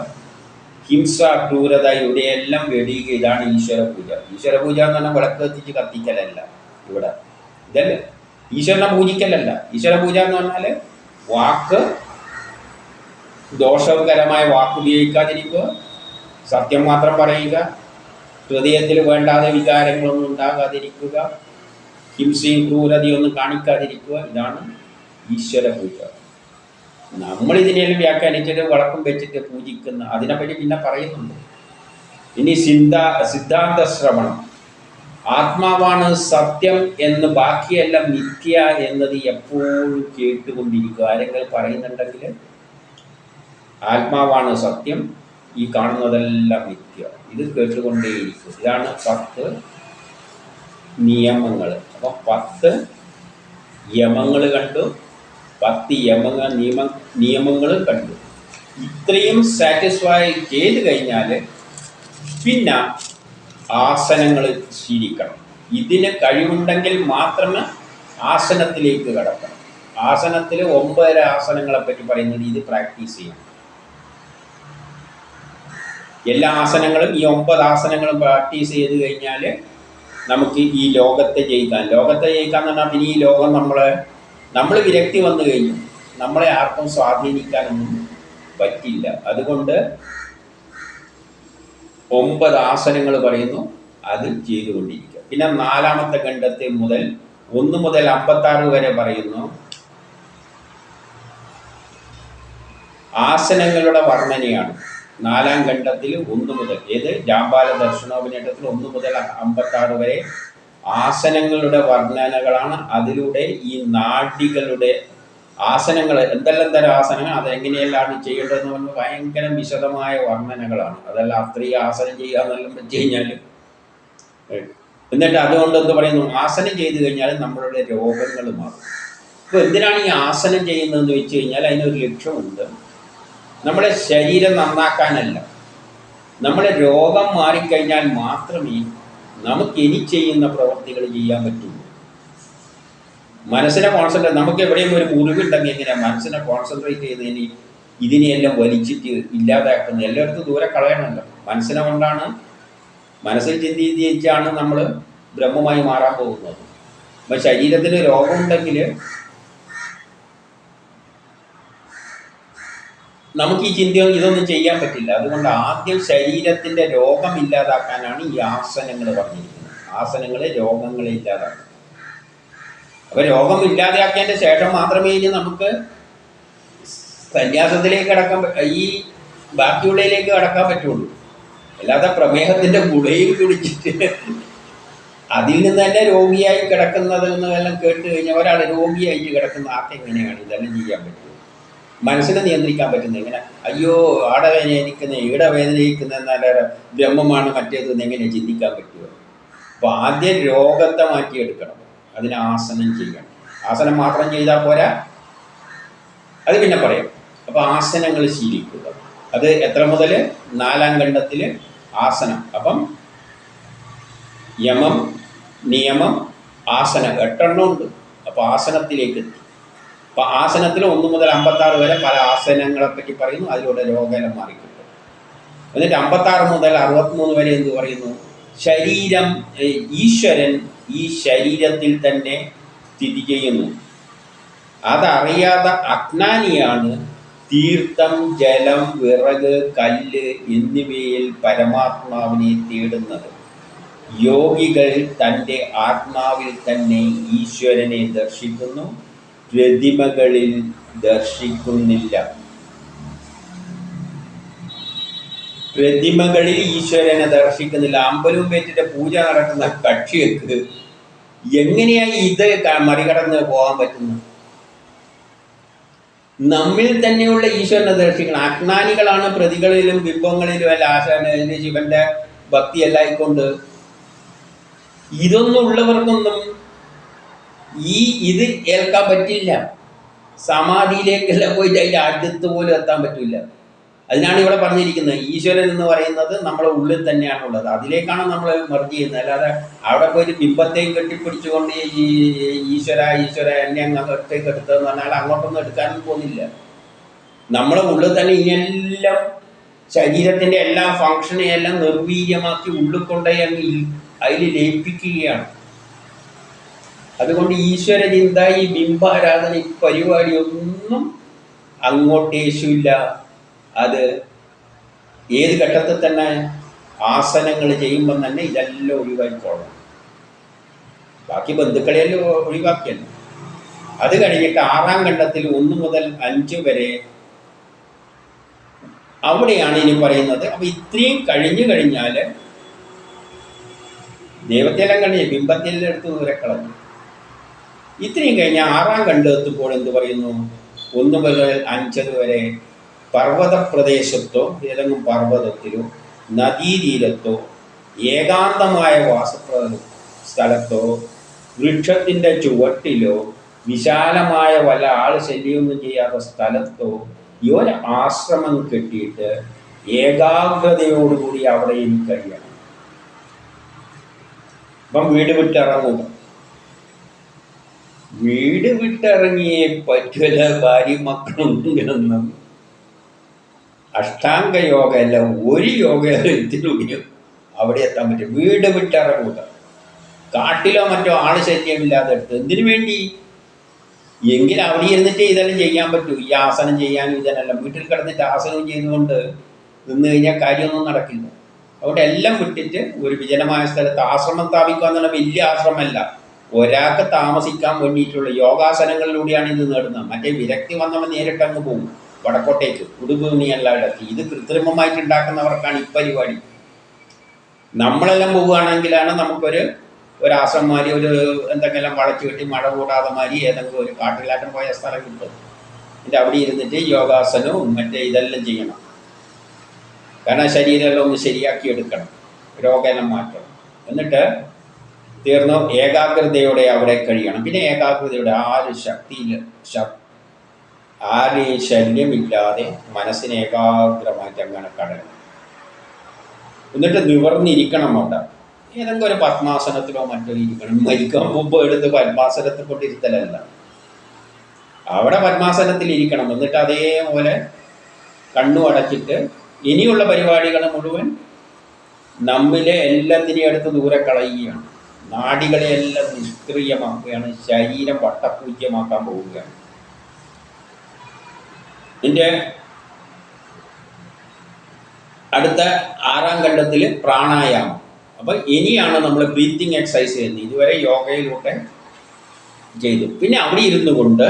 ഹിംസ, ക്രൂരത ഇവിടെയെല്ലാം വെടിയുക. ഇതാണ് ഈശ്വര പൂജ എന്ന് പറഞ്ഞാൽ വിളക്ക് കത്തിച്ച് കത്തിക്കലല്ല. ഇവിടെ ഇതല്ലേ ഈശ്വരനെ പൂജിക്കലല്ല. ഈശ്വര പൂജ എന്ന് പറഞ്ഞാൽ ദോഷകരമായ വാക്ക് ഉപയോഗിക്കാതിരിക്കുക, സത്യം മാത്രം പറയുക, ഹൃദയത്തിൽ വേണ്ടാതെ വികാരങ്ങളൊന്നും ഉണ്ടാകാതിരിക്കുക, ഹിംസയും ക്രൂരതയൊന്നും കാണിക്കാതിരിക്കുക. ഇതാണ് ഈശ്വര പൂജ. നമ്മളിതിനെല്ലാം വ്യാഖ്യാനിച്ചിട്ട് വിളക്കും വെച്ചിട്ട് പൂജിക്കുന്ന അതിനെപ്പറ്റി പിന്നെ പറയുന്നുണ്ട്. ഇനി സിദ്ധാന്ത ശ്രവണം. ആത്മാവാണ് സത്യം എന്ന്, ബാക്കിയെല്ലാം മിഥ്യ എന്നത് എപ്പോഴും കേട്ടുകൊണ്ടിരിക്കുക. ആരെങ്കിലും പറയുന്നുണ്ടെങ്കിൽ ആത്മാവാണ് സത്യം, ഈ കാണുന്നതെല്ലാം മിഥ്യ, ഇത് കേട്ടുകൊണ്ടേയിരിക്കും. ഇതാണ് 10 നിയമങ്ങൾ. അപ്പം 10 യമങ്ങൾ കണ്ടു, 10 നിയമങ്ങൾ കണ്ടു. ഇത്രയും സാറ്റിസ്ഫൈ ചെയ്ത് കഴിഞ്ഞാൽ പിന്നെ ആസനങ്ങൾ ശീലിക്കണം. ഇതിന് കഴിവുണ്ടെങ്കിൽ മാത്രമേ ആസനത്തിലേക്ക് കടക്കണം. ആസനത്തിൽ 9 ആസനങ്ങളെ പറ്റി പറയുന്നത് ഇത് പ്രാക്ടീസ് ചെയ്യണം. എല്ലാ ആസനങ്ങളും ഈ 9 ആസനങ്ങളും പ്രാക്ടീസ് ചെയ്ത് കഴിഞ്ഞാൽ നമുക്ക് ഈ ലോകത്തെ ജയിക്കാൻ എന്ന് പറഞ്ഞാൽ പിന്നെ ഈ ലോകം നമ്മൾ വിരക്തി വന്നു കഴിഞ്ഞു. നമ്മളെ ആർക്കും സ്വാധീനിക്കാനൊന്നും പറ്റില്ല. അതുകൊണ്ട് 9 ആസനങ്ങൾ പറയുന്നു, അത് ചെയ്തുകൊണ്ടിരിക്കുക. പിന്നെ 4ാമത്തെ ഖണ്ഡത്തിൽ 1 മുതൽ 56 വരെ പറയുന്നു ആസനങ്ങളുടെ വർണ്ണനയാണ്. 4ാം ഖണ്ഡത്തിൽ 1 മുതൽ ജാമ്പാല ദർശനോപനിഷത്തിൽ 1 മുതൽ 56 വരെ ആസനങ്ങളുടെ വർണ്ണനകളാണ്. അതിലൂടെ ഈ നാഡികളുടെ ആസനങ്ങൾ, എന്തെല്ലാം തരം ആസനങ്ങൾ, അതെങ്ങനെയെല്ലാം ചെയ്യേണ്ടതെന്ന് പറഞ്ഞാൽ ഭയങ്കര വിശദമായ വർണ്ണനകളാണ്. അതെല്ലാം അത്രയും ആസനം ചെയ്യുക എന്നെല്ലാം വെച്ച് കഴിഞ്ഞാൽ, എന്നിട്ട് അതുകൊണ്ട് എന്ത് പറയുന്നു, ആസനം ചെയ്തു കഴിഞ്ഞാൽ നമ്മളുടെ രോഗങ്ങൾ മാറും. അപ്പോൾ എന്തിനാണ് ഈ ആസനം ചെയ്യുന്നതെന്ന് വെച്ച് കഴിഞ്ഞാൽ അതിനൊരു ലക്ഷ്യമുണ്ട്. നമ്മുടെ ശരീരം നന്നാക്കാനല്ല. നമ്മുടെ രോഗം മാറിക്കഴിഞ്ഞാൽ മാത്രമേ നമുക്ക് ഇനി ചെയ്യുന്ന പ്രവൃത്തികൾ ചെയ്യാൻ പറ്റുള്ളൂ. മനസ്സിനെ കോൺസെൻട്രേറ്റ്, നമുക്ക് എവിടെയും ഒരു മുറിവുണ്ടെങ്കിൽ എങ്ങനെയാണ് മനസ്സിനെ കോൺസെൻട്രേറ്റ് ചെയ്ത് ഇതിനെയെല്ലാം വലിച്ചിട്ട് ഇല്ലാതാക്കുന്നത്, എല്ലായിടത്തും ദൂരെ കളയണമല്ലോ. മനസ്സിനെ കൊണ്ടാണ്, മനസ്സിൽ ചിന്തിച്ചാണ് നമ്മൾ ബ്രഹ്മമായി മാറാൻ പോകുന്നത്. അപ്പം ശരീരത്തിന് രോഗമുണ്ടെങ്കിൽ നമുക്ക് ഈ ഇതൊന്നും ചെയ്യാൻ പറ്റില്ല. അതുകൊണ്ട് ആദ്യം ശരീരത്തിൻ്റെ രോഗം ഇല്ലാതാക്കാനാണ് ഈ ആസനങ്ങൾ പറഞ്ഞിരിക്കുന്നത്. ആസനങ്ങളെ രോഗങ്ങളെ ഇല്ലാതാക്കും. അപ്പോൾ രോഗം ഇല്ലാതാക്കിയതിൻ്റെ ശേഷം മാത്രമേ ഇനി നമുക്ക് സന്യാസത്തിലേക്ക് ഈ ബാക്കിയുള്ളതിലേക്ക് കടക്കാൻ പറ്റുള്ളൂ. അല്ലാതെ പ്രമേഹത്തിൻ്റെ ഗുളികയും കുടിച്ചിട്ട് അതിൽ നിന്ന് തന്നെ രോഗിയായി കിടക്കുന്നത് എന്നെല്ലാം കേട്ട് കഴിഞ്ഞാൽ ഒരാൾ രോഗിയായിട്ട് കിടക്കുന്ന ആർക്കെങ്ങനെയാണ് ഇതെല്ലാം ചെയ്യാൻ പറ്റും? മനസ്സിനെ നിയന്ത്രിക്കാൻ പറ്റുന്നത് എങ്ങനെ? അയ്യോ ആടെ വേദനിക്കുന്ന ഈടെ വേദനിക്കുന്ന നല്ല ബ്രഹ്മമാണ് മറ്റേതെന്ന് എങ്ങനെ ചിന്തിക്കാൻ പറ്റുമോ? അപ്പോൾ ആദ്യം രോഗത്തെ മാറ്റിയെടുക്കണം. അതിന് ആസനം ചെയ്യണം. ആസനം മാത്രം ചെയ്താൽ പോരാ, അത് പിന്നെ പറയാം. അപ്പോൾ ആസനങ്ങൾ ശീലിക്കുക. അത് എത്ര മുതൽ? 4ാം ഖണ്ഡത്തിൽ ആസനം. അപ്പം യമം, നിയമം, ആസനം 8 എണ്ണം ഉണ്ട്. അപ്പോൾ ആസനത്തിലേക്ക് എത്തി. അപ്പോൾ ആസനത്തിൽ 1 മുതൽ 56 വരെ പല ആസനങ്ങളെ പറ്റി പറയുന്നു. അതിലൂടെ രോഗം മാറിക്കിട്ടും. എന്നിട്ട് 56 മുതൽ 63 വരെ എന്ത് പറയുന്നു? ശരീരം, ഈശ്വരൻ ഈ ശരീരത്തിൽ തന്നെ സ്ഥിതി ചെയ്യുന്നു. അതറിയാതെ അജ്ഞാനിയാണ് തീർത്ഥം, ജലം, വിറക്, കല്ല് എന്നിവയിൽ പരമാത്മാവിനെ തേടുന്നത്. യോഗികൾ തൻ്റെ ആത്മാവിൽ തന്നെ ഈശ്വരനെ ദർശിക്കുന്നു, പ്രതിമകളിൽ ദർശിക്കുന്നില്ല. പ്രതിമകളിൽ ഈശ്വരനെ ദർശിക്കുന്നില്ല. അമ്പലവും വെച്ചിട്ട് പൂജ നടക്കുന്ന കക്ഷികൾക്ക് എങ്ങനെയായി ഇത് മറികടന്ന് പോകാൻ പറ്റുന്നു? നമ്മിൽ തന്നെയുള്ള ഈശ്വരനെ ദർശിക്കണം. അജ്ഞാനികളാണ് പ്രതികളിലും ബിംബങ്ങളിലും അല്ല ആശാന ശിവന്റെ ഭക്തി എല്ലായിക്കൊണ്ട്. ഇതൊന്നും ഉള്ളവർക്കൊന്നും ഇത് ഏൽക്കാൻ പറ്റില്ല. സമാധിയിലേക്കെല്ലാം പോയിട്ട് അതിൻ്റെ അടുത്ത് പോലും എത്താൻ പറ്റില്ല. അതിനാണ് ഇവിടെ പറഞ്ഞിരിക്കുന്നത്, ഈശ്വരൻ എന്ന് പറയുന്നത് നമ്മളെ ഉള്ളിൽ തന്നെയാണുള്ളത്. അതിലേക്കാണ് നമ്മൾ മെർജ് ചെയ്യുന്നത്. അല്ലാതെ അവിടെ പോയിട്ട് ബിംബത്തെയും കെട്ടിപ്പിടിച്ചുകൊണ്ട് ഈശ്വര എന്നെ അങ്ങോട്ടേക്ക് എടുത്തതെന്ന് പറഞ്ഞാൽ അങ്ങോട്ടൊന്നും എടുക്കാനും പോകുന്നില്ല. നമ്മളെ ഉള്ളിൽ തന്നെ ഇനിയെല്ലാം ശരീരത്തിൻ്റെ എല്ലാ ഫങ്ഷനെയും എല്ലാം നിർവീര്യമാക്കി ഉള്ളിൽ കൊണ്ടുപോയി അങ്ങ് അതിൽ ലയിപ്പിക്കുകയാണ്. അതുകൊണ്ട് ഈശ്വര ചിന്ത, ഈ ബിംബാരാധന, ഈ പരിപാടിയൊന്നും അങ്ങോട്ടേശില്ല. അത് ഏത് ഘട്ടത്തിൽ തന്നെ ആസനങ്ങൾ ചെയ്യുമ്പം തന്നെ ഇതെല്ലാം ഒഴിവാക്കിക്കോളണം. ബാക്കി ബന്ധുക്കളെല്ലാം ഒഴിവാക്കിയല്ലോ. അത് കഴിഞ്ഞിട്ട് 6-ാം ഘട്ടത്തിൽ 1 മുതൽ 5 വരെ അവിടെയാണ് ഇനി പറയുന്നത്. അപ്പം ഇത്രയും കഴിഞ്ഞു കഴിഞ്ഞാൽ ദൈവത്തെല്ലാം കഴിഞ്ഞ് ബിംബത്തെല്ലാം എടുത്ത് ദൂരക്കളഞ്ഞു. ഇത്രയും കഴിഞ്ഞാൽ 6-ാം ഘട്ടം എത്തുമ്പോൾ എന്ത് പറയുന്നു? 1 മുതൽ 5 വരെ പർവ്വത പ്രദേശത്തോ ഏതെങ്കിലും പർവ്വതത്തിലോ നദീതീരത്തോ ഏകാന്തമായ സ്ഥലത്തോ വൃക്ഷത്തിൻ്റെ ചുവട്ടിലോ വിശാലമായ വല്ല ആൾ ശല്യമൊന്നും ചെയ്യാത്ത സ്ഥലത്തോ ഈ ഒരു ആശ്രമം കെട്ടിയിട്ട് ഏകാഗ്രതയോടുകൂടി അവിടെയും കഴിയണം. അപ്പം വീട് വിട്ടിറങ്ങിയേ പറ്റുമല്ല. ഭാര്യ മക്കളുണ്ടെന്നും അഷ്ടാംഗ യോഗ അല്ല, ഒരു യോഗത്തിലൂടെയും അവിടെ എത്താൻ പറ്റും. വീട് വിട്ടിറങ്ങുക, കാട്ടിലോ മറ്റോ ആൾ ശല്യമില്ലാതെ എടുത്ത്. എന്തിനു വേണ്ടി? എങ്കിൽ അവിടെ ഇരുന്നിട്ട് ഇതെല്ലാം ചെയ്യാൻ പറ്റൂ. ഈ ആസനം ചെയ്യാനും ഇതിനെല്ലാം വീട്ടിൽ കിടന്നിട്ട് ആസനം ചെയ്തുകൊണ്ട് നിന്ന് കഴിഞ്ഞാൽ കാര്യമൊന്നും നടക്കില്ല. അവിടെ എല്ലാം വിട്ടിട്ട് ഒരു വിജനമായ സ്ഥലത്ത് ആശ്രമം സ്ഥാപിക്കുക എന്നുള്ള വലിയ ആശ്രമമല്ല, ഒരാൾക്ക് താമസിക്കാൻ വേണ്ടിയിട്ടുള്ള യോഗാസനങ്ങളിലൂടെയാണ് ഇത് നേടുന്നത്. മറ്റേ വിരക്തി വന്നവൻ നേരിട്ടങ്ങ് പോകും വടക്കോട്ടേക്ക്, ഉടുപൂണിയെല്ലാം ഇടത്തി. ഇത് കൃത്രിമമായിട്ട് ഉണ്ടാക്കുന്നവർക്കാണ് ഈ പരിപാടി. നമ്മളെല്ലാം പോവുകയാണെങ്കിലാണ് നമുക്കൊരു ആശ്രമമാരി ഒരു എന്തെങ്കിലും വളച്ചു കെട്ടി മഴ കൂടാതെ മാതിരി ഏതെങ്കിലും ഒരു കാട്ടിലാറ്റം പോയ സ്ഥലം കിട്ടും. എന്നിട്ട് അവിടെ ഇരുന്നിട്ട് യോഗാസനവും മറ്റേ ഇതെല്ലാം ചെയ്യണം. കാരണം ശരീരമെല്ലാം ഒന്ന് ശരിയാക്കി എടുക്കണം, രോഗമെല്ലാം മാറ്റണം. എന്നിട്ട് തീർന്നു ഏകാഗ്രതയോടെ അവിടെ കഴിയണം. പിന്നെ ഏകാഗ്രതയോടെ ആരെയും ശല്യമില്ലാതെ മനസ്സിനെ ഏകാഗ്രമായിട്ട് അങ്ങനെ കടക്കണം. എന്നിട്ട് നിവർന്നിരിക്കണം. അവിടെ ഏതെങ്കിലും ഒരു പത്മാസനത്തിലോ മറ്റോ ഇരിക്കണം. മരിക്കാൻ മുമ്പ് എടുത്ത് പത്മാസനത്തിൽ കൊണ്ടിരുത്തലല്ല, അവിടെ പത്മാസനത്തിൽ ഇരിക്കണം. എന്നിട്ട് അതേപോലെ കണ്ണു അടച്ചിട്ട് ഇനിയുള്ള പരിപാടികൾ മുഴുവൻ നമ്മിലെ എല്ലാത്തിനെയും എടുത്ത് ദൂരെ കളയുകയാണ്. നാഡികളെയെല്ലാം നിഷ്ക്രിയമാക്കുകയാണ്. ശരീരം വട്ടപൂജ്യമാക്കാൻ പോവുകയാണ്. ഇതിൻ്റെ അടുത്ത 6-ാം ഘട്ടത്തിൽ പ്രാണായാമം. അപ്പം ഇനിയാണ് നമ്മൾ ബ്രീത്തിങ് എക്സസൈസ് ചെയ്യുന്നത്. ഇതുവരെ യോഗയിലൂടെ ചെയ്തു. പിന്നെ അവിടെ ഇരുന്നു കൊണ്ട്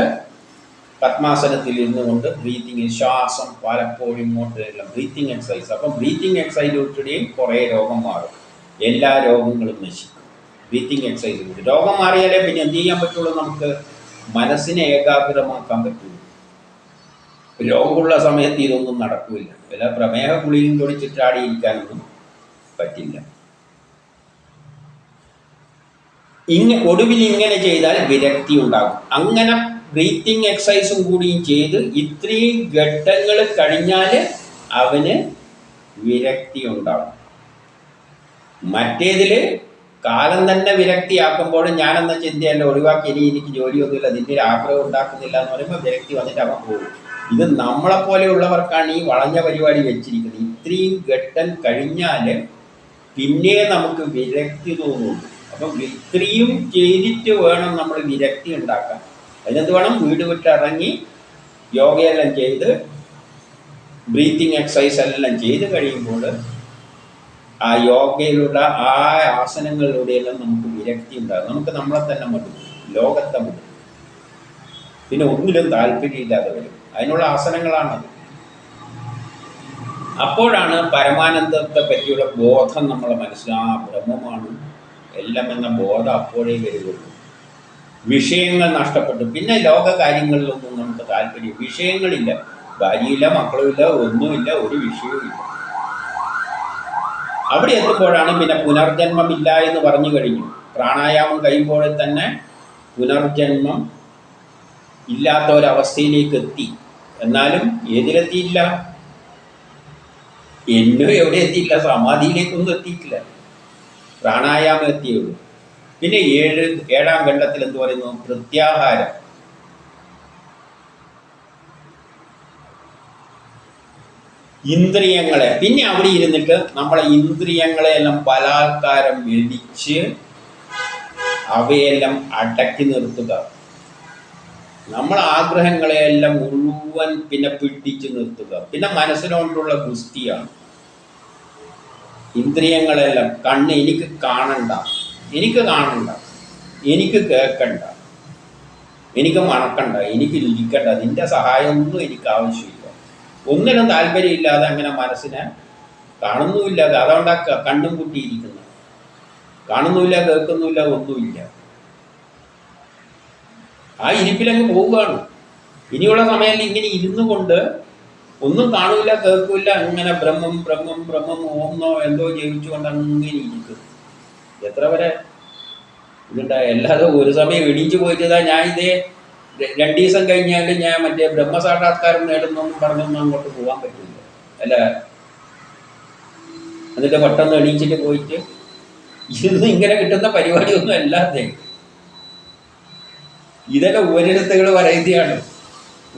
പത്മാസനത്തിൽ ഇരുന്നു കൊണ്ട് ബ്രീത്തിങ്, ശ്വാസം പലപ്പോഴും ഇങ്ങോട്ട് എല്ലാം ബ്രീത്തിങ് എക്സസൈസ്. അപ്പം ബ്രീത്തിങ് എക്സസൈസിലൂടെയും കുറേ രോഗം മാറും, എല്ലാ രോഗങ്ങളും നശിക്കും. ബ്രീത്തിങ് എക്സസൈസിലൂടെ രോഗം മാറിയാലേ പിന്നെ എന്ത് ചെയ്യാൻ പറ്റുള്ളൂ? നമുക്ക് മനസ്സിനെ ഏകാഗ്രമാക്കാൻ പറ്റുള്ളൂ. രോഗമുള്ള സമയത്ത് ഇതൊന്നും നടക്കില്ല. വല്ല പ്രമേഹ ഗുളിയും തൊടിച്ചിട്ടാടിയിരിക്കാനൊന്നും പറ്റില്ല. ഒടുവിൽ ഇങ്ങനെ ചെയ്താൽ വിരക്തി ഉണ്ടാകും. അങ്ങനെ ബ്രീത്തിങ് എക്സസൈസും കൂടിയും ചെയ്ത് ഇത്രയും ഘട്ടങ്ങൾ കഴിഞ്ഞാൽ അവന് വിരക്തി ഉണ്ടാകും. മറ്റേതിൽ കാലം തന്നെ വിരക്തിയാക്കുമ്പോൾ ഞാനെന്ന ചിന്തയല്ല ഒഴിവാക്കി, ഇനി എനിക്ക് ജോലിയൊന്നുമില്ല, അതിൻ്റെ ഒരു ആഗ്രഹം ഉണ്ടാക്കുന്നില്ല എന്ന് പറയുമ്പോൾ വിരക്തി വന്നിട്ട് അവൻ പോകും. ഇത് നമ്മളെപ്പോലെയുള്ളവർക്കാണ് ഈ വളഞ്ഞ പരിപാടി വെച്ചിരിക്കുന്നത്. ഇത്രയും ഘട്ടം കഴിഞ്ഞാൽ പിന്നെ നമുക്ക് വിരക്തി തോന്നുള്ളൂ. അപ്പം ഇത്രയും ചെയ്തിട്ട് വേണം നമ്മൾ വിരക്തി ഉണ്ടാക്കാൻ. അതിനെന്ത് വേണം? വീട് വിട്ടിറങ്ങി യോഗയെല്ലാം ചെയ്ത് ബ്രീത്തിങ് എക്സസൈസ് എല്ലാം ചെയ്ത് കഴിയുമ്പോൾ ആ യോഗയിലുള്ള ആ ആസനങ്ങളിലൂടെയെല്ലാം നമുക്ക് വിരക്തി ഉണ്ടാകും. നമുക്ക് നമ്മളെ തന്നെ മടുക്കും, ലോകത്തെ മടുക്കും, പിന്നെ ഒന്നിലും താല്പര്യമില്ലാതെ വരും. അതിനുള്ള ആസനങ്ങളാണത്. അപ്പോഴാണ് പരമാനന്ദത്തെ പറ്റിയുള്ള ബോധം നമ്മളെ മനസ്സിൽ ആ ബ്രഹ്മമാണ് എല്ലാം എന്ന ബോധം അപ്പോഴേ വരുള്ളൂ. വിഷയങ്ങൾ നഷ്ടപ്പെട്ടു. പിന്നെ ലോക കാര്യങ്ങളിലൊന്നും നമുക്ക് താല്പര്യം, വിഷയങ്ങളില്ല, ഭാര്യയില്ല, മക്കളുമില്ല, ഒന്നുമില്ല, ഒരു വിഷയവുമില്ല. അവിടെ എത്തുമ്പോഴാണ് പിന്നെ പുനർജന്മമില്ല എന്ന് പറഞ്ഞു കഴിഞ്ഞു. പ്രാണായാമം കഴിയുമ്പോൾ തന്നെ പുനർജന്മം ഇല്ലാത്ത ഒരവസ്ഥയിലേക്ക് എത്തി. എന്നാലും ഏതിലെത്തിയില്ല? എന്നും എവിടെ എത്തിയില്ല? സമാധിയിലേക്കൊന്നും എത്തിയിട്ടില്ല, പ്രാണായാമം എത്തിയുള്ളൂ. പിന്നെ ഏഴാം ഖണ്ഡത്തിൽ എന്ത് പറയുന്നു? പ്രത്യാഹാരം. ഇന്ദ്രിയങ്ങളെ പിന്നെ അവിടെ ഇരുന്നിട്ട് നമ്മളെ ഇന്ദ്രിയങ്ങളെയെല്ലാം ബലാത്കാരം വെടിച്ച് അവയെല്ലാം അടക്കി നിർത്തുക. നമ്മളെ ആഗ്രഹങ്ങളെയെല്ലാം മുഴുവൻ പിന്നെ പിടിച്ചു നിർത്തുക. പിന്നെ മനസ്സിനോണ്ടുള്ള ഗുസ്തിയാണ്. ഇന്ദ്രിയങ്ങളെല്ലാം കണ്ണ് എനിക്ക് കാണണ്ട, എനിക്ക് കേൾക്കണ്ട, എനിക്ക് മണക്കണ്ട, എനിക്ക് രുചിക്കണ്ട, നിന്റെ സഹായമൊന്നും എനിക്ക് ആവശ്യമില്ല. ഒന്നിനും താല്പര്യമില്ലാതെ അങ്ങനെ മനസ്സിനെ കാണുന്നുമില്ല. അതുകൊണ്ടാണ് കണ്ണും കുട്ടിയിരിക്കുന്നത്. കാണുന്നുമില്ല, കേൾക്കുന്നുമില്ല, ഒന്നുമില്ല. ആ ഇരിപ്പിലങ്ങ് പോവുകയാണ്. ഇനിയുള്ള സമയത്ത് ഇങ്ങനെ ഇരുന്നു കൊണ്ട് ഒന്നും കാണൂല, കേൾക്കില്ല, അങ്ങനെ ബ്രഹ്മം ബ്രഹ്മം ബ്രഹ്മം ഓന്നോ എന്തോ ജപിച്ചുകൊണ്ട് അങ്ങനെ ഇരിക്കും. എത്ര വരെ ഇതുണ്ടായി? അല്ലാതെ ഒരു സമയം എണീച്ച് പോയിട്ടതാ ഞാൻ ഇതേ 2 ദിവസം കഴിഞ്ഞാൽ ഞാൻ മറ്റേ ബ്രഹ്മസാക്ഷാത്കാരം നേടുന്നൊന്നും പറഞ്ഞൊന്നും അങ്ങോട്ട് പോകാൻ പറ്റില്ല അല്ല. എന്നിട്ട് പെട്ടെന്ന് എണീച്ചിട്ട് പോയിട്ട് ഇതൊന്നും ഇങ്ങനെ കിട്ടുന്ന പരിപാടിയൊന്നും അല്ലാതെ. ഇതെല്ലാം ഉപനിഷത്തുകൾ പറയുകയാണ്.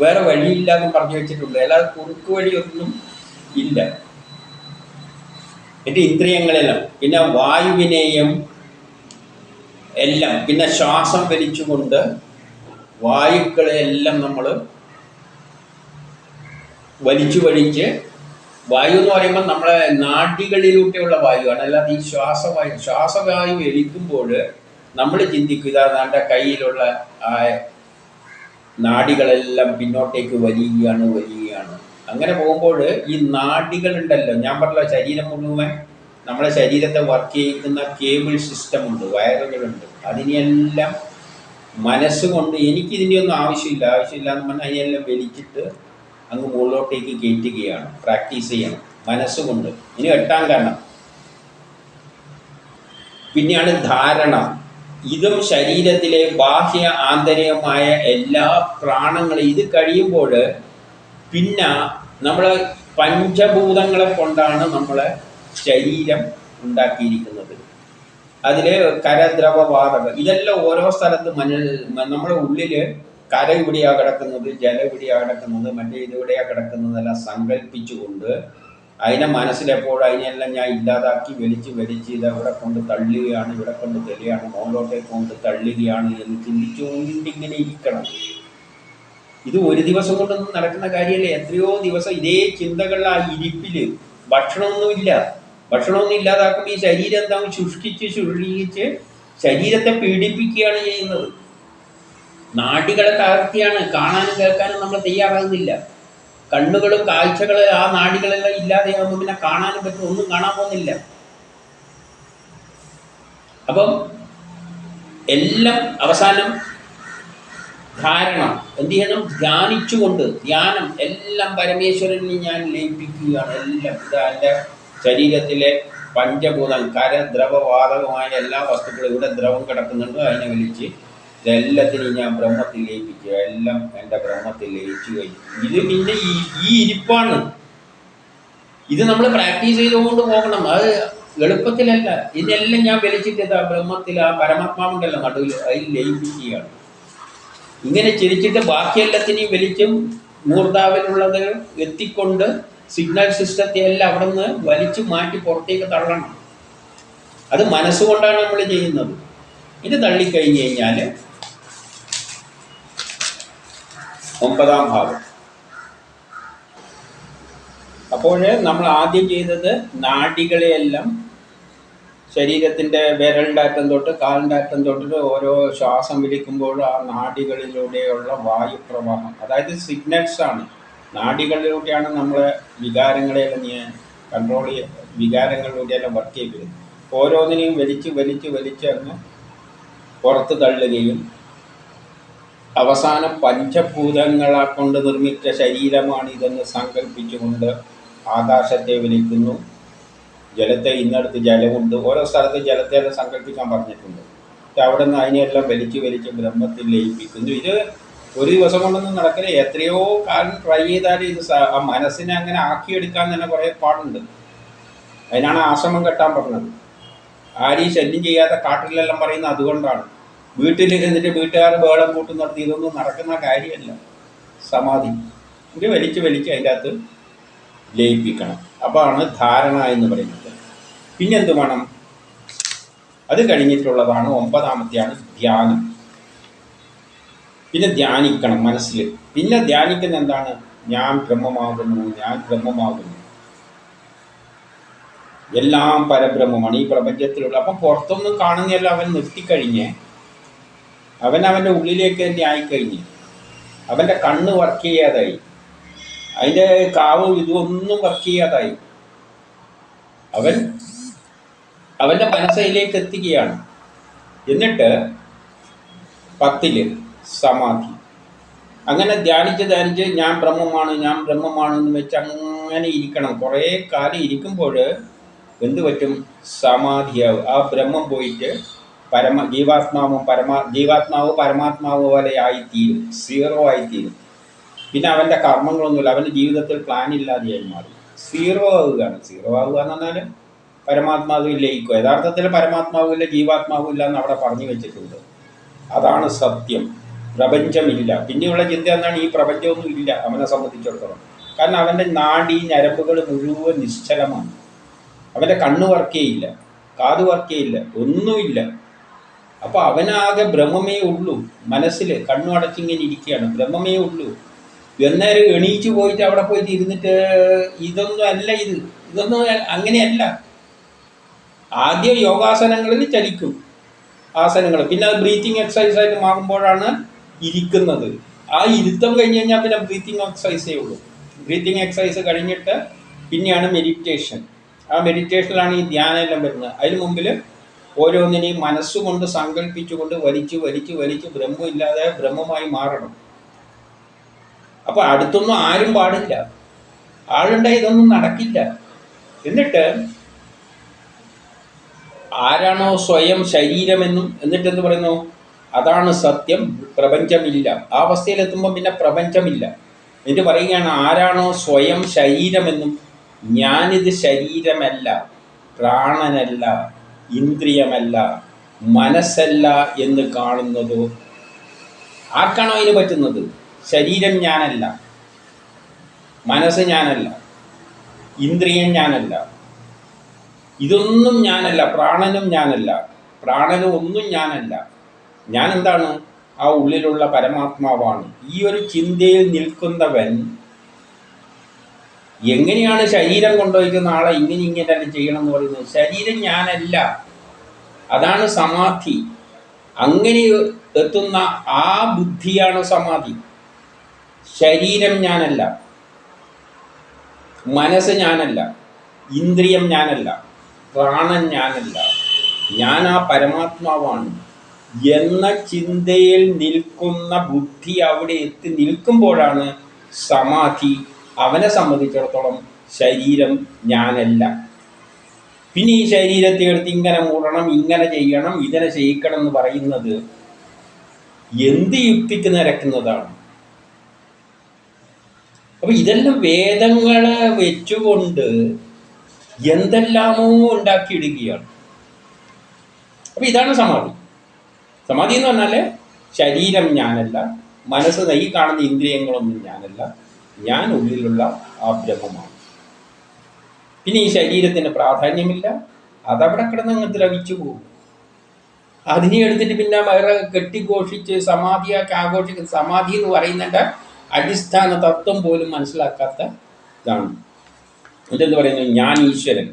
വേറെ വഴിയില്ല എന്നും പറഞ്ഞു വെച്ചിട്ടുണ്ട്. അല്ലാതെ കുറുക്ക് വഴിയൊന്നും ഇല്ല. എൻ്റെ ഇന്ദ്രിയങ്ങളെല്ലാം പിന്നെ വായുവിനെയും എല്ലാം പിന്നെ ശ്വാസം വലിച്ചുകൊണ്ട് വായുക്കളെയെല്ലാം നമ്മൾ വലിച്ച് വായു എന്ന് പറയുമ്പോൾ നമ്മളെ നാഡികളിലൂടെയുള്ള വായുവാണ്. അല്ലാതെ ഈ ശ്വാസവായു എലിക്കുമ്പോൾ നമ്മൾ ചിന്തിക്കുക ഇതാ നമ്മുടെ കയ്യിലുള്ള ആ നാഡികളെല്ലാം പിന്നോട്ടേക്ക് വലിയുകയാണ്. അങ്ങനെ പോകുമ്പോൾ ഈ നാഡികളുണ്ടല്ലോ, ഞാൻ പറഞ്ഞ ശരീരം മുഴുവൻ നമ്മളെ ശരീരത്തെ വർക്ക് ചെയ്യിക്കുന്ന കേബിൾ സിസ്റ്റം ഉണ്ട്, വയറുകളുണ്ട്. അതിനെല്ലാം മനസ്സുകൊണ്ട് എനിക്കിതിൻ്റെ ഒന്നും ആവശ്യമില്ല എന്ന് പറഞ്ഞാൽ അതിനെല്ലാം വലിച്ചിട്ട് അങ്ങ് മുകളിലോട്ടേക്ക് കയറ്റുകയാണ്. പ്രാക്ടീസ് ചെയ്യണം മനസ്സുകൊണ്ട്. ഇനി 8ാം കാരണം പിന്നെയാണ് ധാരണ. ഇതും ശരീരത്തിലെ ബാഹ്യ ആന്തരികമായ എല്ലാ പ്രാണങ്ങളും ഇത് കഴിയുമ്പോൾ പിന്നെ നമ്മളെ പഞ്ചഭൂതങ്ങളെ കൊണ്ടാണ് നമ്മളെ ശരീരം ഉണ്ടാക്കിയിരിക്കുന്നത്. അതിൽ കരദ്രവ വാതകം ഇതെല്ലാം ഓരോ സ്ഥലത്ത് നമ്മുടെ ഉള്ളിൽ കര ഇവിടെയാണ് കിടക്കുന്നത്, ജലം ഇവിടെയാണ് കിടക്കുന്നത്, മറ്റേ ഇതിവിടെയാണ് കിടക്കുന്നതെല്ലാം സങ്കല്പിച്ചുകൊണ്ട് അതിനെ മനസ്സിലെപ്പോഴും അതിനെല്ലാം ഞാൻ ഇല്ലാതാക്കി വലിച്ച് ഇത് ഇവിടെ കൊണ്ട് തള്ളുകയാണ്, ഇവിടെ കൊണ്ട് തെളിയാണ്, മുകളിലോട്ടേക്ക് കൊണ്ട് തള്ളുകയാണ് എന്ന് ചിന്തിച്ചുകൊണ്ടിങ്ങനെ ഇരിക്കണം. ഇത് ഒരു ദിവസം കൊണ്ടൊന്നും നടക്കുന്ന കാര്യമല്ലേ. എത്രയോ ദിവസം ഇതേ ചിന്തകളിൽ ആ ഇരിപ്പിൽ ഭക്ഷണമൊന്നും ഇല്ലാതാക്കുമ്പോൾ ഈ ശരീരം എന്താ ശുഷ്കിച്ച് ശരീരത്തെ പീഡിപ്പിക്കുകയാണ് ചെയ്യുന്നത്. നാഡികളെ തകർത്തിയാണ്. കാണാനും കേൾക്കാനും നമ്മൾ തയ്യാറാകുന്നില്ല. കണ്ണുകളും കാഴ്ചകളും ആ നാഡികളെല്ലാം ഇല്ലാതെയാകുമ്പോൾ പിന്നെ കാണാനും പറ്റും, ഒന്നും കാണാൻ പോകുന്നില്ല. അപ്പം എല്ലാം അവസാനം ധാരണ എന്ത് ചെയ്യണം? ധ്യാനിച്ചുകൊണ്ട് ധ്യാനം എല്ലാം പരമേശ്വരനിൽ ഞാൻ ലയിപ്പിക്കുകയാണ്. എല്ലാം ഇതാ എൻ്റെ ശരീരത്തിലെ പഞ്ചഭൂതം ദ്രവവാതകമായ എല്ലാ വസ്തുക്കളും ഇവിടെ ദ്രവം കിടക്കുന്നുണ്ട്, അതിനെ വലിച്ച് ഇതെല്ലാത്തിനും ഞാൻ ബ്രഹ്മത്തിൽ ലയിപ്പിക്കുക. എല്ലാം എൻ്റെ ബ്രഹ്മത്തിൽ ലയിച്ചു കഴിഞ്ഞു. ഇത് പിന്നെ ഈ ഇരിപ്പാണ്. ഇത് നമ്മൾ പ്രാക്ടീസ് ചെയ്തുകൊണ്ട് പോകണം. അത് എളുപ്പത്തിലല്ല. ഇതെല്ലാം ഞാൻ വലിച്ചിട്ട് ബ്രഹ്മത്തിൽ ആ പരമാത്മാവുണ്ടല്ലോ നടുവിൽ അതിൽ ലയിപ്പിക്കുകയാണ്. ഇങ്ങനെ ചിരിച്ചിട്ട് ബാക്കിയെല്ലാത്തിനെയും വലിച്ചും മൂർധാവിലുള്ളത് എത്തിക്കൊണ്ട് സിഗ്നൽ സിസ്റ്റത്തെ എല്ലാം അവിടെ നിന്ന് വലിച്ചു മാറ്റി പുറത്തേക്ക് തള്ളണം. അത് മനസ്സുകൊണ്ടാണ് നമ്മൾ ചെയ്യുന്നത്. ഇത് തള്ളിക്കഴിഞ്ഞ് കഴിഞ്ഞാൽ 9ാം ഭാവം അപ്പോൾ നമ്മൾ ആദ്യം ചെയ്തത് നാഡികളെയെല്ലാം ശരീരത്തിൻ്റെ വിരലിൻ്റെ അറ്റം തൊട്ട് കാലിൻ്റെ അറ്റം തൊട്ടിട്ട് ഓരോ ശ്വാസം വിളിക്കുമ്പോൾ ആ നാഡികളിലൂടെയുള്ള വായുപ്രവാഹം, അതായത് സിഗ്നൽസ് ആണ്. നാഡികളിലൂടെയാണ് നമ്മളെ വികാരങ്ങളെല്ലാം കൺട്രോൾ വികാരങ്ങളിലൂടെയെല്ലാം വർക്ക് ചെയ്തത്. ഓരോന്നിനെയും വലിച്ച് വലിച്ച് വലിച്ച് അങ്ങ് പുറത്ത് തള്ളുകയും അവസാനം പഞ്ചഭൂതങ്ങളെ കൊണ്ട് നിർമ്മിച്ച ശരീരമാണ് ഇതെന്ന് സങ്കല്പിച്ചുകൊണ്ട് ആകാശത്തെ വലിക്കുന്നു. ജലത്തെ ഇന്നടത്ത് ജലമുണ്ട്, ഓരോ സ്ഥലത്ത് ജലത്തെല്ലാം സങ്കല്പിക്കാൻ പറഞ്ഞിട്ടുണ്ട്. അവിടെ നിന്ന് അതിനെല്ലാം വലിച്ച് വലിച്ച് ബ്രഹ്മത്തിൽ ലയിപ്പിക്കുന്നു. ഇത് ഒരു ദിവസം കൊണ്ടൊന്നും നടക്കില്ല. എത്രയോ കാലം ട്രൈ ചെയ്താൽ ഇത് ആ മനസ്സിനെ അങ്ങനെ ആക്കിയെടുക്കാൻ തന്നെ കുറേ പാടുണ്ട്. അതിനാണ് ആശ്രമം കെട്ടാൻ പറഞ്ഞത്. ആരെയും ശല്യം ചെയ്യാതെ കാട്ടിലെല്ലാം പറയുന്നത് അതുകൊണ്ടാണ്. വീട്ടിലിരുന്നിട്ട് വീട്ടുകാർ ബഹളം കൂട്ടും നടത്തി ഇതൊന്നും നടക്കുന്ന കാര്യമല്ല. സമാധി ഇത് വലിച്ച് വലിച്ച് അതിൻ്റെ അകത്ത് ലയിപ്പിക്കണം. അപ്പോഴാണ് ധാരണ എന്ന് പറയുന്നത്. പിന്നെന്ത് വേണം? അത് കഴിഞ്ഞിട്ടുള്ളതാണ് 9-ാമത്തെയാണ് ധ്യാനം. പിന്നെ ധ്യാനിക്കണം മനസ്സിൽ. പിന്നെ ധ്യാനിക്കുന്ന എന്താണ്? ഞാൻ ബ്രഹ്മമാകുന്നു, ഞാൻ ബ്രഹ്മമാകുന്നു, എല്ലാം പരബ്രഹ്മമാണ് ഈ പ്രപഞ്ചത്തിലുള്ള. അപ്പം പുറത്തൊന്നും കാണുന്നതല്ല. അവൻ നിർത്തിക്കഴിഞ്ഞ് അവൻ്റെ ഉള്ളിലേക്ക് തന്നെ ആയിക്കഴിഞ്ഞ് അവൻ്റെ കണ്ണ് വർക്ക് ചെയ്യാതായി, അതിൻ്റെ കാവും ഇതൊന്നും വർക്ക് ചെയ്യാതായി. അവൻ്റെ മനസ്സിലേക്ക് എത്തുകയാണ്. എന്നിട്ട് 10 സമാധി. അങ്ങനെ ധ്യാനിച്ച് ഞാൻ ബ്രഹ്മമാണ്, ഞാൻ ബ്രഹ്മമാണെന്ന് വെച്ച് അങ്ങനെ ഇരിക്കണം. കുറേ കാലം ഇരിക്കുമ്പോൾ എന്ത് പറ്റും? സമാധിയാവും. ആ ബ്രഹ്മം പോയിട്ട് ജീവാത്മാവ് പരമാത്മാവ് പോലെ ആയിത്തീരും, സീറോ ആയിത്തീരും. പിന്നെ അവൻ്റെ കർമ്മങ്ങളൊന്നുമില്ല, അവൻ്റെ ജീവിതത്തിൽ പ്ലാൻ ഇല്ലാതെയായി മാറി സീറോ ആവുകയാണ്. സീറോ ആവുക എന്ന് പറഞ്ഞാൽ പരമാത്മാവിൽ ലയിക്കുക. യഥാർത്ഥത്തിൽ പരമാത്മാവില്ല, ജീവാത്മാവില്ല എന്ന് അവിടെ പറഞ്ഞു വെച്ചിട്ടുണ്ട്. അതാണ് സത്യം. പ്രപഞ്ചമില്ല. പിന്നെയുള്ള ചിന്ത എന്താണ്? ഈ പ്രപഞ്ചമൊന്നും ഇല്ല അവനെ സംബന്ധിച്ചിടത്തോളം. കാരണം അവൻ്റെ നാഡി ഞരമ്പുകൾ മുഴുവൻ നിശ്ചലമാണ്. അവൻ്റെ കണ്ണ് വർക്ക് ചെയ്യില്ല, കാത് വർക്ക് ചെയ്യില്ല, ഒന്നുമില്ല. അപ്പോൾ അവനാകെ ബ്രഹ്മമേ ഉള്ളൂ. മനസ്സിൽ കണ്ണു അടച്ചിങ്ങനെ ഇരിക്കുകയാണ്, ബ്രഹ്മമേ ഉള്ളൂ. എന്നേരം എണീച്ചു പോയിട്ട് അവിടെ പോയിട്ട് ഇരുന്നിട്ട് ഇതൊന്നും അല്ല, ഇതൊന്നും അങ്ങനെയല്ല. ആദ്യം യോഗാസനങ്ങളിൽ ചലിക്കും ആസനങ്ങൾ, പിന്നെ അത് ബ്രീത്തിങ് എക്സസൈസായിട്ട് മാറുമ്പോഴാണ് ഇരിക്കുന്നത്. ആ ഇരുത്തം കഴിഞ്ഞ് കഴിഞ്ഞാൽ പിന്നെ ബ്രീത്തിങ് എക്സസൈസേ ഉള്ളൂ. ബ്രീത്തിങ് എക്സസൈസ് കഴിഞ്ഞിട്ട് പിന്നെയാണ് മെഡിറ്റേഷൻ. ആ മെഡിറ്റേഷനിലാണ് ഈ ധ്യാനം എല്ലാം വരുന്നത്. അതിന് മുമ്പിൽ ഓരോന്നിനെയും മനസ്സുകൊണ്ട് സങ്കല്പിച്ചുകൊണ്ട് വലിച്ച് വലിച്ച് വലിച്ച് ബ്രഹ്മമില്ലാതെ ബ്രഹ്മമായി മാറണം. അപ്പോൾ അടുത്തൊന്നും ആരും പാടില്ല. ആളുണ്ടായി ഇതൊന്നും നടക്കില്ല. എന്നിട്ട് ആരാണോ സ്വയം ശരീരമെന്നും എന്നിട്ട് എന്ത് പറയുന്നു? അതാണ് സത്യം, പ്രപഞ്ചമില്ല. ആ അവസ്ഥയിലെത്തുമ്പോൾ പിന്നെ പ്രപഞ്ചമില്ല. എന്നിട്ട് പറയുകയാണ്, ആരാണോ സ്വയം ശരീരമെന്നും ഞാനിത് ശരീരമല്ല, പ്രാണനല്ല, ഇന്ദ്രിയമല്ല, മനസ്സല്ല എന്ന് കാണുന്നതോ. ആർക്കാണോ അതിന് പറ്റുന്നത്? ശരീരം ഞാനല്ല, മനസ്സ് ഞാനല്ല, ഇന്ദ്രിയം ഞാനല്ല, ഇതൊന്നും ഞാനല്ല, പ്രാണനും ഞാനല്ല, പ്രാണനും ഒന്നും ഞാനല്ല. ഞാൻ എന്താണ്? ആ ഉള്ളിലുള്ള പരമാത്മാവാണ്. ഈ ഒരു ചിന്തയിൽ നിൽക്കുന്നവൻ എങ്ങനെയാണ് ശരീരം കൊണ്ടുപോയിരിക്കുന്ന ആളെ ഇങ്ങനെ ചെയ്യണം എന്ന് പറയുന്നത്? ശരീരം ഞാനല്ല, അതാണ് സമാധി. അങ്ങനെ എത്തുന്ന ആ ബുദ്ധിയാണ് സമാധി. ശരീരം ഞാനല്ല, മനസ്സ് ഞാനല്ല, ഇന്ദ്രിയം ഞാനല്ല, പ്രാണൻ ഞാനല്ല, ഞാൻ ആ പരമാത്മാവാണ് എന്ന ചിന്തയിൽ നിൽക്കുന്ന ബുദ്ധി അവിടെ എത്തി നിൽക്കുമ്പോഴാണ് സമാധി. അവനെ സംബന്ധിച്ചിടത്തോളം ശരീരം ഞാനല്ല. പിന്നെ ഈ ശരീരത്തെ എടുത്ത് ഇങ്ങനെ മൂടണം, ഇങ്ങനെ ചെയ്യണം, ഇതിനെ ചെയ്യിക്കണം എന്ന് പറയുന്നത് എന്ത് യുക്തിക്ക് നിരക്കുന്നതാണ്? അപ്പൊ ഇതെല്ലാം വേദങ്ങളെ വെച്ചുകൊണ്ട് എന്തെല്ലാമോ ഉണ്ടാക്കിയിടുകയാണ്. അപ്പൊ ഇതാണ് സമാധി. സമാധി എന്ന് പറഞ്ഞാൽ ശരീരം ഞാനല്ല, മനസ്സ് ഈ കാണുന്ന ഇന്ദ്രിയങ്ങളൊന്നും ഞാനല്ല, ഞാൻ ഉള്ളിലുള്ള ആ ബ്രഹ്മമാണ്. പിന്നെ ഈ ശരീരത്തിന് പ്രാധാന്യമില്ല, അതവിടെ കിടന്ന് അങ്ങ് ദ്രവിച്ചു പോകും. അതിനെ എടുത്തിട്ട് പിന്നെ വേറെ കെട്ടിഘോഷിച്ച് സമാധിയാക്കി ആഘോഷിക്കുന്ന സമാധി എന്ന് പറയുന്നതിൻ്റെ അടിസ്ഥാന തത്വം പോലും മനസ്സിലാക്കാത്ത ഇതാണ്. ഇതെന്ന് പറയുന്നത് ഞാൻ ഈശ്വരൻ,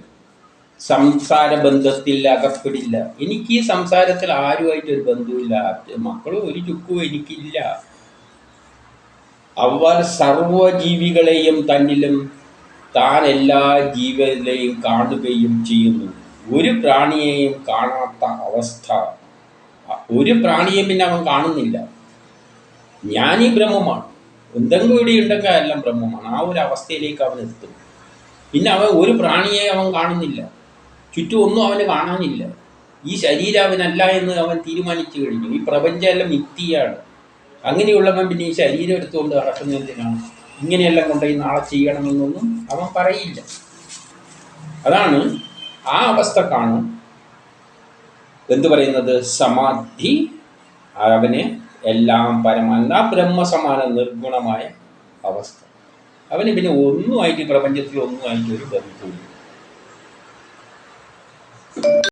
സംസാര ബന്ധത്തിൽ അകപ്പെടില്ല. എനിക്ക് ഈ സംസാരത്തിൽ ആരുമായിട്ടൊരു ബന്ധമില്ല, മക്കളും ഒരു ചുക്കും എനിക്കില്ല. അവർ സർവജീവികളെയും തന്നിലും താൻ എല്ലാ ജീവികളെയും കാണുകയും ചെയ്യുന്നു. ഒരു പ്രാണിയെയും കാണാത്ത അവസ്ഥ. ഒരു പ്രാണിയെയും പിന്നെ അവൻ കാണുന്നില്ല. ജ്ഞാനി ബ്രഹ്മമാണ്. എന്തെങ്കിലും ഇവിടെ ഉണ്ടെങ്കിൽ എല്ലാം ബ്രഹ്മമാണ്. ആ ഒരു അവസ്ഥയിലേക്ക് അവൻ എത്തും. പിന്നെ അവൻ ഒരു പ്രാണിയെ അവൻ കാണുന്നില്ല, ചുറ്റും ഒന്നും അവന് കാണാനില്ല. ഈ ശരീരം അവനല്ല എന്ന് അവൻ തീരുമാനിച്ചു കഴിഞ്ഞു. ഈ പ്രപഞ്ചമെല്ലാം മിഥ്യയാണ്. അങ്ങനെയുള്ളവൻ പിന്നെ ഈ ശരീരം എടുത്തുകൊണ്ട് നടക്കുന്നതിനാണ്. ഇങ്ങനെയെല്ലാം കൊണ്ടുപോയി നാളെ ചെയ്യണമെന്നൊന്നും അവൻ പറയില്ല. അതാണ് ആ അവസ്ഥക്കാണ് എന്ത് പറയുന്നത്, സമാധി. അവന് എല്ലാം പരമാന ബ്രഹ്മസമാന നിർഗുണമായ അവസ്ഥ. അവന് പിന്നെ ഒന്നുമായിട്ട് പ്രപഞ്ചത്തിൽ ഒന്നുമായിട്ട് ഒരു ബന്ധമില്ല.